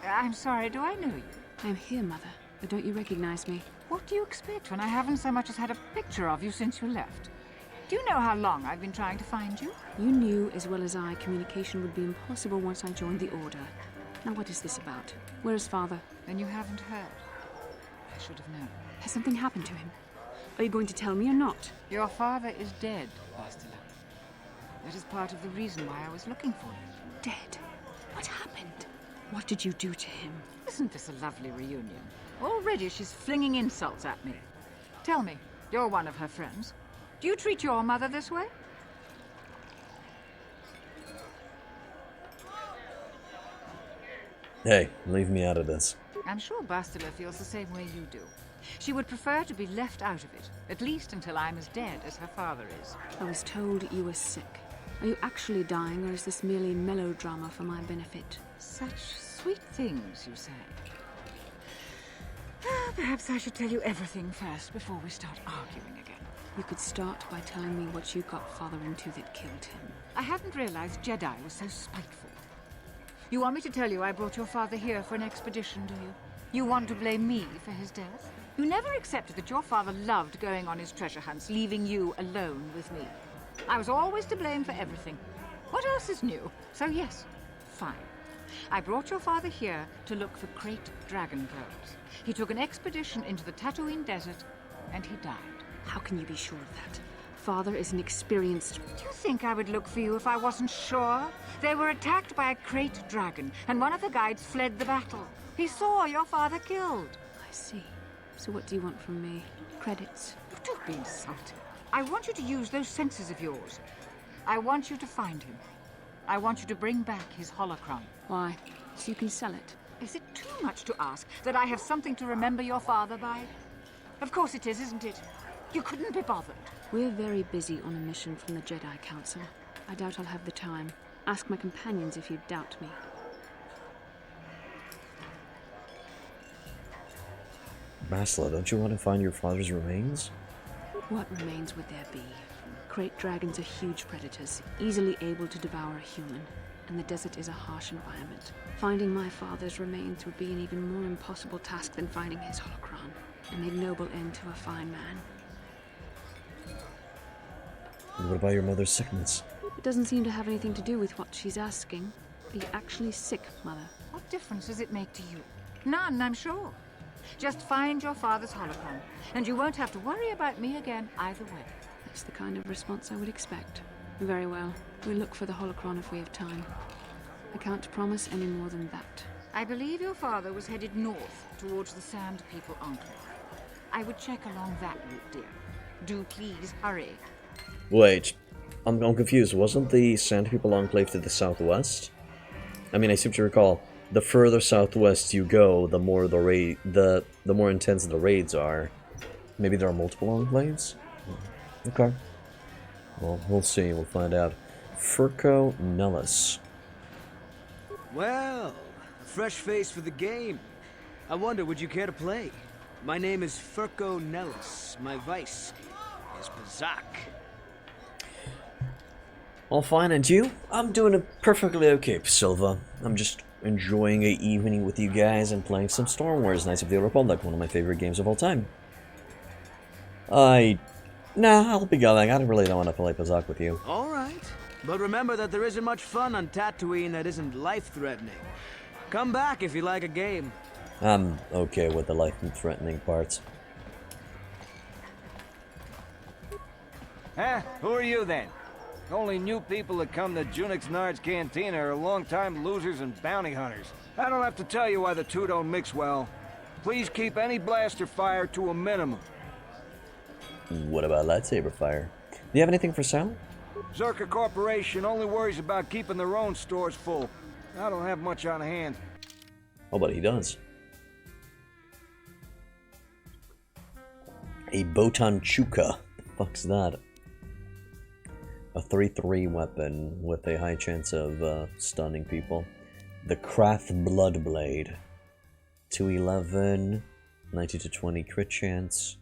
I'm sorry, do I know you? I'm here, Mother. But don't you recognize me? What do you expect when I haven't so much as had a picture of you since you left? Do you know how long I've been trying to find you? You knew as well as I communication would be impossible once I joined the Order. Now what is this about? Where is Father? Then you haven't heard. I should have known. Has something happened to him? Are you going to tell me or not? Your father is dead, Bastila. That is part of the reason why I was looking for you. Dead? What happened? What did you do to him? Isn't this a lovely reunion? Already she's flinging insults at me. Tell me, you're one of her friends. Do you treat your mother this way? Hey, leave me out of this. I'm sure Bastila feels the same way you do. She would prefer to be left out of it, at least until I'm as dead as her father is. I was told you were sick. Are you actually dying, or is this merely melodrama for my benefit? Such sweet things, you say. Perhaps I should tell you everything first before we start arguing again. You could start by telling me what you got Father into that killed him. I hadn't realized Jedi was so spiteful. You want me to tell you I brought your father here for an expedition, do you? You want to blame me for his death? You never accepted that your father loved going on his treasure hunts, leaving you alone with me. I was always to blame for everything. What else is new? So yes, fine. I brought your father here to look for Krayt dragon pearls. He took an expedition into the Tatooine desert, and he died. How can you be sure of that? Father is an experienced... Do you think I would look for you if I wasn't sure? They were attacked by a Krayt dragon, and one of the guides fled the battle. He saw your father killed. I see. So what do you want from me? Credits? Don't be insulting. I want you to use those senses of yours. I want you to find him. I want you to bring back his holocron. Why? So you can sell it? Is it too much to ask that I have something to remember your father by? Of course it is, isn't it? You couldn't be bothered. We're very busy on a mission from the Jedi Council. I doubt I'll have the time. Ask my companions if you doubt me. Masla, don't you want to find your father's remains? What remains would there be? Great dragons are huge predators, easily able to devour a human, and the desert is a harsh environment. Finding my father's remains would be an even more impossible task than finding his holocron, an ignoble end to a fine man. And what about your mother's sickness? It doesn't seem to have anything to do with what she's asking. Are you actually sick, Mother? What difference does it make to you? None, I'm sure. Just find your father's holocron, and you won't have to worry about me again either way. That's the kind of response I would expect. Very well. We'll look for the holocron if we have time. I can't promise any more than that. I believe your father was headed north towards the Sand People Enclave. I would check along that route, dear. Do please hurry. Wait, I'm confused. Wasn't the Sand People Enclave to the southwest? I mean, I seem to recall the further southwest you go, the more the more intense the raids are. Maybe there are multiple enclaves? Okay. Well, we'll see. We'll find out. Furco Nellis. Well, a fresh face for the game. I wonder, would you care to play? My name is Furco Nellis. My vice is Pazak. All fine, and you? I'm doing a perfectly okay, Silva. I'm just enjoying an evening with you guys and playing some Star Wars Knights of the Old Republic, one of my favorite games of all time. Nah, I'll be going. I really don't want to play Pazak with you. All right. But remember that there isn't much fun on Tatooine that isn't life-threatening. Come back if you like a game. I'm okay with the life-threatening parts. Huh? Who are you then? Only new people that come to Junix Nard's Cantina are long-time losers and bounty hunters. I don't have to tell you why the two don't mix well. Please keep any blaster fire to a minimum. What about lightsaber fire? Do you have anything for sale? Zerka Corporation only worries about keeping their own stores full. I don't have much on hand. Oh, but he does. A Botan Chuka. The fuck's that? A 3-3 weapon with a high chance of stunning people. The Krath Bloodblade. 211, 90 to 20 crit chance.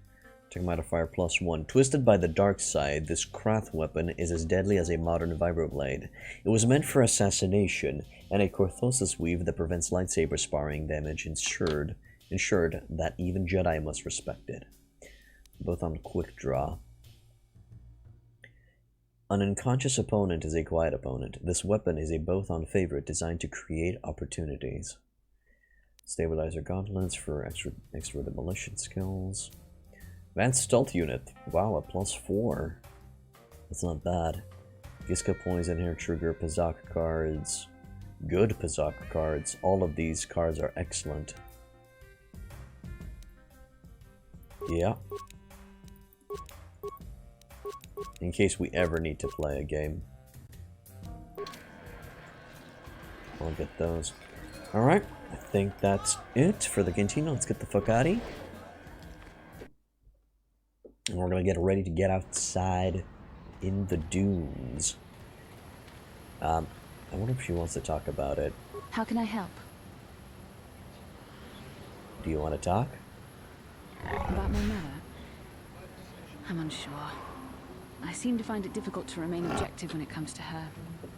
Attack modifier +1. Twisted by the dark side, this Krath weapon is as deadly as a modern vibroblade. It was meant for assassination, and a Corthosis weave that prevents lightsaber sparring damage ensured that even Jedi must respect it. Both on quick draw. An unconscious opponent is a quiet opponent. This weapon is a both-on favorite designed to create opportunities. Stabilizer gauntlets for extra demolition skills. Advanced stealth unit. Wow, a +4. That's not bad. Giska poison hair trigger, Pazak cards. Good Pazak cards. All of these cards are excellent. Yeah. In case we ever need to play a game. I'll get those. Alright, I think that's it for the Cantina. Let's get the fuck out of here. And we're gonna get ready to get outside in the dunes. I wonder if she wants to talk about it. How can I help? Do you want to talk? About my mother? I'm unsure. I seem to find it difficult to remain objective when it comes to her.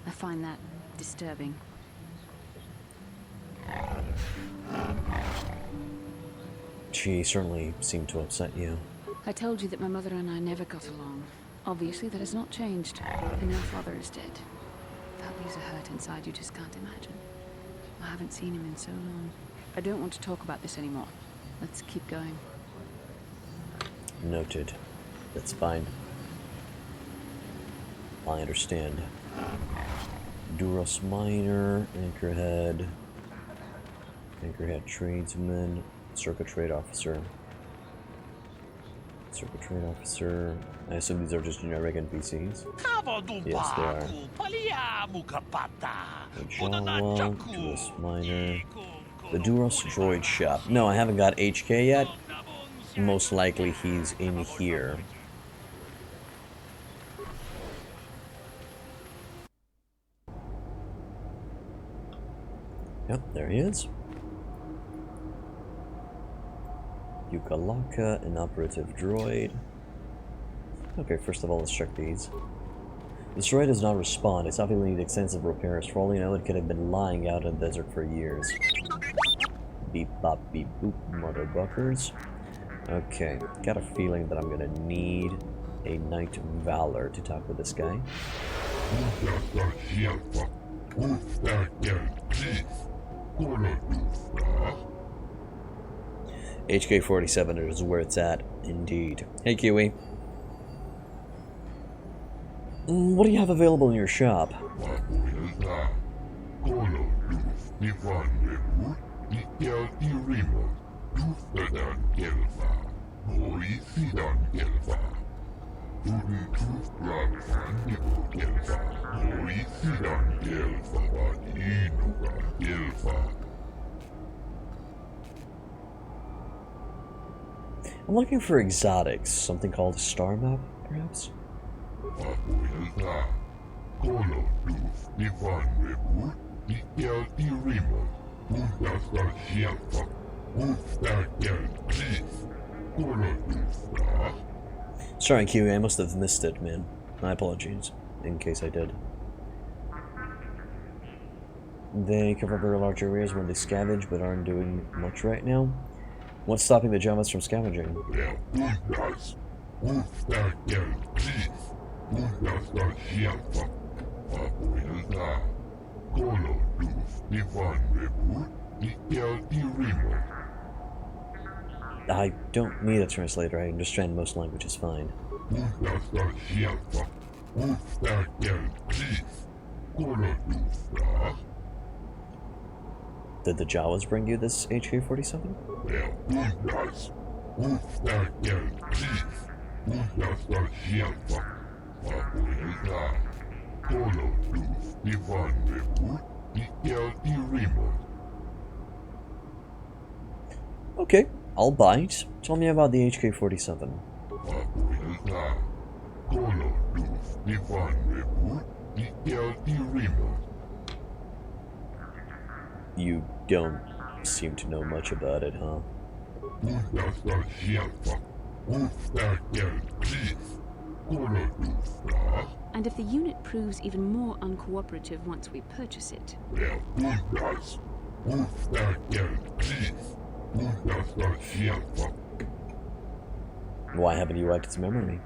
I find that disturbing. She certainly seemed to upset you. I told you that my mother and I never got along. Obviously, that has not changed. And now father is dead. That leaves a hurt inside you just can't imagine. I haven't seen him in so long. I don't want to talk about this anymore. Let's keep going. Noted. That's fine. I understand. Duros Miner, Anchorhead, Anchorhead Tradesman, Circuit Trade Officer. Circuit Trade Officer. I assume these are just generic NPCs. Yes, they are. The Jawa, Duros Miner. The Duros Droid Shop. No, I haven't got HK yet. Most likely he's in here. Yep, there he is. Yukalaka, an operative droid. Okay, first of all, let's check these. This droid does not respond. It's obviously need extensive repairs. For all you know, it could have been lying out in the desert for years. Beep bop beep boop, motherfuckers. Okay, got a feeling that I'm gonna need a Knight Valor to talk with this guy. HK-47 is where it's at, indeed. Hey, Kiwi. What do you have available in your shop? I'm looking for exotics, something called a star map, perhaps? Sorry, Kiwi, I must have missed it, man. My apologies, in case I did. They cover very large areas when they scavenge, but aren't doing much right now. What's stopping the Jawas from scavenging? I don't need a translator, I understand most languages fine. Did the Jawas bring you this HK-47? Okay, I'll bite. Tell me about the HK-47. You don't seem to know much about it, huh? And if the unit proves even more uncooperative once we purchase it? Why haven't you wiped its memory?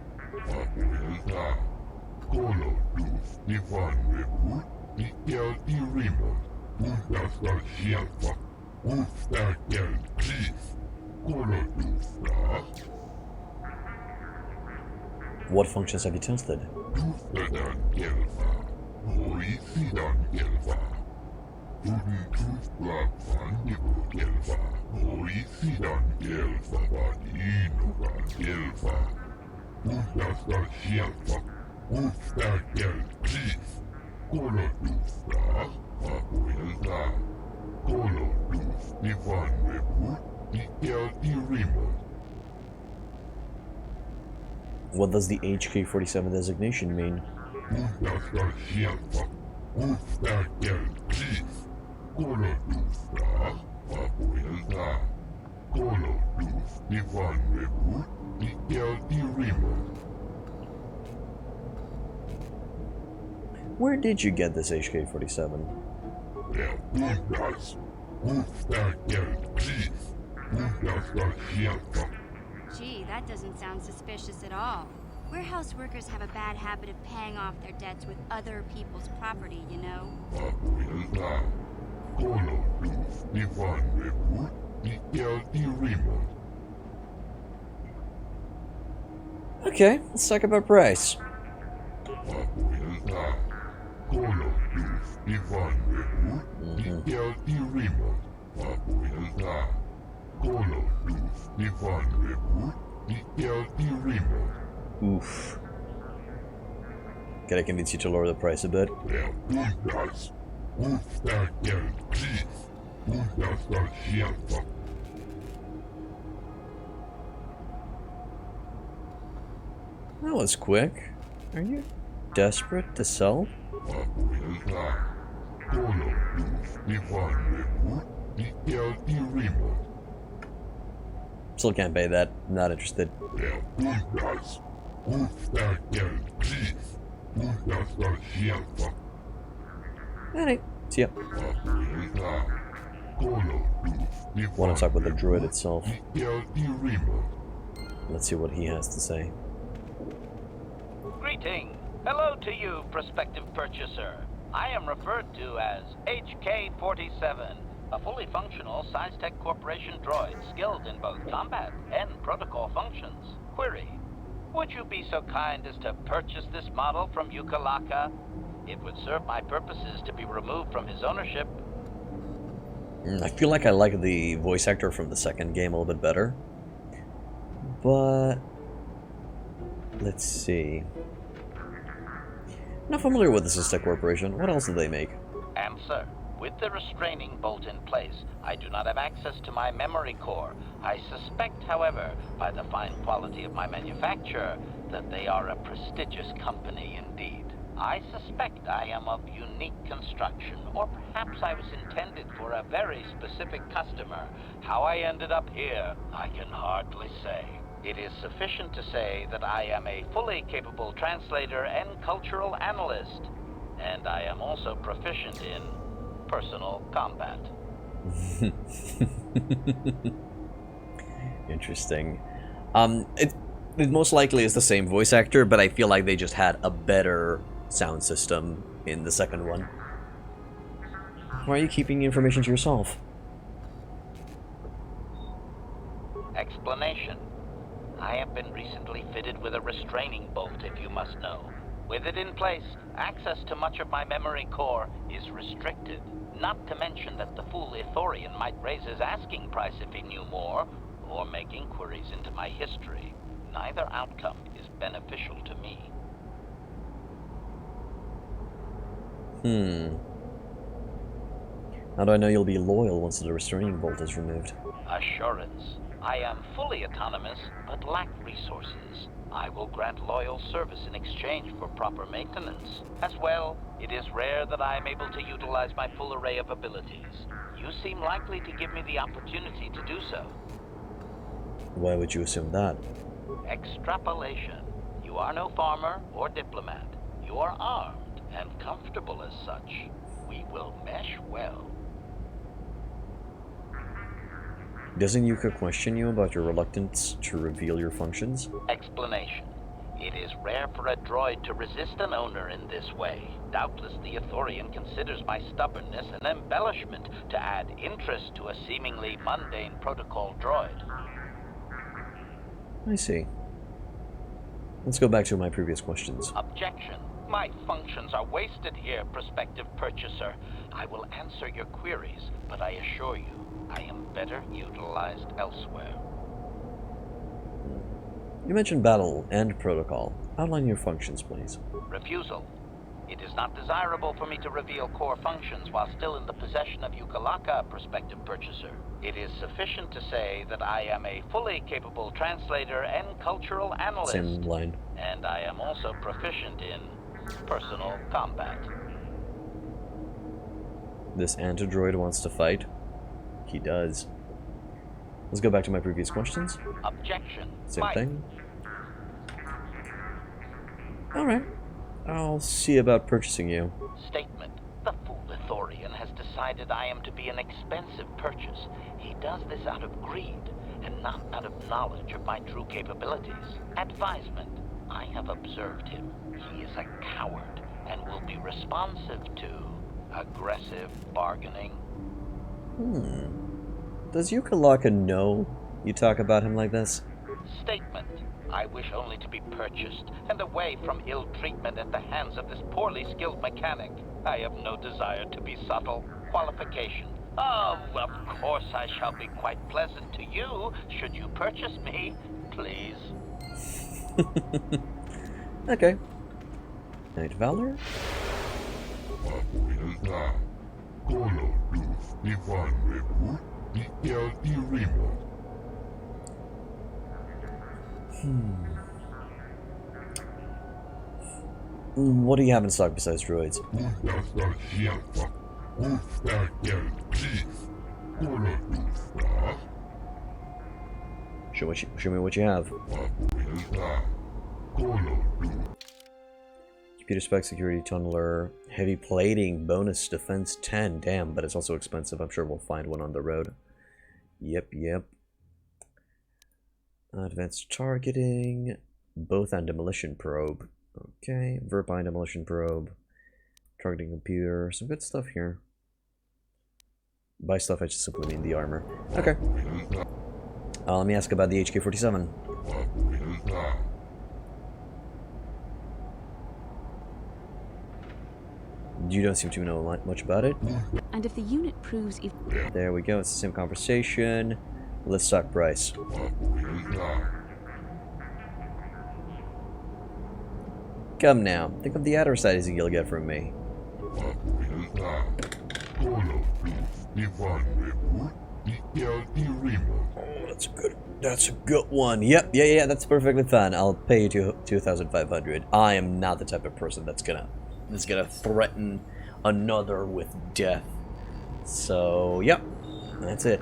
What functions have you tested? What does the HK-47 designation mean? Where did you get this HK-47? Gee, that doesn't sound suspicious at all. Warehouse workers have a bad habit of paying off their debts with other people's property, you know? Okay, let's talk about price. Oof. Can I convince you to lower the price a bit? That was quick. Are you desperate to sell? Still can't pay that. Not interested. Alright, see ya. Want to talk with the droid itself. Let's see what he has to say. Greeting. Hello to you, prospective purchaser. I am referred to as HK-47, a fully functional Sci-Tech Corporation droid skilled in both combat and protocol functions. Query. Would you be so kind as to purchase this model from Ukalaka? It would serve my purposes to be removed from his ownership. I feel like I like the voice actor from the second game a little bit better. But let's see. Not familiar with the Sith Corporation. What else do they make? Answer. With the restraining bolt in place, I do not have access to my memory core. I suspect, however, by the fine quality of my manufacture, that they are a prestigious company indeed. I suspect I am of unique construction, or perhaps I was intended for a very specific customer. How I ended up here, I can hardly say. It is sufficient to say that I am a fully capable translator and cultural analyst, and I am also proficient in personal combat. Interesting. It most likely is the same voice actor, but I feel like they just had a better sound system in the second one. Why are you keeping information to yourself? Explanation. I have been recently fitted with a restraining bolt, if you must know. With it in place, access to much of my memory core is restricted. Not to mention that the fool Ithorian might raise his asking price if he knew more, or make inquiries into my history. Neither outcome is beneficial to me. How do I know you'll be loyal once the restraining bolt is removed? Assurance. I am fully autonomous, but lack resources. I will grant loyal service in exchange for proper maintenance. As well, it is rare that I am able to utilize my full array of abilities. You seem likely to give me the opportunity to do so. Why would you assume that? Extrapolation. You are no farmer or diplomat. You are armed and comfortable as such. We will mesh well. Doesn't Yuka question you about your reluctance to reveal your functions? Explanation. It is rare for a droid to resist an owner in this way. Doubtless the Ithorian considers my stubbornness an embellishment to add interest to a seemingly mundane protocol droid. I see. Let's go back to my previous questions. Objection. My functions are wasted here, prospective purchaser. I will answer your queries, but I assure you, I am better utilized elsewhere. You mentioned battle and protocol. Outline your functions, please. Refusal. It is not desirable for me to reveal core functions while still in the possession of Ukalaka, prospective purchaser. It is sufficient to say that I am a fully capable translator and cultural analyst. Same line. And I am also proficient in personal combat. This antidroid wants to fight. He does. Let's go back to my previous questions. Objection. Same thing. Alright. I'll see about purchasing you. Statement. The fool Ithorian has decided I am to be an expensive purchase. He does this out of greed, and not out of knowledge of my true capabilities. Advisement. I have observed him. He is a coward, and will be responsive to aggressive bargaining. Does Ukalaka know you talk about him like this? Statement. I wish only to be purchased, and away from ill treatment at the hands of this poorly skilled mechanic. I have no desire to be subtle. Qualification. Oh, of course I shall be quite pleasant to you, should you purchase me, please. Okay. Knight Valor? What do you have in stock besides droids? Show me what you have. Computer spec, security tunneler, heavy plating, bonus defense 10. Damn, but it's also expensive. I'm sure we'll find one on the road. Yep. Advanced targeting, both on demolition probe. Okay, Verpine demolition probe, targeting computer, some good stuff here. By stuff, I just simply mean the armor. Okay. Let me ask about the HK-47. You don't seem to know much about it. And if the unit proves... There we go, it's the same conversation. Let's talk price. Come now, think of the advertising you'll get from me. Oh, that's a good one. Yep, yeah, that's perfectly fine. I'll pay you 2,500. I am not the type of person that's gonna threaten another with death. So, yep, that's it.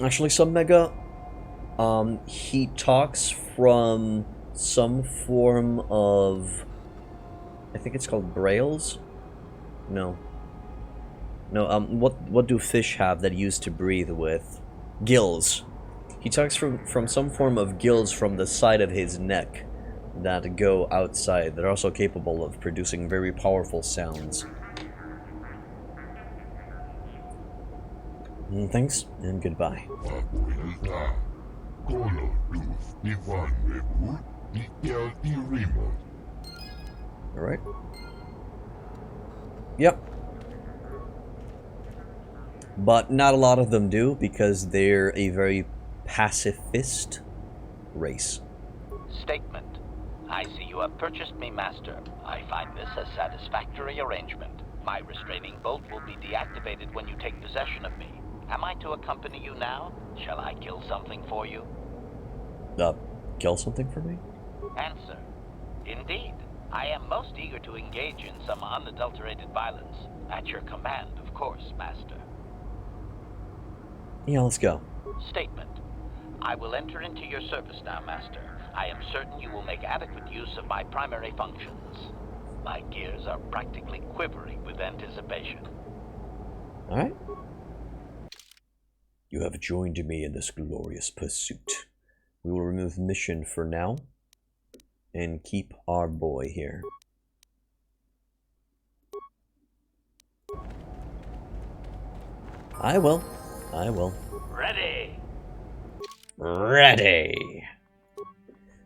Actually, some Mega, he talks from some form of, I think it's called brails? No, what do fish have that used to breathe with? Gills. He talks from some form of gills from the side of his neck that go outside. They're also capable of producing very powerful sounds. Thanks, and goodbye. Alright. Yep. But not a lot of them do, because they're a very pacifist race. Statement. I see you have purchased me, Master. I find this a satisfactory arrangement. My restraining bolt will be deactivated when you take possession of me. Am I to accompany you now? Shall I kill something for you? Kill something for me? Answer. Indeed. I am most eager to engage in some unadulterated violence. At your command, of course, Master. Yeah, let's go. Statement. I will enter into your service now, Master. I am certain you will make adequate use of my primary functions. My gears are practically quivering with anticipation. Alright. You have joined me in this glorious pursuit. We will remove mission for now and keep our boy here. I will. Ready.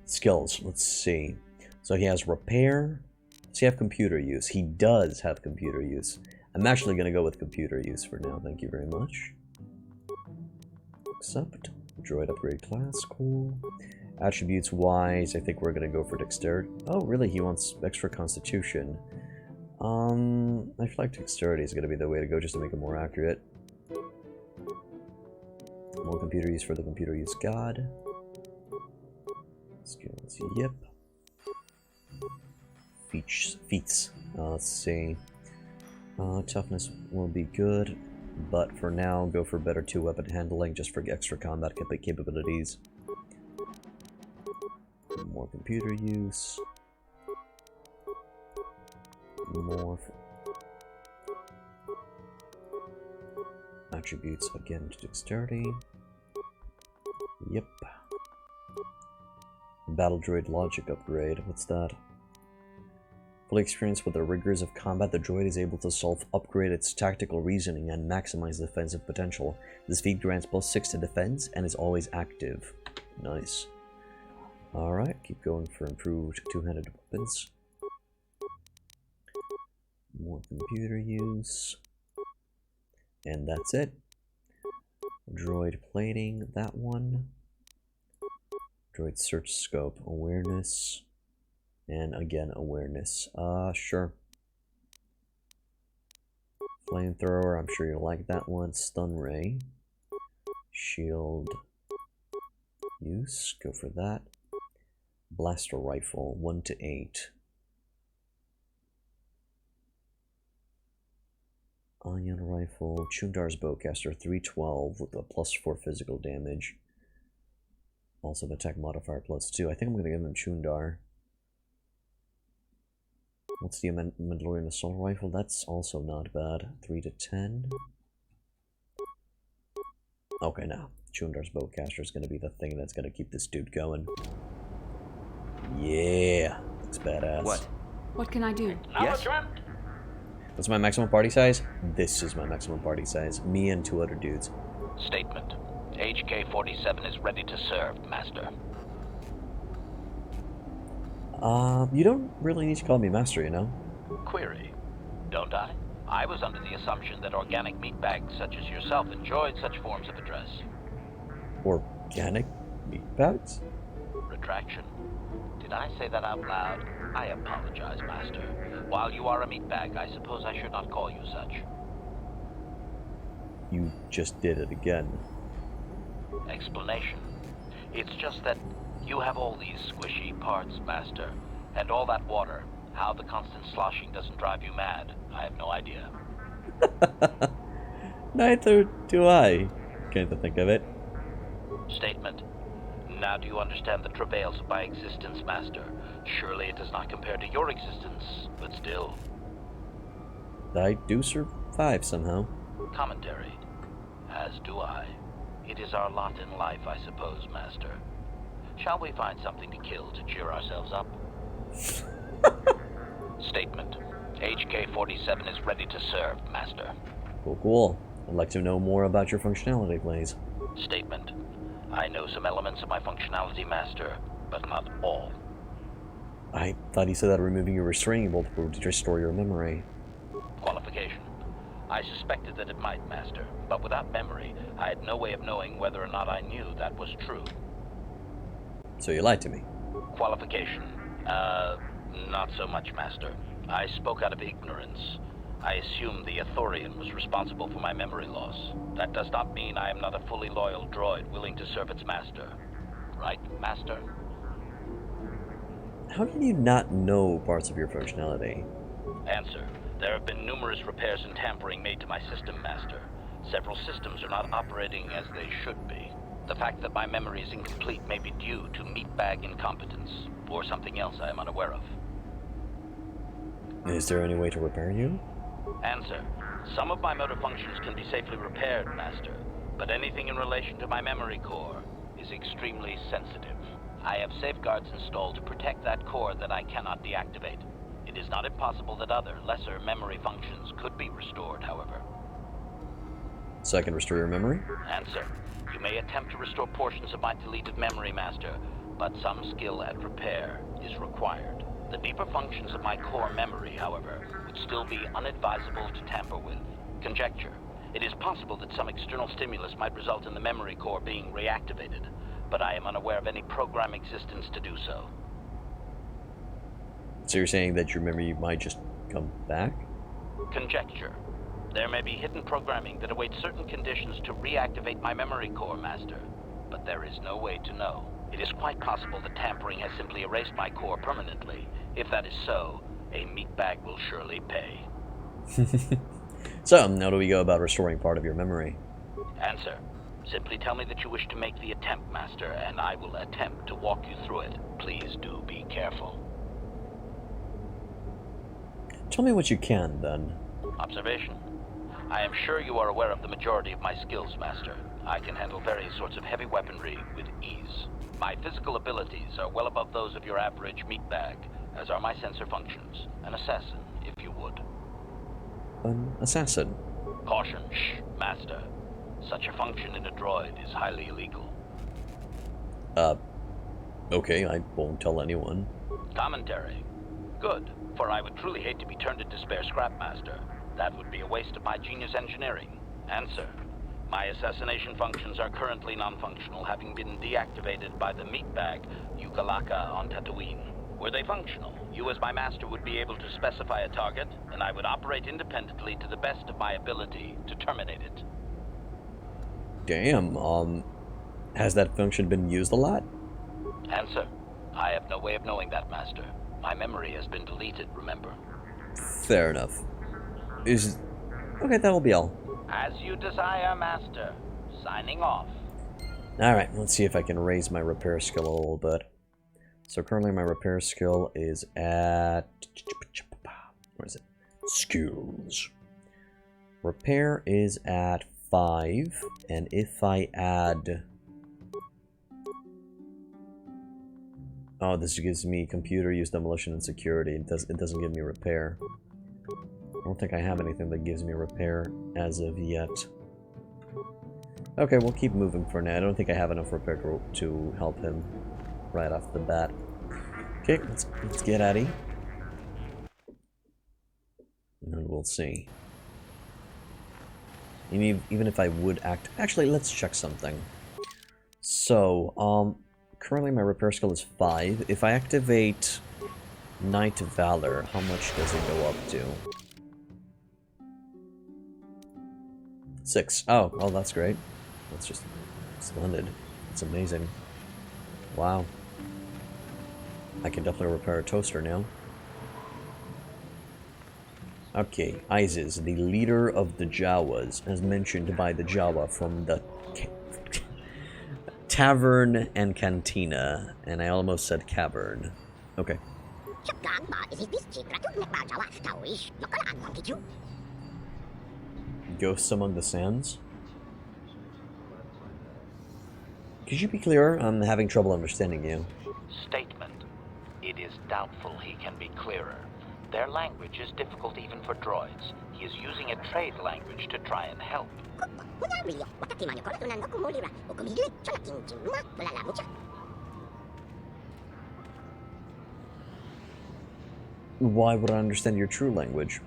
Skills, let's see. So he has repair. Does he have computer use? He does have computer use. I'm actually going to go with computer use for now. Thank you very much. Accept. Droid upgrade class. Cool. Attributes wise, I think we're going to go for dexterity. Oh, really? He wants extra constitution. I feel like dexterity is going to be the way to go just to make it more accurate. More computer use for the computer use god. Skills, yep. Feats. Let's see. Toughness will be good, but for now, go for better 2-weapon handling just for extra combat capabilities. More computer use. More attributes again to dexterity. Yep. Battle droid logic upgrade. What's that? Fully experienced with the rigors of combat, the droid is able to upgrade its tactical reasoning and maximize defensive potential. This feat grants +6 to defense and is always active. Nice. Alright, keep going for improved two-handed weapons. More computer use. And that's it. Droid plating, that one. Droid search scope, awareness. And again, awareness. Sure. Flamethrower, I'm sure you'll like that one. Stun ray. Shield use, go for that. Blaster rifle, 1 to 8. Ion rifle, Chundar's bowcaster, 312 with a +4 physical damage. Also an attack modifier +2. I think I'm gonna give him Chundar. What's the Mandalorian assault rifle? That's also not bad. 3 to 10. Okay, now Chundar's bowcaster is gonna be the thing that's gonna keep this dude going. Yeah, it's badass. What can I do? Yes. What's my maximum party size? This is my maximum party size. Me and 2 other dudes. Statement. HK-47 is ready to serve, Master. You don't really need to call me Master, you know? Query. Don't I? I was under the assumption that organic meatbags such as yourself enjoyed such forms of address. Organic meatbags? Retraction. Did I say that out loud? I apologize, Master. While you are a meatbag, I suppose I should not call you such. You just did it again. Explanation. It's just that you have all these squishy parts, Master. And all that water. How the constant sloshing doesn't drive you mad, I have no idea. Neither do I. Can't think of it. Statement. Now do you understand the travails of my existence, Master? Surely it does not compare to your existence, but still. I do survive somehow. Commentary. As do I. It is our lot in life, I suppose, Master. Shall we find something to kill to cheer ourselves up? Statement. HK-47 is ready to serve, Master. Cool. I'd like to know more about your functionality, please. Statement. I know some elements of my functionality, Master, but not all. I thought you said that removing your restraining bolt would restore your memory. Qualification. I suspected that it might, Master, but without memory, I had no way of knowing whether or not I knew that was true. So you lied to me. Qualification. Not so much, Master. I spoke out of ignorance. I assumed the Athorian was responsible for my memory loss. That does not mean I am not a fully loyal droid willing to serve its master. Right, Master? How can you not know parts of your functionality? Answer. There have been numerous repairs and tampering made to my system, Master. Several systems are not operating as they should be. The fact that my memory is incomplete may be due to meatbag incompetence, or something else I am unaware of. Is there any way to repair you? Answer. Some of my motor functions can be safely repaired, Master, but anything in relation to my memory core is extremely sensitive. I have safeguards installed to protect that core that I cannot deactivate. It is not impossible that other, lesser memory functions could be restored, however. So I can restore your memory? Answer. You may attempt to restore portions of my deleted memory, Master, but some skill and repair is required. The deeper functions of my core memory, however, would still be unadvisable to tamper with. Conjecture. It is possible that some external stimulus might result in the memory core being reactivated, but I am unaware of any program existence to do so. So you're saying that your memory might just come back? Conjecture. There may be hidden programming that awaits certain conditions to reactivate my memory core, Master, but there is no way to know. It is quite possible that tampering has simply erased my core permanently. If that is so, a meatbag will surely pay. So, how do we go about restoring part of your memory? Answer. Simply tell me that you wish to make the attempt, Master, and I will attempt to walk you through it. Please do be careful. Tell me what you can, then. Observation. I am sure you are aware of the majority of my skills, Master. I can handle various sorts of heavy weaponry with ease. My physical abilities are well above those of your average meatbag, as are my sensor functions. An assassin, if you would. An assassin? Caution, shh, Master. Such a function in a droid is highly illegal. Okay, I won't tell anyone. Commentary. Good, for I would truly hate to be turned into spare scrap, Master. That would be a waste of my genius engineering. Answer. My assassination functions are currently non-functional, having been deactivated by the meatbag Yukalaka on Tatooine. Were they functional, you as my master would be able to specify a target, and I would operate independently to the best of my ability to terminate it. Damn, has that function been used a lot? Answer: I have no way of knowing that, Master. My memory has been deleted, remember? Fair enough. Okay, that'll be all. As you desire, Master. Signing off. Alright, let's see if I can raise my repair skill a little bit. So currently my repair skill is at... Where is it? Skills. Repair is at 5, and if I add... Oh, this gives me computer use, demolition, and security. It doesn't give me repair. I don't think I have anything that gives me repair as of yet. Okay, we'll keep moving for now. I don't think I have enough repair to help him right off the bat. Okay, let's get at it. And we'll see. Even if I would act... Actually, let's check something. So, currently my repair skill is 5. If I activate Knight Valor, how much does it go up to? 6. Oh, well, that's great. That's just splendid. It's amazing. Wow. I can definitely repair a toaster now. Okay, Isis, the leader of the Jawas, as mentioned by the Jawa from the Tavern and Cantina, and I almost said cavern. Okay. Ghosts among the sands? Could you be clearer? I'm having trouble understanding you. Statement. It is doubtful he can be clearer. Their language is difficult even for droids. He is using a trade language to try and help. Why would I understand your true language?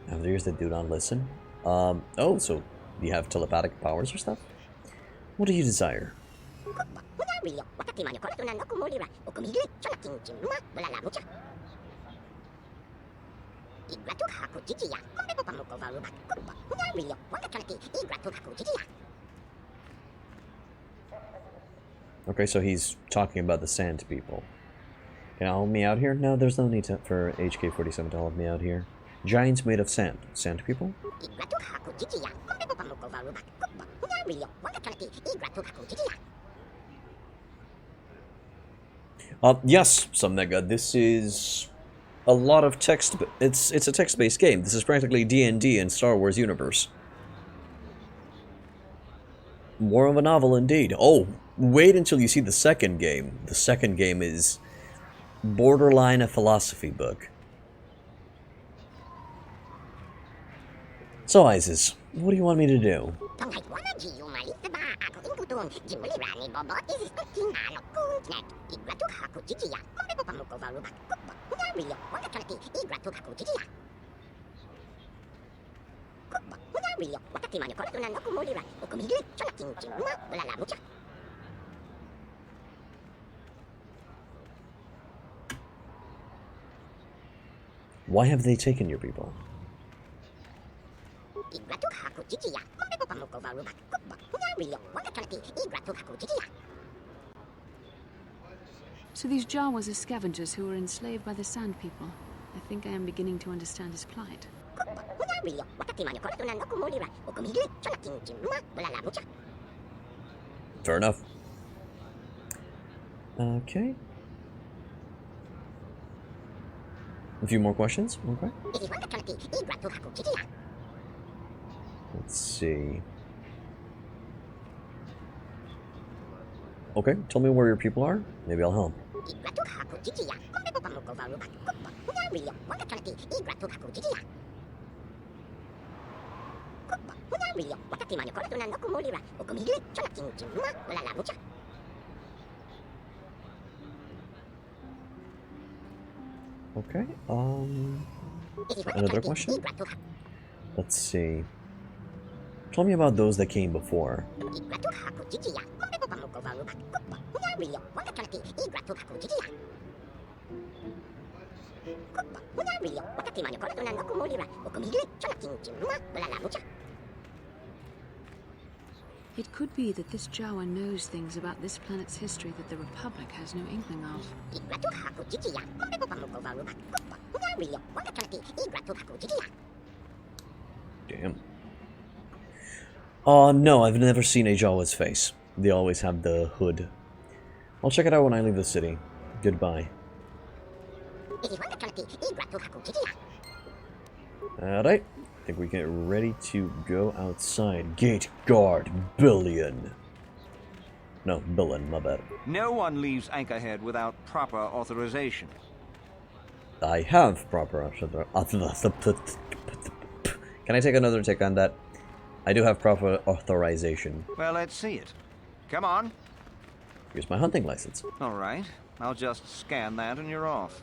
Have ears that do not listen? Oh, so you have telepathic powers or stuff? What do you desire? Okay, so he's talking about the sand people. Can you help me out here? No, there's no need for HK-47 to help me out here. Giants made of sand. Sand people? Yes, Samnega, this is a lot of text. It's a text-based game. This is practically D&D in Star Wars universe. More of a novel indeed. Oh, wait until you see the second game. The second game is borderline a philosophy book. So, Isis, what do you want me to do? Why have they taken your people? So these Jawas are scavengers who were enslaved by the Sand People. I think I am beginning to understand his plight. Fair enough. Okay. A few more questions? Okay. Let's see. Okay, tell me where your people are. Maybe I'll help. Okay, another question? Let's see. Tell me about those that came before. It could be that this Jawa knows things about this planet's history that the Republic has no inkling of. Damn. Oh no, I've never seen a Jawa's face. They always have the hood. I'll check it out when I leave the city. Goodbye. Alright, I think we get ready to go outside. Gate guard, Billion. No, Billion, my bad. No one leaves Anchorhead without proper authorization. I have proper... Can I take another take on that? I do have proper authorization. Well, let's see it. Come on. Here's my hunting license. All right. I'll just scan that and you're off.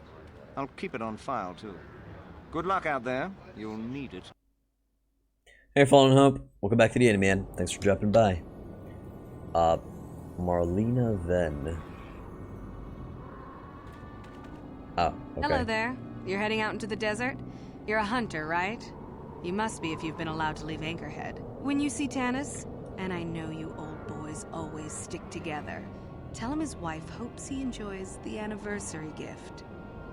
I'll keep it on file, too. Good luck out there. You'll need it. Hey, Fallen Hope. Welcome back to the end, man. Thanks for dropping by. Marlena Venn. Oh, okay. Hello there. You're heading out into the desert? You're a hunter, right? You must be if you've been allowed to leave Anchorhead. When you see Tanis, and I know you old boys always stick together, tell him his wife hopes he enjoys the anniversary gift.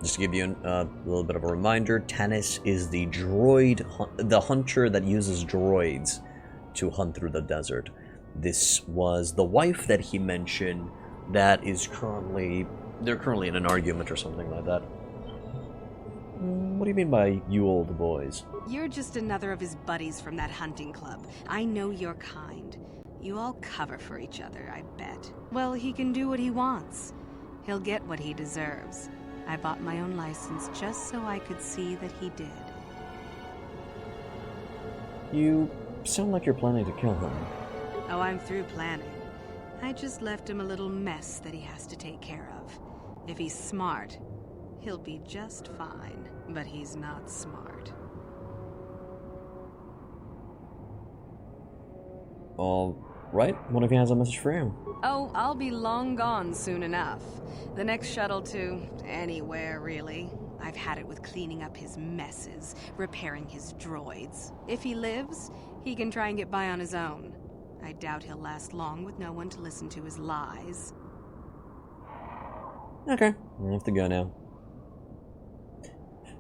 Just to give you a little bit of a reminder, Tanis is the droid, the hunter that uses droids to hunt through the desert. This was the wife that he mentioned that is currently, they're currently in an argument or something like that. What do you mean by you old boys? You're just another of his buddies from that hunting club. I know your kind. You all cover for each other, I bet. Well, he can do what he wants. He'll get what he deserves. I bought my own license just so I could see that he did. You sound like you're planning to kill him. Oh, I'm through planning. I just left him a little mess that he has to take care of. If he's smart, he'll be just fine. But he's not smart. Alright, what if he has a message for you? Oh, I'll be long gone soon enough. The next shuttle to anywhere, really. I've had it with cleaning up his messes, repairing his droids. If he lives, he can try and get by on his own. I doubt he'll last long with no one to listen to his lies. Okay, I have to go now.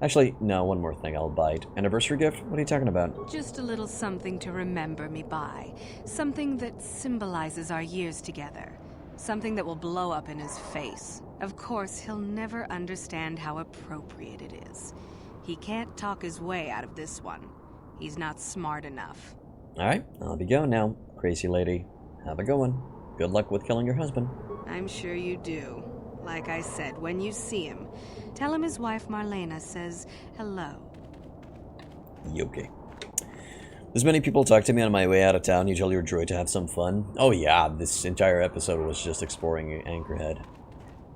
Actually, no, one more thing I'll bite. Anniversary gift? What are you talking about? Just a little something to remember me by. Something that symbolizes our years together. Something that will blow up in his face. Of course, he'll never understand how appropriate it is. He can't talk his way out of this one. He's not smart enough. Alright, I'll be going now. Crazy lady. Have a good one. Good luck with killing your husband. I'm sure you do. Like I said, when you see him, tell him his wife Marlena says hello. Okay. There's many people talk to me on my way out of town. You tell your droid to have some fun. Oh yeah, this entire episode was just exploring Anchorhead.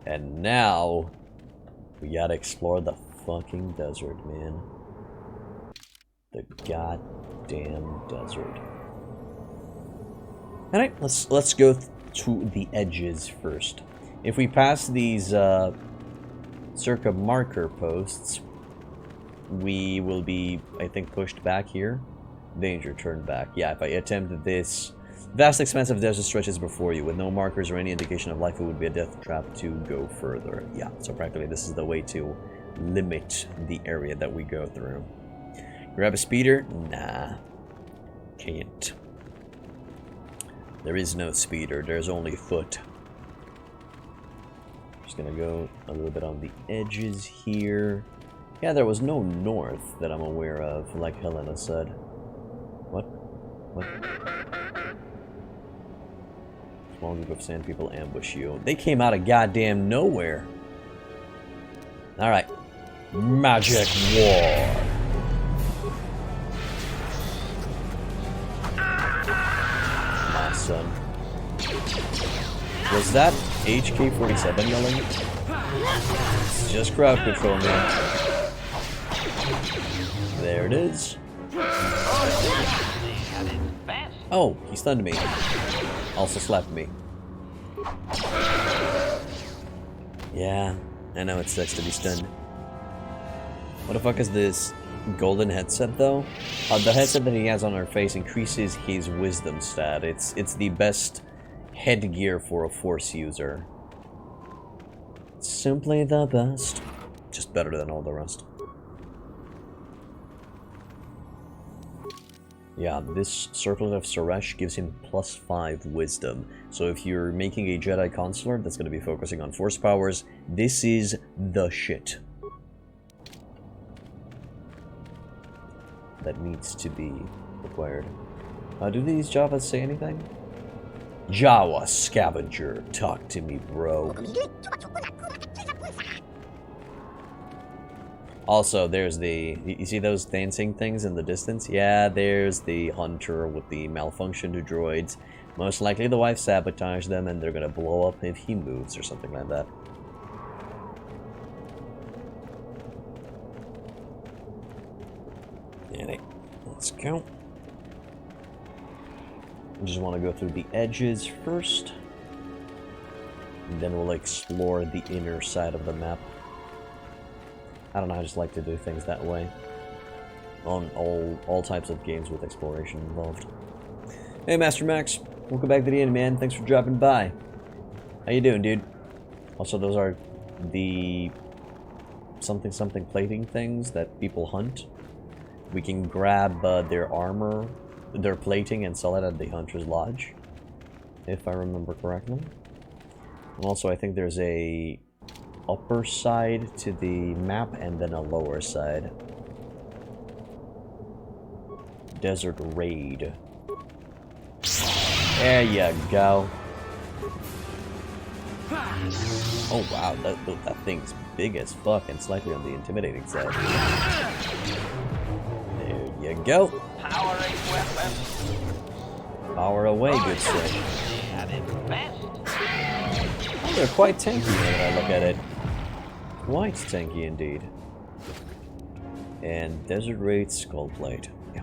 And now, we gotta explore the fucking desert, man. The goddamn desert. Alright, let's go to the edges first. If we pass these circa marker posts, we will be, I think, pushed back here. Danger, turn back. Yeah, if I attempt this vast expanse of desert stretches before you with no markers or any indication of life, it would be a death trap to go further. Yeah, so practically this is the way to limit the area that we go through. Grab a speeder? Nah. Can't. There is no speeder, there's only foot. Just gonna go a little bit on the edges here. Yeah, there was no north that I'm aware of, like Helena said. What? What? Small group of sand people ambush you. They came out of goddamn nowhere. Alright. Magic War. My son. Was that HK-47 yelling? It's just crowd control, man. There it is. Oh, he stunned me. Also slapped me. Yeah, I know it sucks to be stunned. What the fuck is this golden headset though? The headset that he has on our face increases his wisdom stat. It's the best headgear for a Force user. Simply the best. Just better than all the rest. Yeah, this Circlet of Suresh gives him +5 wisdom. So if you're making a Jedi Consular that's going to be focusing on Force powers, this is the shit. That needs to be required. Do these Javas say anything? Jawa Scavenger, talk to me, bro. Also, there's the... You see those dancing things in the distance? Yeah, there's the hunter with the malfunctioned droids. Most likely the wife sabotaged them and they're gonna blow up if he moves or something like that. Alright, let's go. I just want to go through the edges first. And then we'll explore the inner side of the map. I don't know, I just like to do things that way. On all types of games with exploration involved. Hey, Master Max. Welcome back to the end, man. Thanks for dropping by. How you doing, dude? Also, those are the something plating things that people hunt. We can grab their armor, their plating, and sell it at the Hunter's Lodge, if I remember correctly. And also, I think there's a upper side to the map and then a lower side. Desert Raid. There you go. Oh wow, that thing's big as fuck and slightly on the intimidating side. There you go. Powering weapon. Power away, good sir. Oh, they're quite tanky now that I look at it. Quite tanky indeed. And Desert Raid Skullplate. Yeah.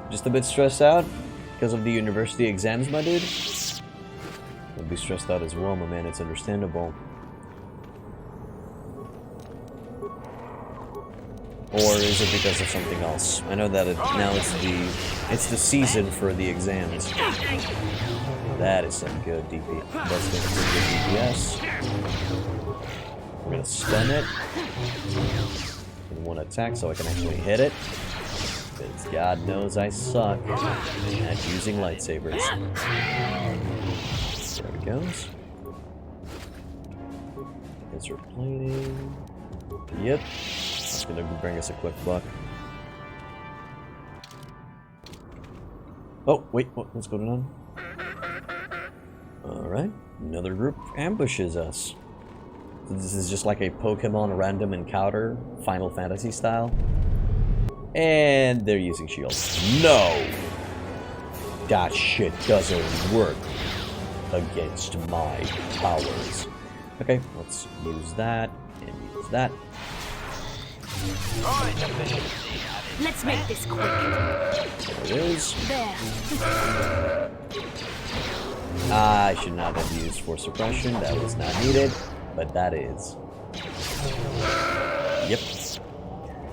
Just a bit stressed out because of the university exams, my dude. I'll be stressed out as well, my man. It's understandable. Or is it because of something else? I know that now it's the season for the exams. That is some good DP. That's going to be good DPS. We're going to stun it in one attack so I can actually hit it. Because God knows I suck at using lightsabers. There it goes. Desert plating. Yep. That's gonna bring us a quick buck. Oh, wait, what's going on? Alright, another group ambushes us. This is just like a Pokemon random encounter, Final Fantasy style. And they're using shields. No! That shit doesn't work against my powers. Okay, let's use that and use that. Let's make this quick. There it is. There. I should not have used Force Suppression. That was not needed, but that is. Yep.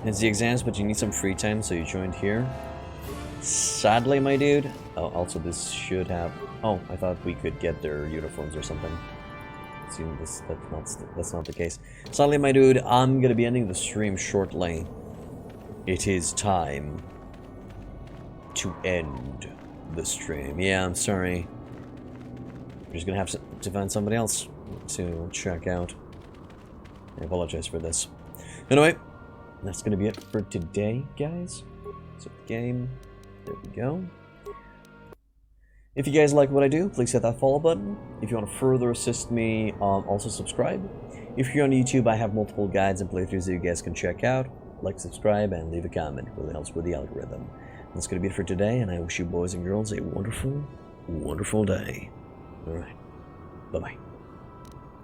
It's the exams, but you need some free time, so you joined here. Sadly, my dude. Oh, also this should have... Oh, I thought we could get their uniforms or something. Assume that's not the case. Sadly, my dude, I'm gonna be ending the stream shortly. It is time to end the stream. Yeah, I'm sorry. We're just gonna have to find somebody else to check out. I apologize for this. Anyway, that's gonna be it for today, guys. So the game, there we go. If you guys like what I do, please hit that follow button. If you want to further assist me, also subscribe. If you're on YouTube, I have multiple guides and playthroughs that you guys can check out. Like, subscribe, and leave a comment. It really helps with the algorithm. That's gonna be it for today, and I wish you boys and girls a wonderful, wonderful day. Alright. Bye-bye.